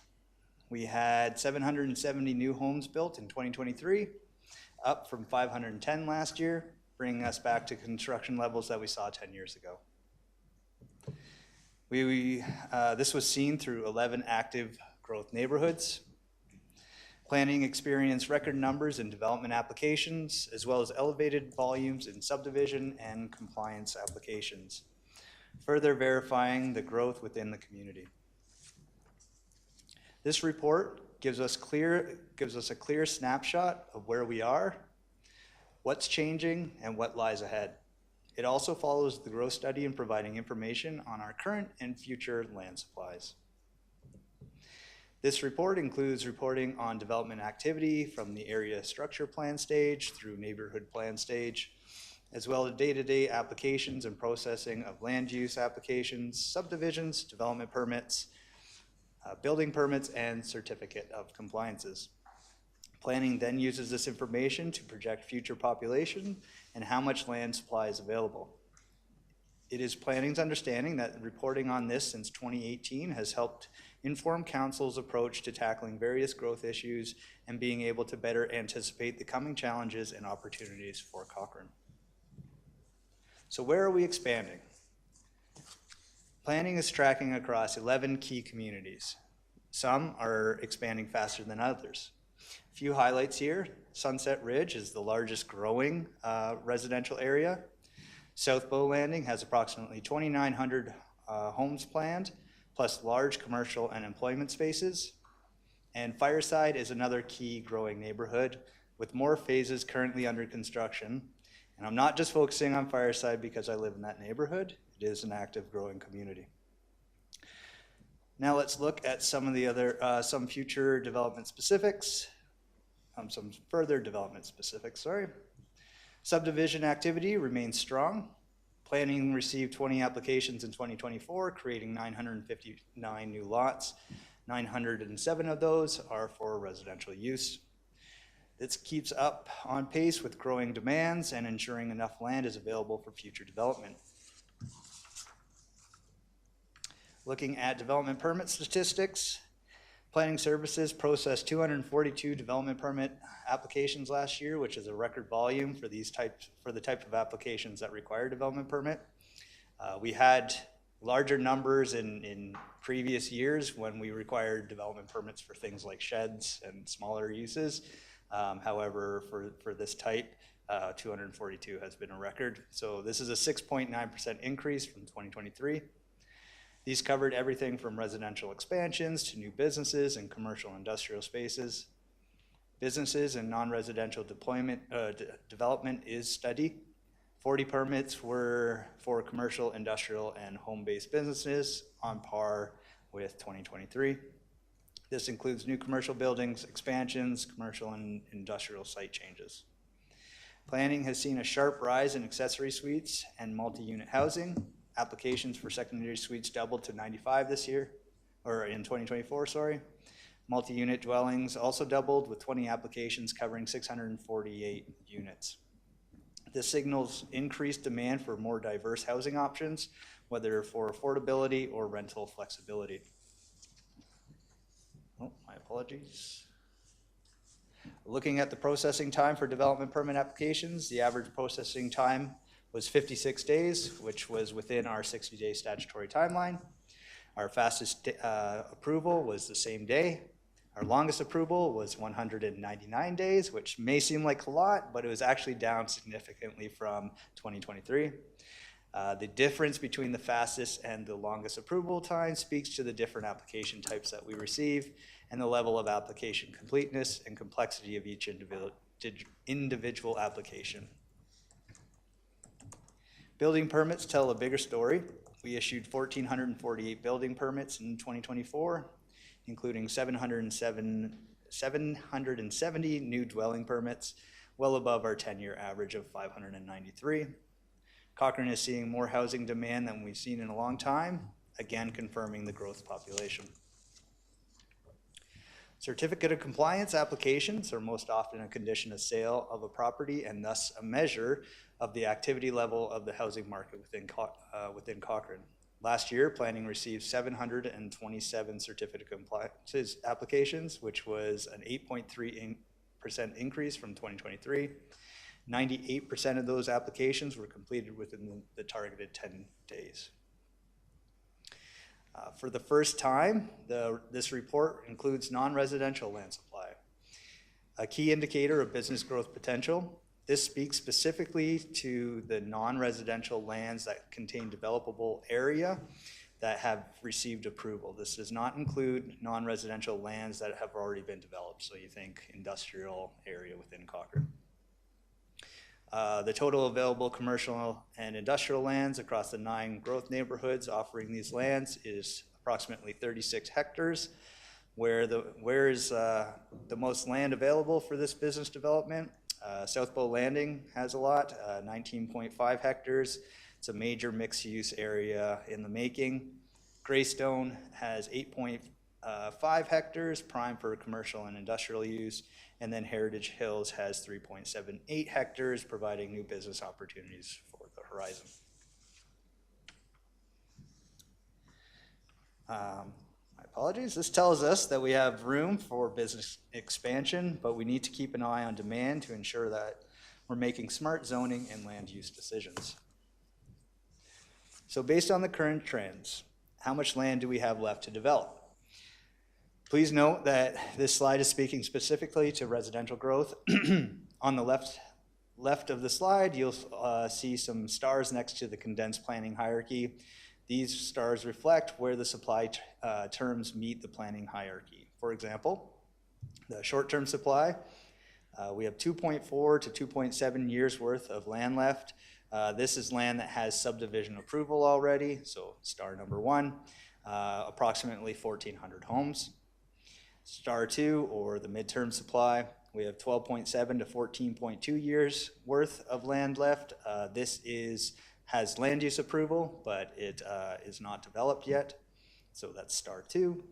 We had 770 new homes built in 2023, up from 510 last year, bringing us back to construction levels that we saw 10 years ago. This was seen through 11 active growth neighborhoods. Planning experienced record numbers in development applications, as well as elevated volumes in subdivision and compliance applications, further verifying the growth within the community. This report gives us a clear snapshot of where we are, what's changing, and what lies ahead. It also follows the growth study in providing information on our current and future land supplies. This report includes reporting on development activity from the area structure plan stage through neighborhood plan stage, as well as day-to-day applications and processing of land use applications, subdivisions, development permits, building permits, and certificate of compliances. Planning then uses this information to project future population and how much land supply is available. It is planning's understanding that reporting on this since 2018 has helped inform council's approach to tackling various growth issues and being able to better anticipate the coming challenges and opportunities for Cochrane. So where are we expanding? Planning is tracking across 11 key communities. Some are expanding faster than others. A few highlights here. Sunset Ridge is the largest growing residential area. South Bow Landing has approximately 2,900 homes planned, plus large commercial and employment spaces. And Fireside is another key growing neighborhood with more phases currently under construction. And I'm not just focusing on Fireside because I live in that neighborhood. It is an active growing community. Now let's look at some of the other, some future development specifics. Some further development specifics, sorry. Subdivision activity remains strong. Planning received 20 applications in 2024, creating 959 new lots. 907 of those are for residential use. This keeps up on pace with growing demands and ensuring enough land is available for future development. Looking at development permit statistics, Planning Services processed 242 development permit applications last year, which is a record volume for the type of applications that require development permit. We had larger numbers in previous years when we required development permits for things like sheds and smaller uses. However, for this type, 242 has been a record. So this is a 6.9% increase from 2023. These covered everything from residential expansions to new businesses and commercial industrial spaces. Businesses and non-residential development is steady. 40 permits were for commercial, industrial, and home-based businesses, on par with 2023. This includes new commercial buildings, expansions, commercial and industrial site changes. Planning has seen a sharp rise in accessory suites and multi-unit housing. Applications for secondary suites doubled to 95 this year, or in 2024, sorry. Multi-unit dwellings also doubled with 20 applications covering 648 units. This signals increased demand for more diverse housing options, whether for affordability or rental flexibility. Oh, my apologies. Looking at the processing time for development permit applications, the average processing time was 56 days, which was within our 60-day statutory timeline. Our fastest approval was the same day. Our longest approval was 199 days, which may seem like a lot, but it was actually down significantly from 2023. The difference between the fastest and the longest approval time speaks to the different application types that we receive and the level of application completeness and complexity of each individual application. Building permits tell a bigger story. We issued 1,448 building permits in 2024, including 770 new dwelling permits, well above our 10-year average of 593. Cochrane is seeing more housing demand than we've seen in a long time, again confirming the growth population. Certificate of compliance applications are most often a condition of sale of a property and thus a measure of the activity level of the housing market within Cochrane. Last year, planning received 727 certificate of compliance applications, which was an 8.3% increase from 2023. 98% of those applications were completed within the targeted 10 days. For the first time, this report includes non-residential land supply, a key indicator of business growth potential. This speaks specifically to the non-residential lands that contain developable area that have received approval. This does not include non-residential lands that have already been developed. So you think industrial area within Cochrane. The total available commercial and industrial lands across the 9 growth neighborhoods offering these lands is approximately 36 hectares. Where is the most land available for this business development? South Bow Landing has a lot, 19.5 hectares. It's a major mixed-use area in the making. Greystone has 8.5 hectares, prime for commercial and industrial use. And then Heritage Hills has 3.78 hectares, providing new business opportunities for the horizon. My apologies. This tells us that we have room for business expansion, but we need to keep an eye on demand to ensure that we're making smart zoning and land use decisions. So based on the current trends, how much land do we have left to develop? Please note that this slide is speaking specifically to residential growth. On the left of the slide, you'll see some stars next to the condensed planning hierarchy. These stars reflect where the supply terms meet the planning hierarchy. For example, the short-term supply, we have 2.4 to 2.7 years worth of land left. This is land that has subdivision approval already, so star number 1, approximately 1,400 homes. Star 2, or the midterm supply, we have 12.7 to 14.2 years worth of land left. This has land use approval, but it is not developed yet. So that's star 2.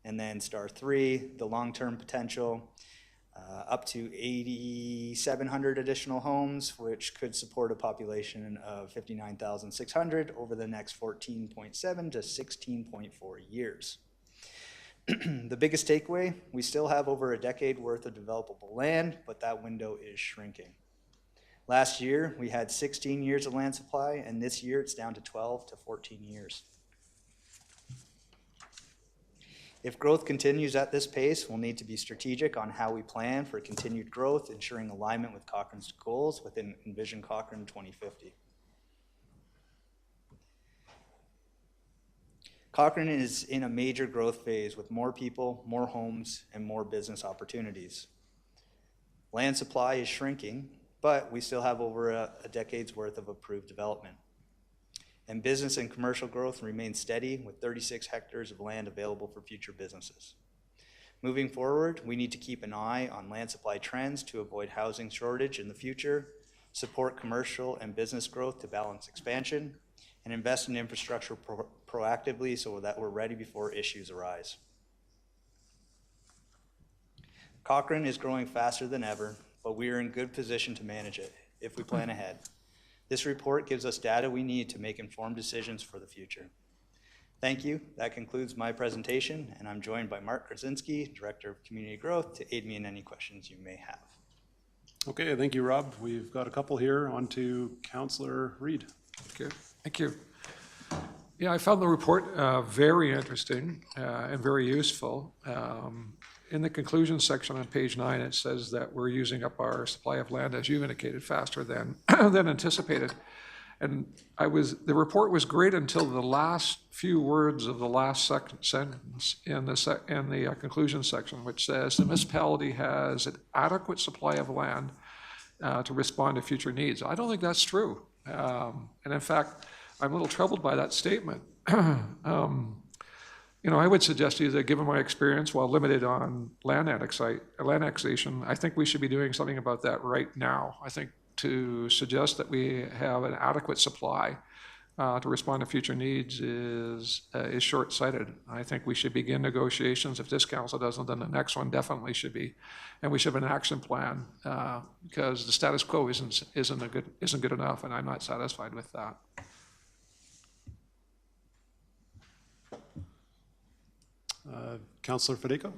And then star 3, the long-term potential, up to 8,700 additional homes, which could support a population of 59,600 over the next 14.7 to 16.4 years. The biggest takeaway, we still have over a decade worth of developable land, but that window is shrinking. Last year, we had 16 years of land supply, and this year it's down to 12 to 14 years. If growth continues at this pace, we'll need to be strategic on how we plan for continued growth, ensuring alignment with Cochrane's goals within Envision Cochrane 2050. Cochrane is in a major growth phase with more people, more homes, and more business opportunities. Land supply is shrinking, but we still have over a decade's worth of approved development. And business and commercial growth remains steady with 36 hectares of land available for future businesses. Moving forward, we need to keep an eye on land supply trends to avoid housing shortage in the future, support commercial and business growth to balance expansion, and invest in infrastructure proactively so that we're ready before issues arise. Cochrane is growing faster than ever, but we are in good position to manage it if we plan ahead. This report gives us data we need to make informed decisions for the future. Thank you. That concludes my presentation, and I'm joined by Mark Krasinski, Director of Community Growth, to aid me in any questions you may have. Okay, thank you, Rob. We've got a couple here. On to Councillor Reid. Okay, thank you. Yeah, I found the report very interesting and very useful. In the conclusion section on page 9, it says that we're using up our supply of land, as you've indicated, faster than anticipated. And the report was great until the last few words of the last sentence in the conclusion section, which says the municipality has an adequate supply of land to respond to future needs. I don't think that's true. And in fact, I'm a little troubled by that statement. I would suggest to you that given my experience, while limited on land annexation, I think we should be doing something about that right now. I think to suggest that we have an adequate supply to respond to future needs is short-sighted. I think we should begin negotiations. If this council doesn't, then the next one definitely should be. And we should have an action plan because the status quo isn't good enough, and I'm not satisfied with that. Councillor Federico?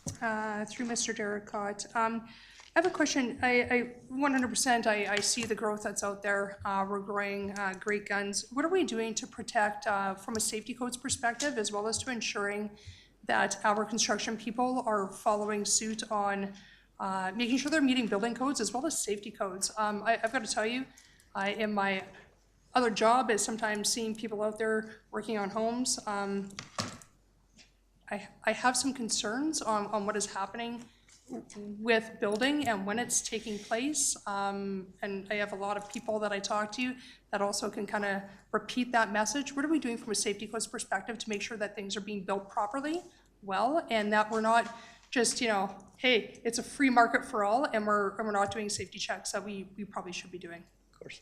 Through Mr. Derricott. I have a question. I 100% I see the growth that's out there. We're growing great guns. What are we doing to protect from a safety codes perspective, as well as to ensuring that our construction people are following suit on making sure they're meeting building codes as well as safety codes? I've got to tell you, in my other job is sometimes seeing people out there working on homes. I have some concerns on what is happening with building and when it's taking place. And I have a lot of people that I talk to that also can kind of repeat that message. What are we doing from a safety codes perspective to make sure that things are being built properly, well, and that we're not just, hey, it's a free market for all, and we're not doing safety checks that we probably should be doing. Of course.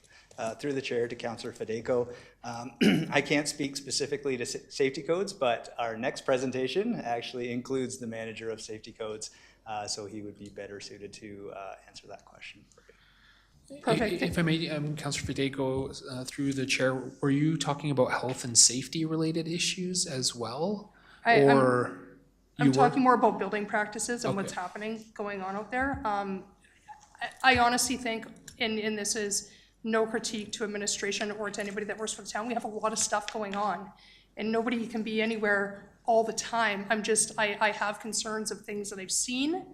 Through the chair to Councillor Federico, I can't speak specifically to safety codes, but our next presentation actually includes the manager of safety codes, so he would be better suited to answer that question. Perfect. If I may, Councillor Fideko, through the chair, were you talking about health and safety related issues as well? I'm talking more about building practices and what's happening, going on out there. I honestly think, and this is no critique to administration or to anybody that works for the town, we have a lot of stuff going on, and nobody can be anywhere all the time. I have concerns of things that I've seen,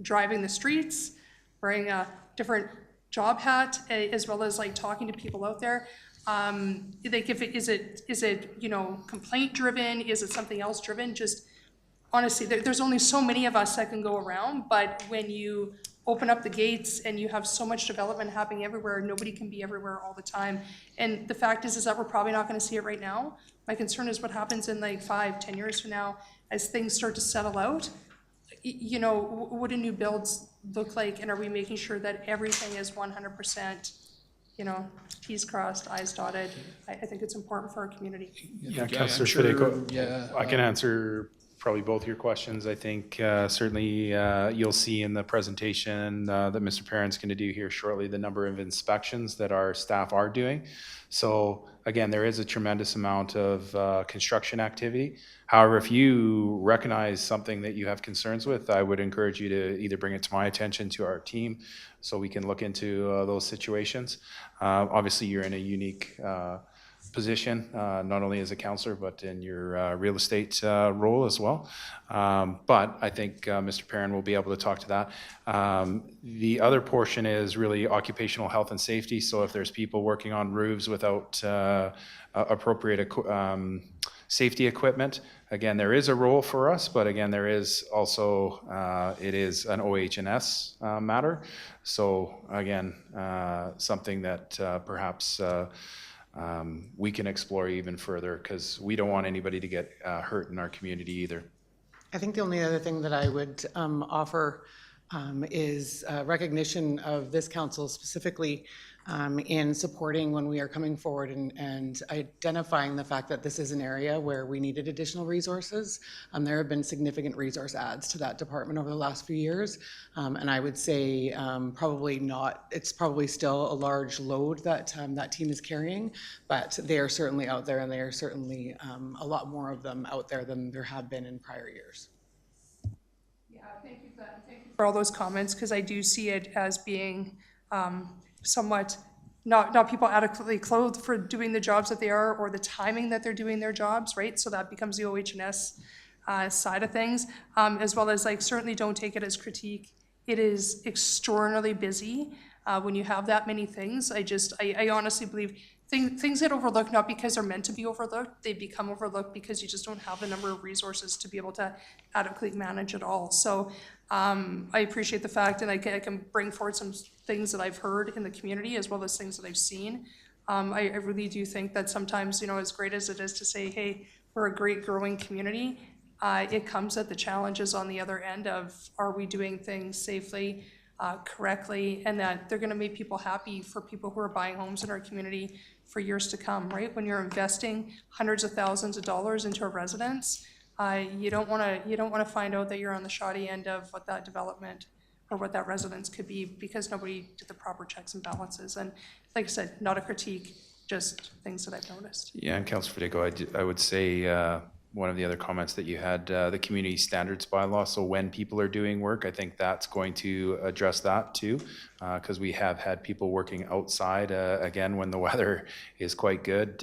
driving the streets, wearing a different job hat, as well as like talking to people out there. Like is it, you know, complaint driven? Is it something else driven? Just honestly, there's only so many of us that can go around, but when you open up the gates and you have so much development happening everywhere, nobody can be everywhere all the time. And the fact is that we're probably not gonna see it right now. My concern is what happens in like 5-10 years from now as things start to settle out. You know, what do new builds look like, and are we making sure that everything is 100%, you know, T's crossed, I's dotted? I think it's important for our community. Yeah, Councillor Fideko, I can answer probably both your questions. I think certainly you'll see in the presentation that Mr. Perrin's going to do here shortly the number of inspections that our staff are doing. So again, there is a tremendous amount of construction activity. However, if you recognize something that you have concerns with, I would encourage you to either bring it to my attention, to our team, so we can look into those situations. Obviously, you're in a unique position, not only as a councillor, but in your real estate role as well. But I think Mr. Perrin will be able to talk to that. The other portion is really occupational health and safety. So if there's people working on roofs without appropriate safety equipment, again, there is a role for us, but again, there is also, it is an OH&S matter. So again, something that perhaps we can explore even further, because we don't want anybody to get hurt in our community either. I think the only other thing that I would offer is recognition of this council specifically in supporting when we are coming forward and identifying the fact that this is an area where we needed additional resources. There have been significant resource adds to that department over the last few years. And I would say probably not, it's probably still a large load that that team is carrying, but they are certainly out there, and they are certainly a lot more of them out there than there have been in prior years. Yeah, thank you for that. Thank you for all those comments, because I do see it as being somewhat not people adequately clothed for doing the jobs that they are, or the timing that they're doing their jobs, right? So that becomes the OH&S side of things, as well as, like, certainly don't take it as critique. It is extraordinarily busy when you have that many things. I honestly believe things get overlooked not because they're meant to be overlooked. They become overlooked because you just don't have the number of resources to be able to adequately manage it all. So I appreciate the fact, and I can bring forward some things that I've heard in the community as well as things that I've seen. I really do think that sometimes, you know, as great as it is to say, hey, we're a great growing community, it comes at the challenges on the other end of, are we doing things safely, correctly, and that they're going to make people happy for people who are buying homes in our community for years to come, right? When you're investing hundreds of thousands of dollars into a residence, you don't want to find out that you're on the shoddy end of what that development or what that residence could be, because nobody did the proper checks and balances. And like I said, not a critique, just things that I've noticed. Yeah, and Councillor Fideko, I would say one of the other comments that you had, the community standards bylaw. So when people are doing work, I think that's going to address that too, because we have had people working outside. Again, when the weather is quite good,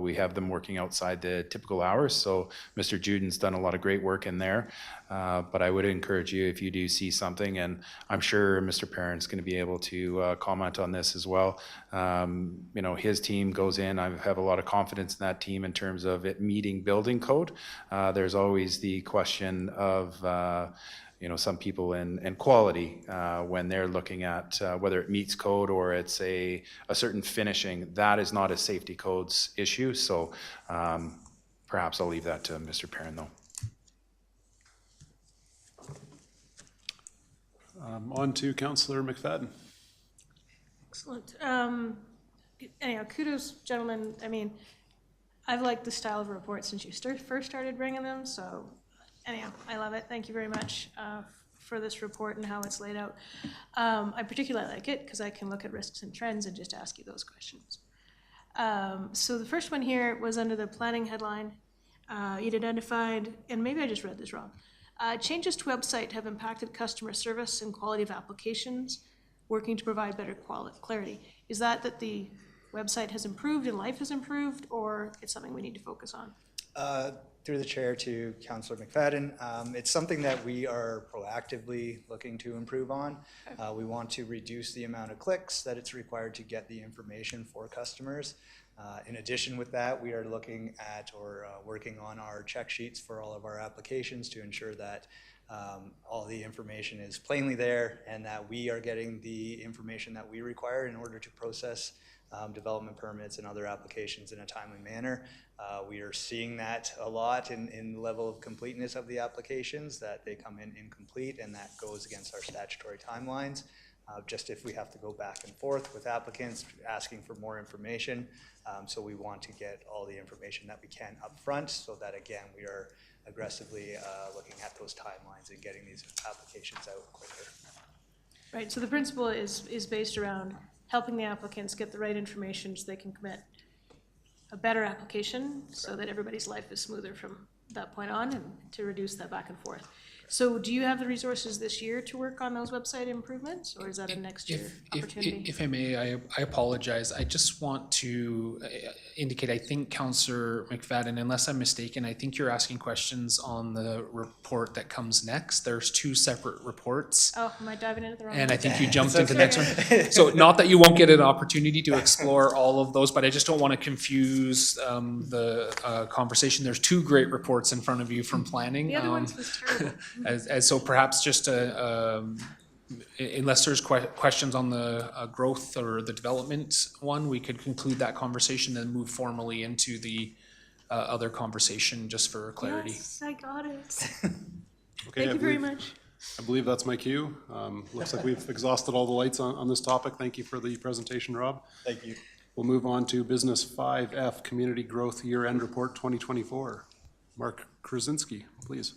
we have them working outside the typical hours. So Mr. Juden's done a lot of great work in there. But I would encourage you, if you do see something, and I'm sure Mr. Perrin's going to be able to comment on this as well. You know, his team goes in. I have a lot of confidence in that team in terms of it meeting building code. There's always the question of you know, some people in quality when they're looking at whether it meets code or it's a certain finishing. That is not a safety codes issue. So perhaps I'll leave that to Mr. Perrin though. On to Councillor McFadden. Excellent. Anyhow, kudos, gentlemen. I mean, I've liked the style of report since you first started bringing them. So anyhow, I love it. Thank you very much for this report and how it's laid out. I particularly like it because I can look at risks and trends and just ask you those questions. So the first one here was under the planning headline. You'd identified, and maybe I just read this wrong, changes to website have impacted customer service and quality of applications, working to provide better clarity. Is that the website has improved and life has improved, or it's something we need to focus on? Through the chair to Councillor McFadden, it's something that we are proactively looking to improve on. We want to reduce the amount of clicks that it's required to get the information for customers. In addition with that, we are looking at or working on our check sheets for all of our applications to ensure that all the information is plainly there and that we are getting the information that we require in order to process development permits and other applications in a timely manner. We are seeing that a lot in the level of completeness of the applications, that they come in incomplete, and that goes against our statutory timelines. Just if we have to go back and forth with applicants asking for more information. So we want to get all the information that we can up front so that, again, we are aggressively looking at those timelines and getting these applications out quicker. Right, so the principle is based around helping the applicants get the right information so they can commit a better application so that everybody's life is smoother from that point on and to reduce that back and forth. So do you have the resources this year to work on those website improvements, or is that a next year opportunity? If I may, I apologize. I just want to indicate, I think Councillor McFadden, unless I'm mistaken, I think you're asking questions on the report that comes next. There's two separate reports. Oh, am I diving into the wrong And one? I think you jumped into the next one. So not that you won't get an opportunity to explore all of those, but I just don't want to confuse the conversation. There's two great reports in front of you from planning. The other ones was terrible. As so perhaps just unless there's questions on the growth or the development one, we could conclude that conversation and move formally into the other conversation just for clarity. Yes, I got it. Okay, Thank you very much. I believe that's my cue. Looks like we've exhausted all the lights on this topic. Thank you for the presentation, Rob. Thank you. We'll move on to Business 5F, Community Growth Year-End Report 2024. Mark Krasinski, please.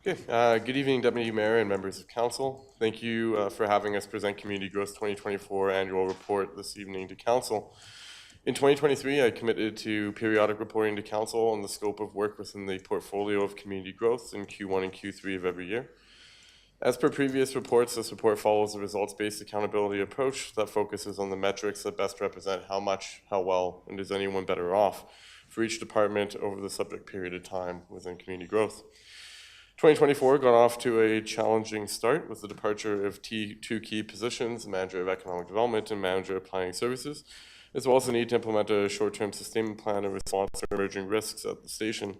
Okay. Good evening, Deputy Mayor and members of Council. Thank you for having us present Community Growth 2024 Annual Report this evening to Council. In 2023, I committed to periodic reporting to Council on the scope of work within the portfolio of community growth in Q1 and Q3 of every year. As per previous reports, this report follows a results-based accountability approach that focuses on the metrics that best represent how much, how well, and is anyone better off for each department over the subject period of time within community growth. 2024 got off to a challenging start with the departure of two key positions, Manager of Economic Development and Manager of Planning Services, as well as the need to implement a short-term sustainment plan in response to emerging risks at the station.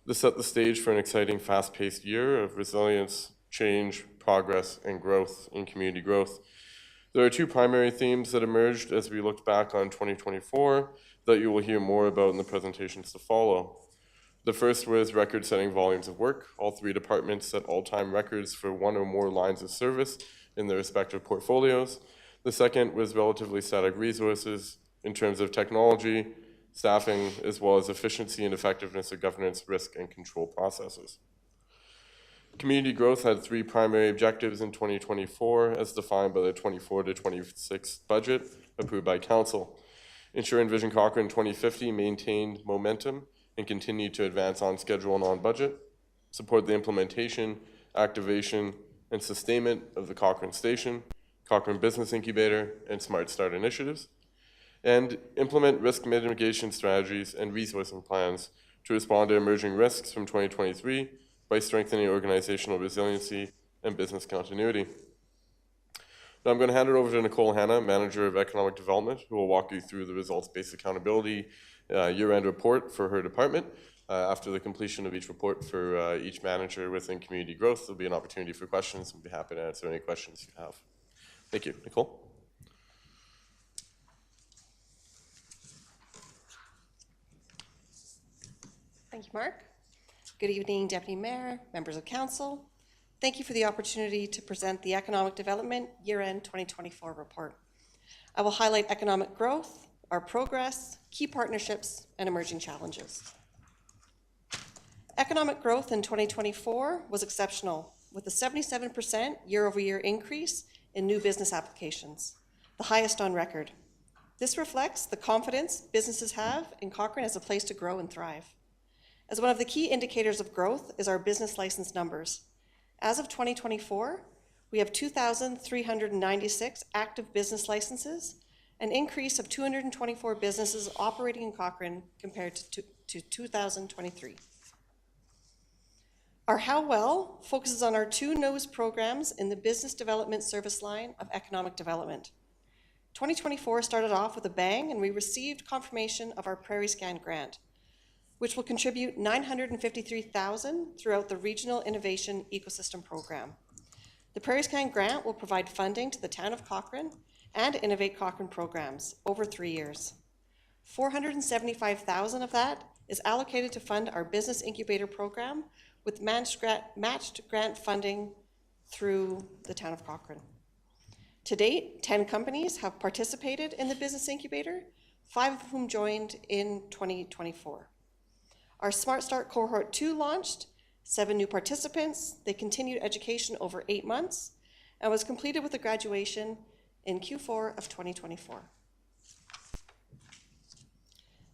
This set the stage for an exciting, fast-paced year of resilience, change, progress, and growth in community growth. There are two primary themes that emerged as we looked back on 2024 that you will hear more about in the presentations to follow. The first was record-setting volumes of work. All three departments set all-time records for one or more lines of service in their respective portfolios. The second was relatively static resources in terms of technology, staffing, as well as efficiency and effectiveness of governance, risk, and control processes. Community growth had three primary objectives in 2024 as defined by the 24 to 26 budget approved by Council. Ensure Envision Cochrane 2050 maintained momentum and continued to advance on schedule and on budget. Support the implementation, activation, and sustainment of the Cochrane Station, Cochrane Business Incubator, and Smart Start initiatives. And implement risk mitigation strategies and resourcing plans to respond to emerging risks from 2023 by strengthening organizational resiliency and business continuity. Now I'm going to hand it over to Nicole Hanna, Manager of Economic Development, who will walk you through the results-based accountability year-end report for her department. After the completion of each report for each manager within community growth, there'll be an opportunity for questions. We'll be happy to answer any questions you have. Thank you. Nicole? Thank you, Mark. Good evening, Deputy Mayor, members of Council. Thank you for the opportunity to present the Economic Development Year-End 2024 report. I will highlight economic growth, our progress, key partnerships, and emerging challenges. Economic growth in 2024 was exceptional, with a 77% year-over-year increase in new business applications, the highest on record. This reflects the confidence businesses have in Cochrane as a place to grow and thrive. As one of the key indicators of growth is our business license numbers. As of 2024, we have 2,396 active business licenses, an increase of 224 businesses operating in Cochrane compared to 2023. Our How Well focuses on our two newest programs in the business development service line of economic development. 2024 started off with a bang, and we received confirmation of our Prairie Scan grant, which will contribute $953,000 throughout the Regional Innovation Ecosystem Program. The Prairie Scan grant will provide funding to the town of Cochrane and Innovate Cochrane programs over 3 years. $475,000 of that is allocated to fund our business incubator program with matched grant funding through the town of Cochrane. To date, 10 companies have participated in the business incubator, 5 of whom joined in 2024. Our Smart Start Cohort 2 launched, 7 new participants. They continued education over 8 months and was completed with a graduation in Q4 of 2024.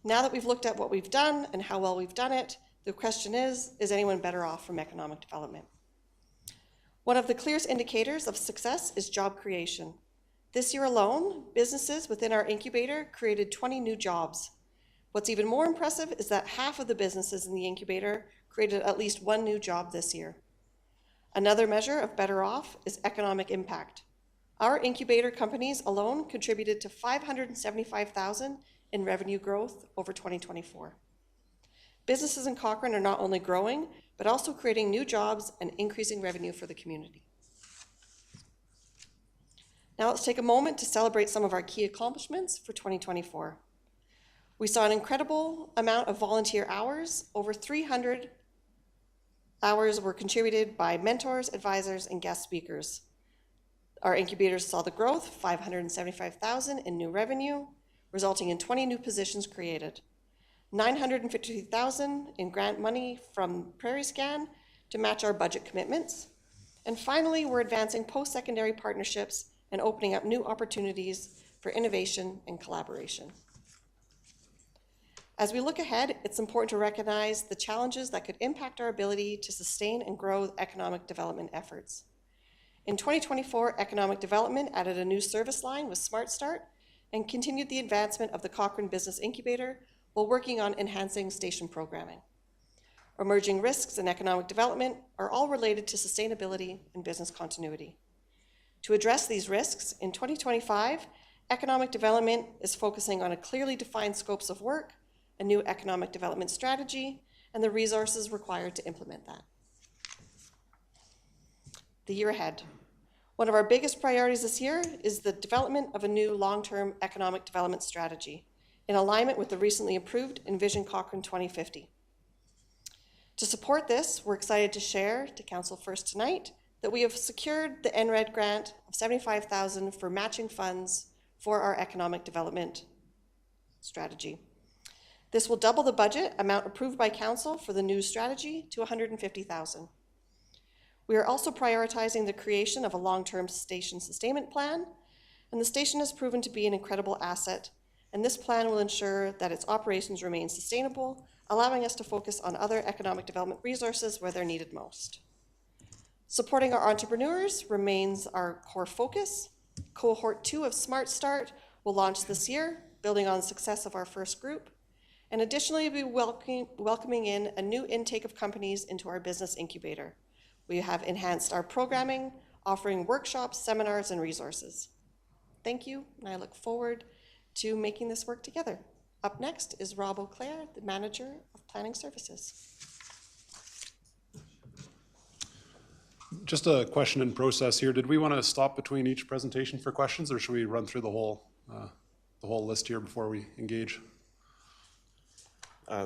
Now that we've looked at what we've done and how well we've done it, the question is anyone better off from economic development? One of the clearest indicators of success is job creation. This year alone, businesses within our incubator created 20 new jobs. What's even more impressive is that half of the businesses in the incubator created at least 1 new job this year. Another measure of better off is economic impact. Our incubator companies alone contributed to $575,000 in revenue growth over 2024. Businesses in Cochrane are not only growing, but also creating new jobs and increasing revenue for the community. Now let's take a moment to celebrate some of our key accomplishments for 2024. We saw an incredible amount of volunteer hours. Over 300 hours were contributed by mentors, advisors, and guest speakers. Our incubators saw the growth, $575,000 in new revenue, resulting in 20 new positions created. $952,000 in grant money from Prairie Scan to match our budget commitments. And finally, we're advancing post-secondary partnerships and opening up new opportunities for innovation and collaboration. As we look ahead, it's important to recognize the challenges that could impact our ability to sustain and grow economic development efforts. In 2024, economic development added a new service line with Smart Start and continued the advancement of the Cochrane Business Incubator while working on enhancing station programming. Emerging risks in economic development are all related to sustainability and business continuity. To address these risks, in 2025, economic development is focusing on a clearly defined scopes of work, a new economic development strategy, and the resources required to implement that. The year ahead. One of our biggest priorities this year is the development of a new long-term economic development strategy in alignment with the recently approved Envision Cochrane 2050. To support this, we're excited to share to Council first tonight that we have secured the NRED grant of $75,000 for matching funds for our economic development strategy. This will double the budget amount approved by Council for the new strategy to $150,000. We are also prioritizing the creation of a long-term station sustainment plan, and the station has proven to be an incredible asset, and this plan will ensure that its operations remain sustainable, allowing us to focus on other economic development resources where they're needed most. Supporting our entrepreneurs remains our core focus. Cohort 2 of Smart Start will launch this year, building on the success of our first group, and additionally we'll be welcoming in a new intake of companies into our business incubator. We have enhanced our programming, offering workshops, seminars, and resources. Thank you, and I look forward to making this work together. Up next is Rob Auclair, the Manager of Planning Services. Just a question in process here. Did we want to stop between each presentation for questions, or should we run through the whole list here before we engage?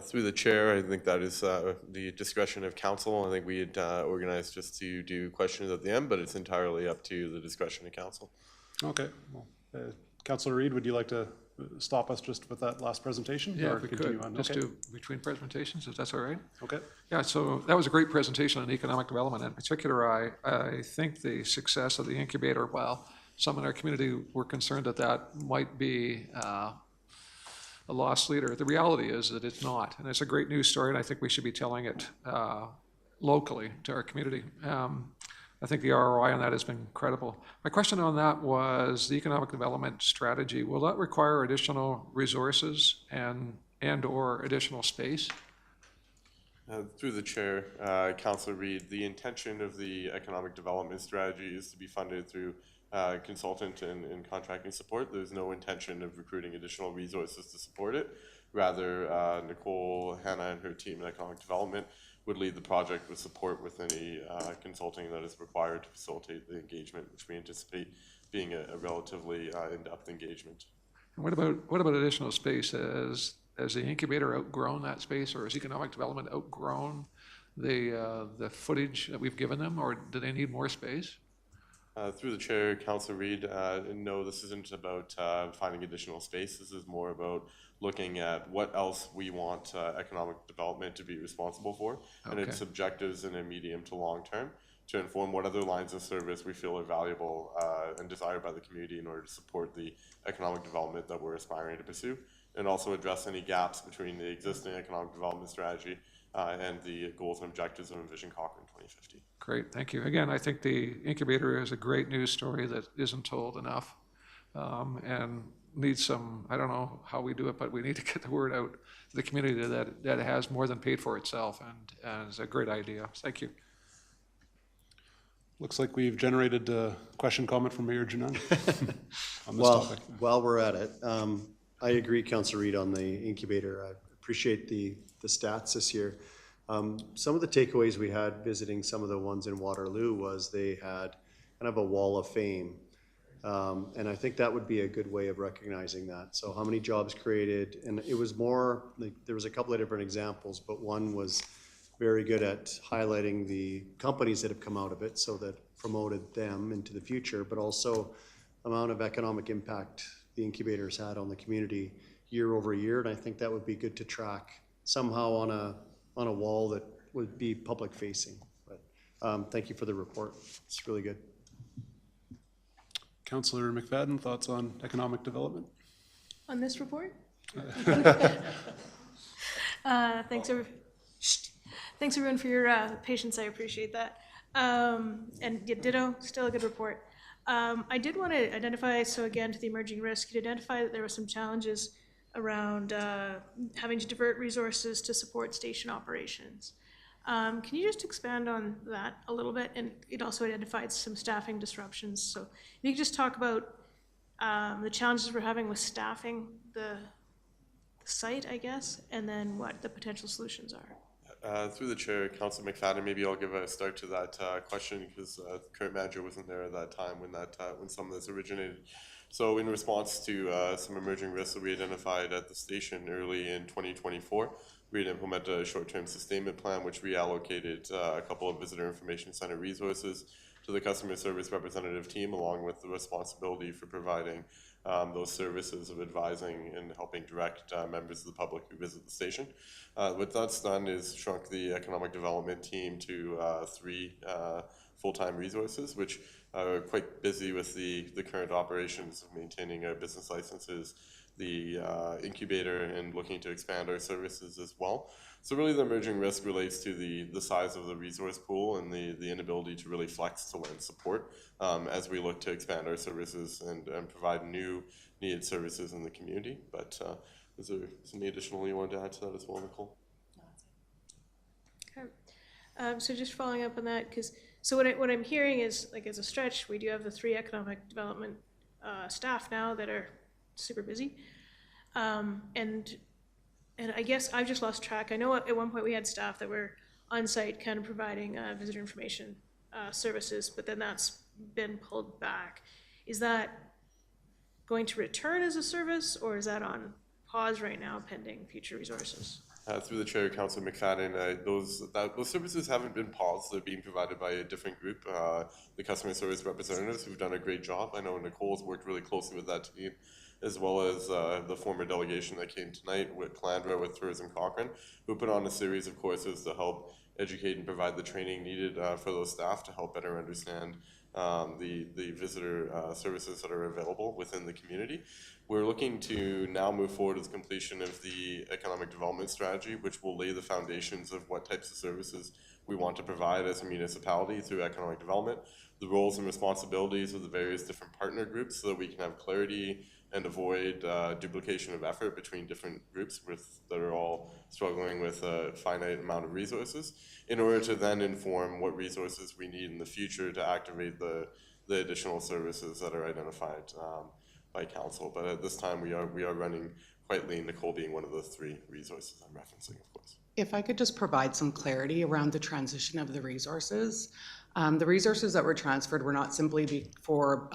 Through the chair, I think that is the discretion of council. I think we had organized just to do questions at the end, but it's entirely up to the discretion of council. Okay. Well, Councillor Reid, would you like to stop us just with that last presentation? Yeah, or if we continue could, on? just Okay. do between presentations, if that's all right. Okay. Yeah, so that was a great presentation on economic development. In particular, I think the success of the incubator, while some in our community were concerned that that might be a lost leader, the reality is that it's not. And it's a great news story, and I think we should be telling it locally to our community. I think the ROI on that has been incredible. My question on that was the economic development strategy. Will that require additional resources and or additional space? Through the chair, Councillor Reid, the intention of the economic development strategy is to be funded through consultant and contracting support. There's no intention of recruiting additional resources to support it. Rather, Nicole, Hannah, and her team in economic development would lead the project with support with any consulting that is required to facilitate the engagement, which we anticipate being a relatively in-depth engagement. And what about additional space? Has the incubator outgrown that space, or has economic development outgrown the footage that we've given them, or do they need more space? Through the chair, Councillor Reid, no, this isn't about finding additional space. This is more about looking at what else we want economic development to be responsible for, and its objectives in a medium to long term to inform what other lines of service we feel are valuable and desired by the community in order to support the economic development that we're aspiring to pursue, and also address any gaps between the existing economic development strategy and the goals and objectives of Envision Cochrane 2050. Great, thank you. Again, I think the incubator is a great news story that isn't told enough, and needs some, I don't know how we do it, but we need to get the word out to the community that it has more than paid for itself, and it's a great idea. Thank you. Looks like we've generated a question comment from Mayor Janan on this Well, topic. while we're at it, I agree, Councillor Reid, on the incubator. I appreciate the stats this year. Some of the takeaways we had visiting some of the ones in Waterloo was they had kind of a wall of fame. And I think that would be a good way of recognizing that. So how many jobs created, and it was more, like, there was a couple of different examples, but one was very good at highlighting the companies that have come out of it, so that promoted them into the future, but also amount of economic impact the incubators had on the community year over year. And I think that would be good to track somehow on a wall that would be public facing. But thank you for the report. It's really good. Councillor McFadden, thoughts on economic development? On this report? Thanks everyone for your patience. I appreciate that. And ditto, still a good report. I did want to identify, so again, to the emerging risk, you identify that there were some challenges around having to divert resources to support station operations. Can you just expand on that a little bit? And it also identified some staffing disruptions. So if you could just talk about the challenges we're having with staffing the site, I guess, and then what the potential solutions are. Through the chair, Councillor McFadden, maybe I'll give a start to that question, because the current manager wasn't there at that time when some of this originated. So in response to some emerging risks that we identified at the station early in 2024, we had implemented a short-term sustainment plan, which reallocated a couple of visitor information center resources to the customer service representative team, along with the responsibility for providing those services of advising and helping direct members of the public who visit the station. What that's done is shrunk the economic development team to 3 full-time resources, which are quite busy with the current operations of maintaining our business licenses, the incubator, and looking to expand our services as well. So really the emerging risk relates to the size of the resource pool and the inability to really flex to lend support as we look to expand our services and provide new needed services in the community. But is there something additional you want to add to that as well, Nicole? Okay. So just following up on that, because so what I'm hearing is, like, as a stretch, we do have the 3 economic development staff now that are super busy, and I guess I've just lost track. I know at one point we had staff that were on site kind of providing visitor information services, but then that's been pulled back. Is that going to return as a service, or is that on pause right now pending future resources? Through the chair, Councilor McFadden, those services haven't been paused. They're being provided by a different group, the customer service representatives, who've done a great job. I know Nicole's worked really closely with that team, as well as the former delegation that came tonight with Calandra, with Tourism Cochrane, who put on a series of courses to help educate and provide the training needed for those staff to help better understand the visitor services that are available within the community. We're looking to now move forward with completion of the economic development strategy, which will lay the foundations of what types of services we want to provide as a municipality through economic development, the roles and responsibilities of the various different partner groups so that we can have clarity and avoid duplication of effort between different groups that are all struggling with a finite amount of resources, in order to then inform what resources we need in the future to activate the additional services that are identified by council. But at this time, we are running quite lean, Nicole being one of the 3 resources I'm referencing, of course. If I could just provide some clarity around the transition of the resources. The resources that were transferred were not simply for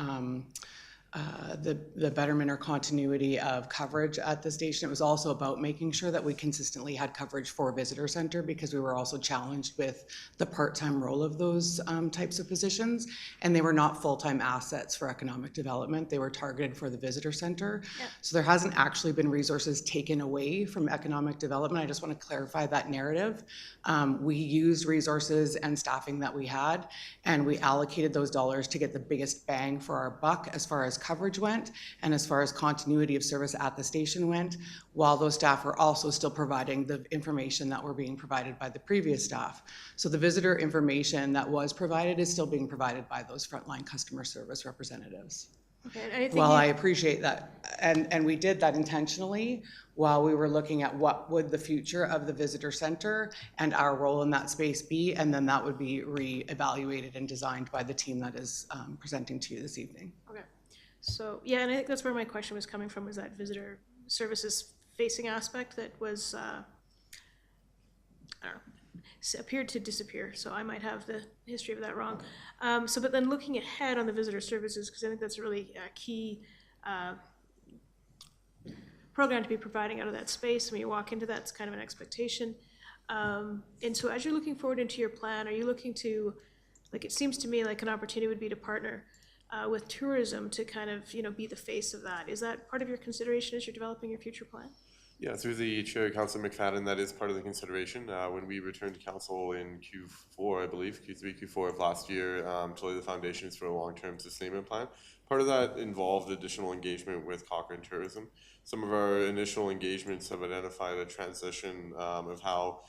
the betterment or continuity of coverage at the station. It was also about making sure that we consistently had coverage for visitor center, because we were also challenged with the part-time role of those types of positions, and they were not full-time assets for economic development. They were targeted for the visitor center. Yeah. So there hasn't actually been resources taken away from economic development. I just want to clarify that narrative. We used resources and staffing that we had, and we allocated those dollars to get the biggest bang for our buck as far as coverage went and as far as continuity of service at the station went, while those staff were also still providing the information that were being provided by the previous staff. So the visitor information that was provided is still being provided by those frontline customer service representatives. Okay, Well, I appreciate that, and we did that intentionally while we were looking at what would the future of the visitor center and our role in that space be, and then that would be re-evaluated and designed by the team that is presenting to you this evening. Okay, so yeah, and I think that's where my question was coming from, was that visitor services facing aspect that was, I don't know, appeared to disappear, so I might have the history of that wrong. But then looking ahead on the visitor services, because I think that's really a key program to be providing out of that space. When you walk into that, it's kind of an expectation. And so as you're looking forward into your plan, are you looking to, like, it seems to me like an opportunity would be to partner with tourism to kind of, be the face of that. Is that part of your consideration as you're developing your future plan? Yeah, through the chair, Councilor McFadden, that is part of the consideration. When we returned to council in Q4, I believe, Q3, Q4 of last year, to lay the foundations for a long-term sustainment plan. Part of that involved additional engagement with Cochrane Tourism. Some of our initial engagements have identified a transition of how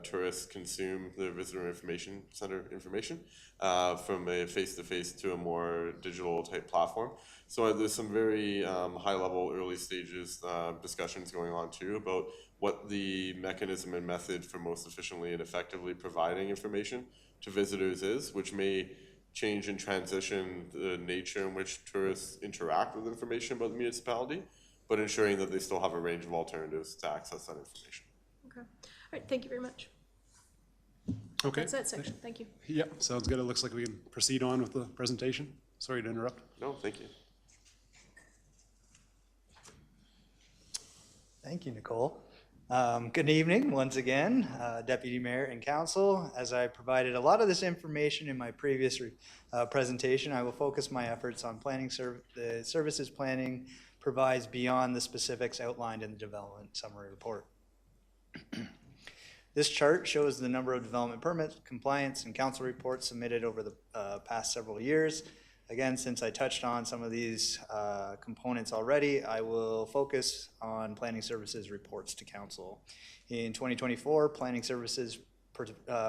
tourists consume the visitor information center information from a face-to-face to a more digital type platform. So there's some very high-level early stages discussions going on too about what the mechanism and method for most efficiently and effectively providing information to visitors is, which may change and transition the nature in which tourists interact with information about the municipality, but ensuring that they still have a range of alternatives to access that information. Okay. All right, thank you very much. Okay. That's that section, thank you. Yep, sounds good. It looks like we can proceed on with the presentation. Sorry to interrupt. No, thank you. Thank you, Nicole. Good evening once again, Deputy Mayor and Council. As I provided a lot of this information in my previous presentation, I will focus my efforts on planning the services planning provides beyond the specifics outlined in the development summary report. This chart shows the number of development permits, compliance, and council reports submitted over the past several years. Again, since I touched on some of these components already, I will focus on planning services reports to council. In 2024, planning services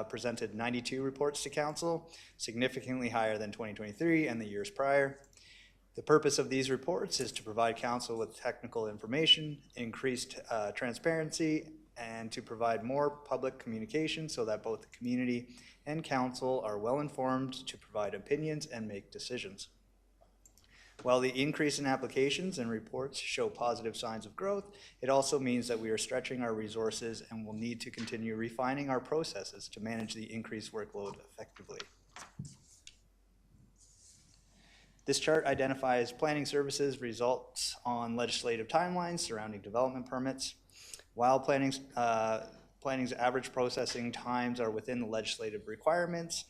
presented 92 reports to council, significantly higher than 2023 and the years prior. The purpose of these reports is to provide council with technical information, increased transparency, and to provide more public communication so that both the community and council are well informed to provide opinions and make decisions. While the increase in applications and reports show positive signs of growth, it also means that we are stretching our resources and will need to continue refining our processes to manage the increased workload effectively. This chart identifies planning services results on legislative timelines surrounding development permits. While planning's average processing times are within the legislative requirements,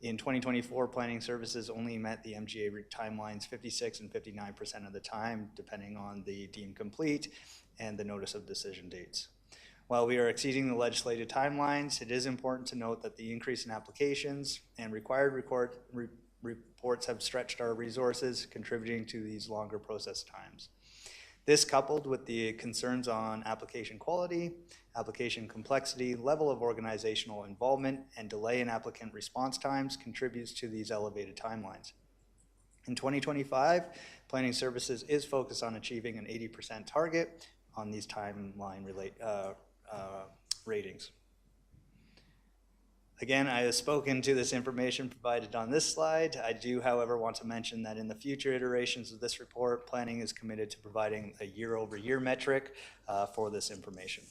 in 2024, planning services only met the MGA timelines 56 and 59% of the time, depending on the deemed complete and the notice of decision dates. While we are exceeding the legislated timelines, it is important to note that the increase in applications and required reports have stretched our resources, contributing to these longer process times. This, coupled with the concerns on application quality, application complexity, level of organizational involvement, and delay in applicant response times, contributes to these elevated timelines. In 2025, planning services is focused on achieving an 80% target on these timeline ratings. Again, I have spoken to this information provided on this slide. I do, however, want to mention that in the future iterations of this report, planning is committed to providing a year-over-year metric for this information.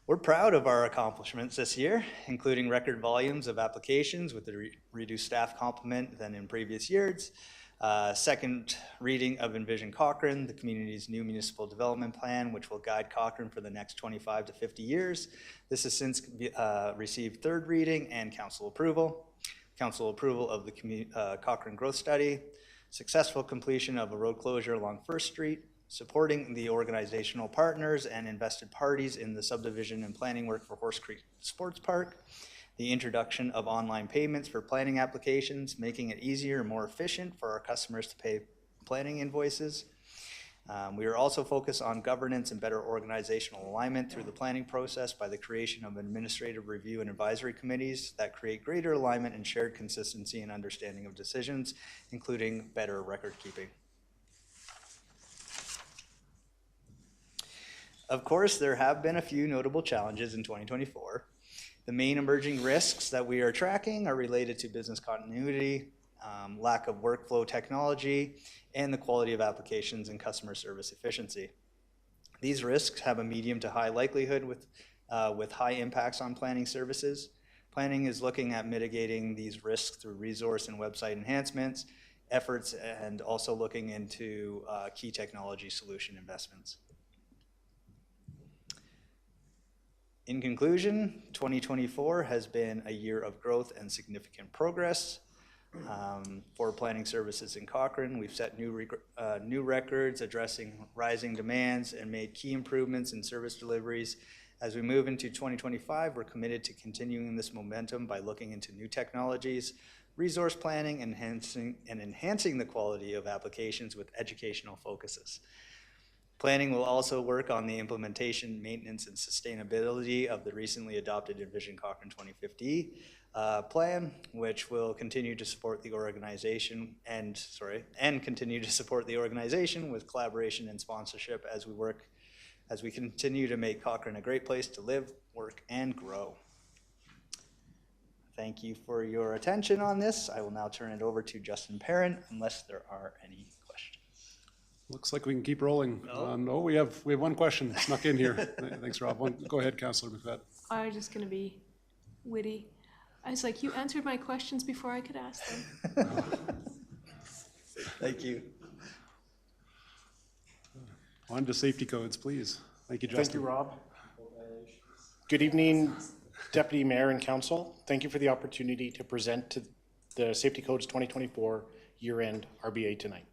We're proud of our accomplishments this year, including record volumes of applications with a reduced staff complement than in previous years. Second reading of Envision Cochrane, the community's new municipal development plan, which will guide Cochrane for the next 25 to 50 years. This has since received third reading and council approval. Council approval of the Cochrane growth study, successful completion of a road closure along First Street, supporting the organizational partners and invested parties in the subdivision and planning work for Horse Creek Sports Park, the introduction of online payments for planning applications, making it easier and more efficient for our customers to pay planning invoices. We are also focused on governance and better organizational alignment through the planning process by the creation of administrative review and advisory committees that create greater alignment and shared consistency and understanding of decisions, including better record keeping. Of course, there have been a few notable challenges in 2024. The main emerging risks that we are tracking are related to business continuity, lack of workflow technology, and the quality of applications and customer service efficiency. These risks have a medium to high likelihood with high impacts on planning services. Planning is looking at mitigating these risks through resource and website enhancements, efforts, and also looking into key technology solution investments. In conclusion, 2024 has been a year of growth and significant progress for planning services in Cochrane. We've set new records addressing rising demands and made key improvements in service deliveries. As we move into 2025, we're committed to continuing this momentum by looking into new technologies, resource planning, and enhancing the quality of applications with educational focuses. Planning will also work on the implementation, maintenance, and sustainability of the recently adopted Envision Cochrane 2050 plan, which will continue to support the organization and continue to support the organization with collaboration and sponsorship as we continue to make Cochrane a great place to live, work, and grow. Thank you for your attention on this. I will now turn it over to Justin Parent, unless there are any questions. Looks like we can keep rolling. No, we have one question snuck in here. Thanks, Rob. Go ahead, Councillor McFadden. I was just going to be witty. I was like, you answered my questions before I could ask them. Thank you. On to safety codes, please. Thank you, Justin. Thank you, Rob. Good evening, Deputy Mayor and Council. Thank you for the opportunity to present to the Safety Codes 2024 year-end RBA tonight.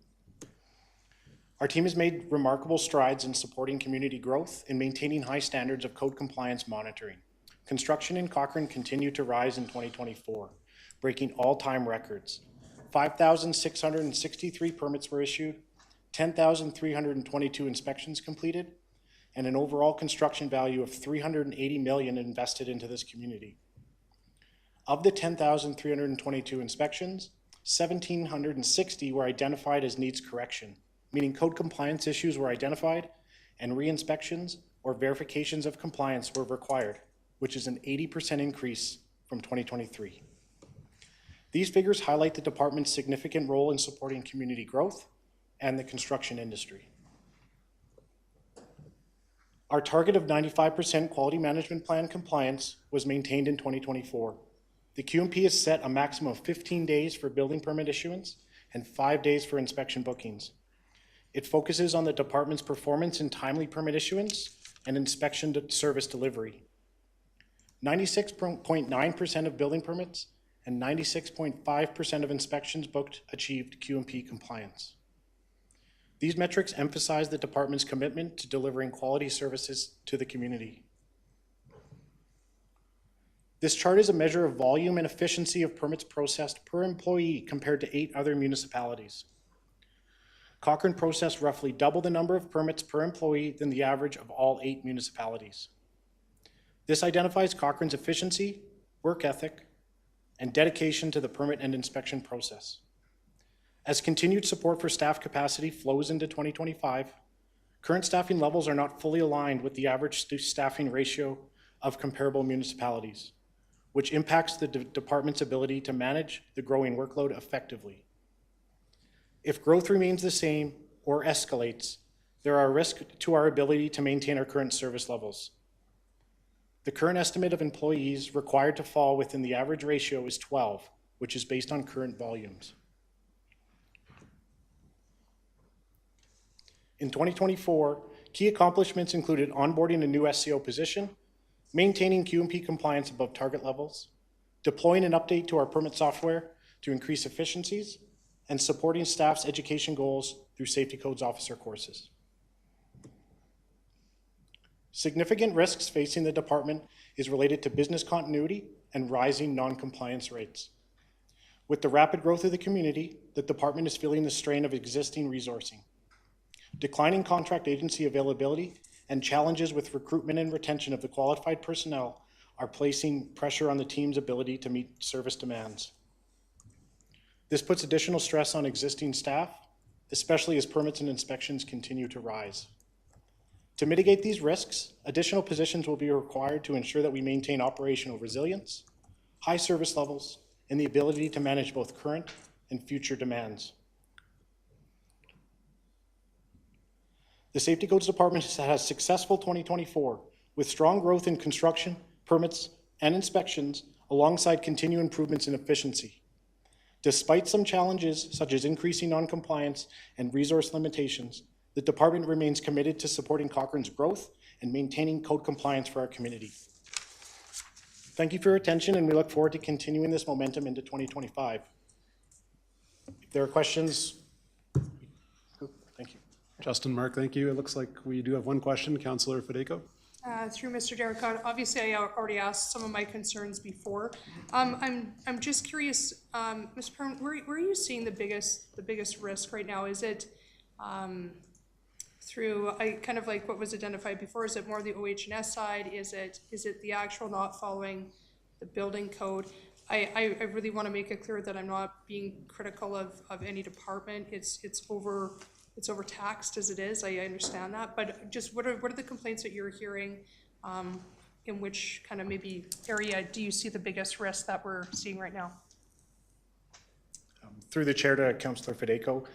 Our team has made remarkable strides in supporting community growth and maintaining high standards of code compliance monitoring. Construction in Cochrane continued to rise in 2024, breaking all-time records. 5,663 permits were issued, 10,322 inspections completed, and an overall construction value of $380 million invested into this community. Of the 10,322 inspections, 1,760 were identified as needs correction, meaning code compliance issues were identified and re-inspections or verifications of compliance were required, which is an 80% increase from 2023. These figures highlight the department's significant role in supporting community growth and the construction industry. Our target of 95% quality management plan compliance was maintained in 2024. The QMP has set a maximum of 15 days for building permit issuance and 5 days for inspection bookings. It focuses on the department's performance in timely permit issuance and inspection service delivery. 96.9% of building permits and 96.5% of inspections booked achieved QMP compliance. These metrics emphasize the department's commitment to delivering quality services to the community. This chart is a measure of volume and efficiency of permits processed per employee compared to 8 other municipalities. Cochrane processed roughly double the number of permits per employee than the average of all 8 municipalities. This identifies Cochrane's efficiency, work ethic, and dedication to the permit and inspection process. As continued support for staff capacity flows into 2025, current staffing levels are not fully aligned with the average staffing ratio of comparable municipalities, which impacts the department's ability to manage the growing workload effectively. If growth remains the same or escalates, there are risks to our ability to maintain our current service levels. The current estimate of employees required to fall within the average ratio is 12, which is based on current volumes. In 2024, key accomplishments included onboarding a new SCO position, maintaining QMP compliance above target levels, deploying an update to our permit software to increase efficiencies, and supporting staff's education goals through Safety Codes officer courses. Significant risks facing the department is related to business continuity and rising non-compliance rates. With the rapid growth of the community, the department is feeling the strain of existing resourcing. Declining contract agency availability and challenges with recruitment and retention of the qualified personnel are placing pressure on the team's ability to meet service demands. This puts additional stress on existing staff, especially as permits and inspections continue to rise. To mitigate these risks, additional positions will be required to ensure that we maintain operational resilience, high service levels, and the ability to manage both current and future demands. The Safety Codes Department has had a successful 2024 with strong growth in construction, permits, and inspections alongside continued improvements in efficiency. Despite some challenges such as increasing non-compliance and resource limitations, the department remains committed to supporting Cochrane's growth and maintaining code compliance for our community. Thank you for your attention, and we look forward to continuing this momentum into 2025. If there are questions, thank you. Justin, Mark, thank you. It looks like we do have one question. Councillor Fedeko. Through Mr. Derricott, obviously I already asked some of my concerns before. I'm just curious, Mr. Perrin, where are you seeing the biggest risk right now? Is it through kind of like what was identified before? Is it more the OH&S side? Is it the actual not following the building code? I really want to make it clear that I'm not being critical of any department. It's overtaxed as it is. I understand that, but just what are the complaints that you're hearing? In which kind of maybe area do you see the biggest risk that we're seeing right now? Through the chair to Councillor Fedeko,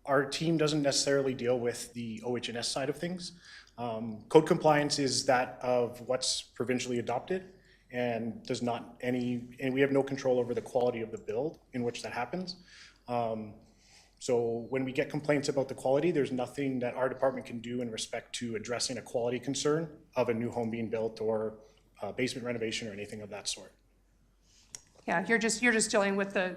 our team doesn't necessarily deal with the OH&S side of things. Code compliance is that of what's provincially adopted and and we have no control over the quality of the build in which that happens. So when we get complaints about the quality, there's nothing that our department can do in respect to addressing a quality concern of a new home being built or basement renovation or anything of that sort. Yeah, you're just dealing with the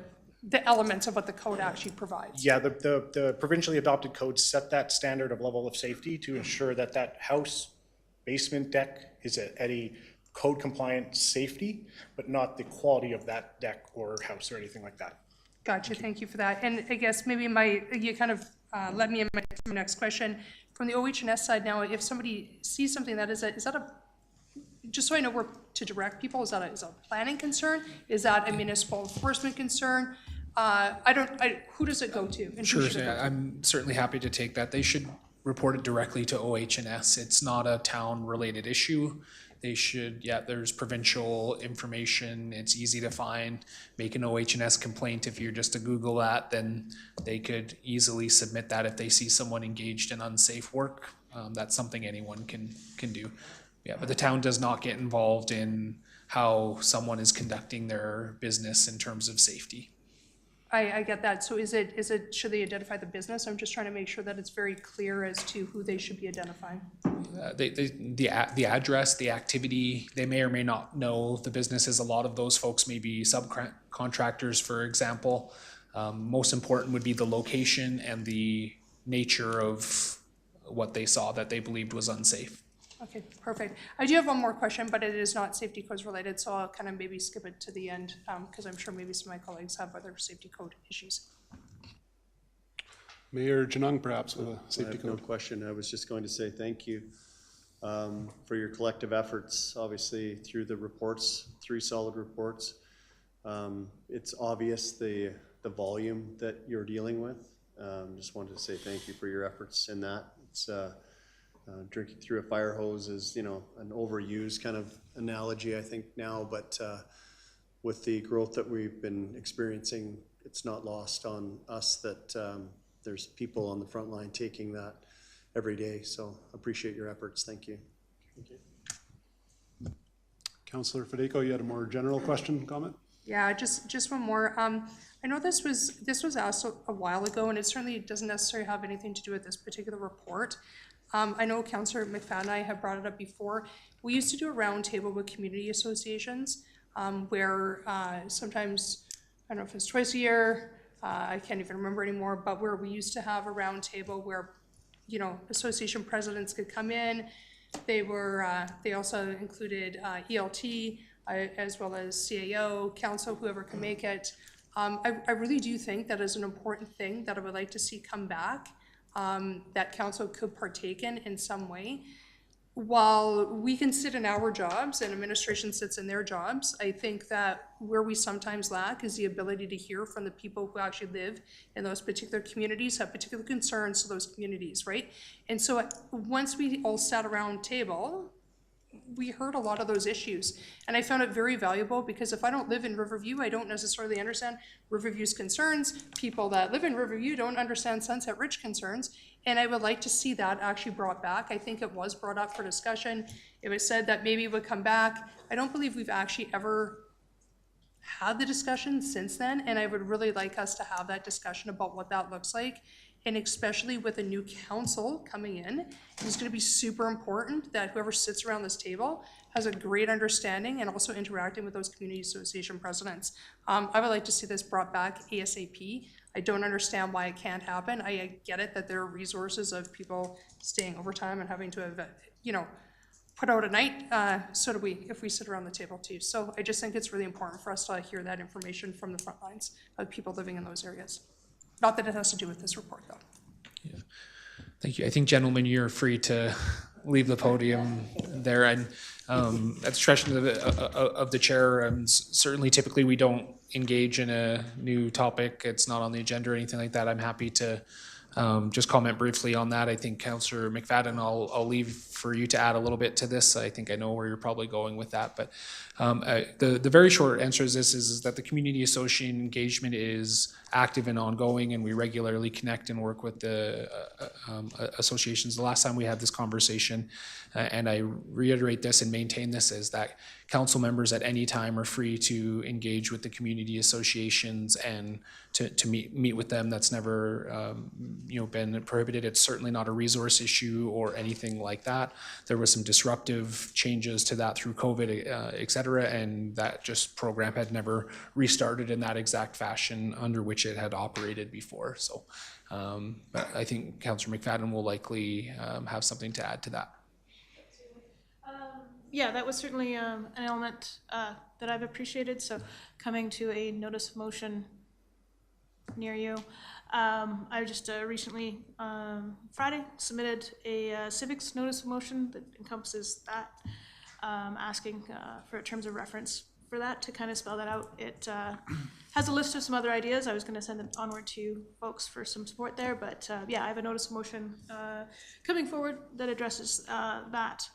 elements of what the code actually provides. Yeah, the provincially adopted codes set that standard of level of safety to ensure that that house, basement, deck is at a code compliant safety, but not the quality of that deck or house or anything like that. Gotcha, thank you for that. And I guess maybe you kind of led me in my next question. From the OH&S side now, if somebody sees something that is that a, just so I know where to direct people, is that a planning concern? Is that a municipal enforcement concern? Who does it go to? Sure, I'm certainly happy to take that. They should report it directly to OH&S. It's not a town-related issue. They should, there's provincial information. It's easy to find. Make an OH&S complaint. If you're just to Google that, then they could easily submit that if they see someone engaged in unsafe work. That's something anyone can do. Yeah, but the town does not get involved in how someone is conducting their business in terms of safety. I get that. So is it, should they identify the business? I'm just trying to make sure that it's very clear as to who they should be identifying. The address, the activity, they may or may not know the businesses. A lot of those folks may be subcontractors, for example. Most important would be the location and the nature of what they saw that they believed was unsafe. Okay, perfect. I do have one more question, but it is not safety codes related, so I'll kind of maybe skip it to the end, because I'm sure maybe some of my colleagues have other safety code issues. Mayor Janung, perhaps, with a safety I have no code. question. I was just going to say thank you for your collective efforts, obviously, through the reports, 3 solid reports. It's obvious the volume that you're dealing with. Just wanted to say thank you for your efforts in that. It's drinking through a fire hose is, you know, an overused kind of analogy, I think, now, but with the growth that we've been experiencing, it's not lost on us that there's people on the front line taking that every day. So appreciate your efforts. Thank you. Thank you. Councillor Fedeko, you had a more general question, comment? Yeah, just one more. I know this was asked a while ago, and it certainly doesn't necessarily have anything to do with this particular report. I know Councillor McFadden and I have brought it up before. We used to do a roundtable with community associations where sometimes, I don't know if it's twice a year, I can't even remember anymore, but where we used to have a roundtable where, you know, association presidents could come in. They also included ELT as well as CAO, council, whoever can make it. I really do think that is an important thing that I would like to see come back. That council could partake in some way. While we can sit in our jobs and administration sits in their jobs, I think that where we sometimes lack is the ability to hear from the people who actually live in those particular communities, have particular concerns to those communities, right? And so once we all sat around table, we heard a lot of those issues, and I found it very valuable because if I don't live in Riverview, I don't necessarily understand Riverview's concerns. People that live in Riverview don't understand Sunset Ridge concerns, and I would like to see that actually brought back. I think it was brought up for discussion. It was said that maybe it would come back. I don't believe we've actually ever had the discussion since then, and I would really like us to have that discussion about what that looks like. And especially with a new council coming in, it's going to be super important that whoever sits around this table has a great understanding and also interacting with those community association presidents. I would like to see this brought back ASAP. I don't understand why it can't happen. I get it that there are resources of people staying overtime and having to, you know, put out a night. So do we, if we sit around the table too. So I just think it's really important for us to hear that information from the front lines of people living in those areas. Not that it has to do with this report, though. Yeah. Thank you. I think, gentlemen, you're free to leave the podium there. And at the discretion of the chair, and certainly typically we don't engage in a new topic. It's not on the agenda or anything like that. I'm happy to just comment briefly on that. I think Councillor McFadden, I'll leave for you to add a little bit to this. I think I know where you're probably going with that, but the very short answer is this: is that the community association engagement is active and ongoing, and we regularly connect and work with the associations. The last time we had this conversation, and I reiterate this and maintain this, is that council members at any time are free to engage with the community associations and to meet with them. That's never been prohibited. It's certainly not a resource issue or anything like that. There was some disruptive changes to that through COVID, et cetera, and that just program had never restarted in that exact fashion under which it had operated before. So I think Councillor McFadden will likely have something to add to that. Yeah, that was certainly an element that I've appreciated. So coming to a notice of motion near you. I just recently, Friday, submitted a civics notice of motion that encompasses that, asking for terms of reference for that to kind of spell that out. It has a list of some other ideas. I was going to send it onward to folks for some support there, but yeah, I have a notice of motion coming forward that addresses that,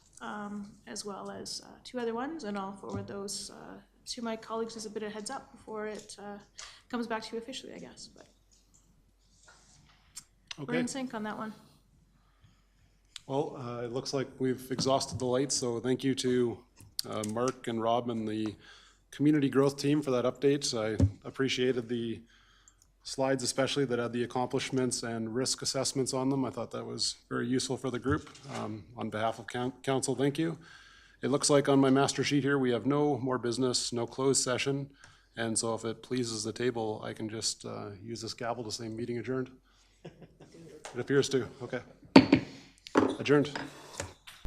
as well as 2 other ones, and I'll forward those to my colleagues as a bit of heads up before it comes back to you officially, I guess. But we're in sync on that one. Well, it looks like we've exhausted the lights, so thank you to Mark and Rob and the community growth team for that update. I appreciated the slides especially that had the accomplishments and risk assessments on them. I thought that was very useful for the group. On behalf of council, thank you. It looks like on my master sheet here, we have no more business, no closed session. And so if it pleases the table, I can just use this gavel to say meeting adjourned. It appears to, okay. Adjourned.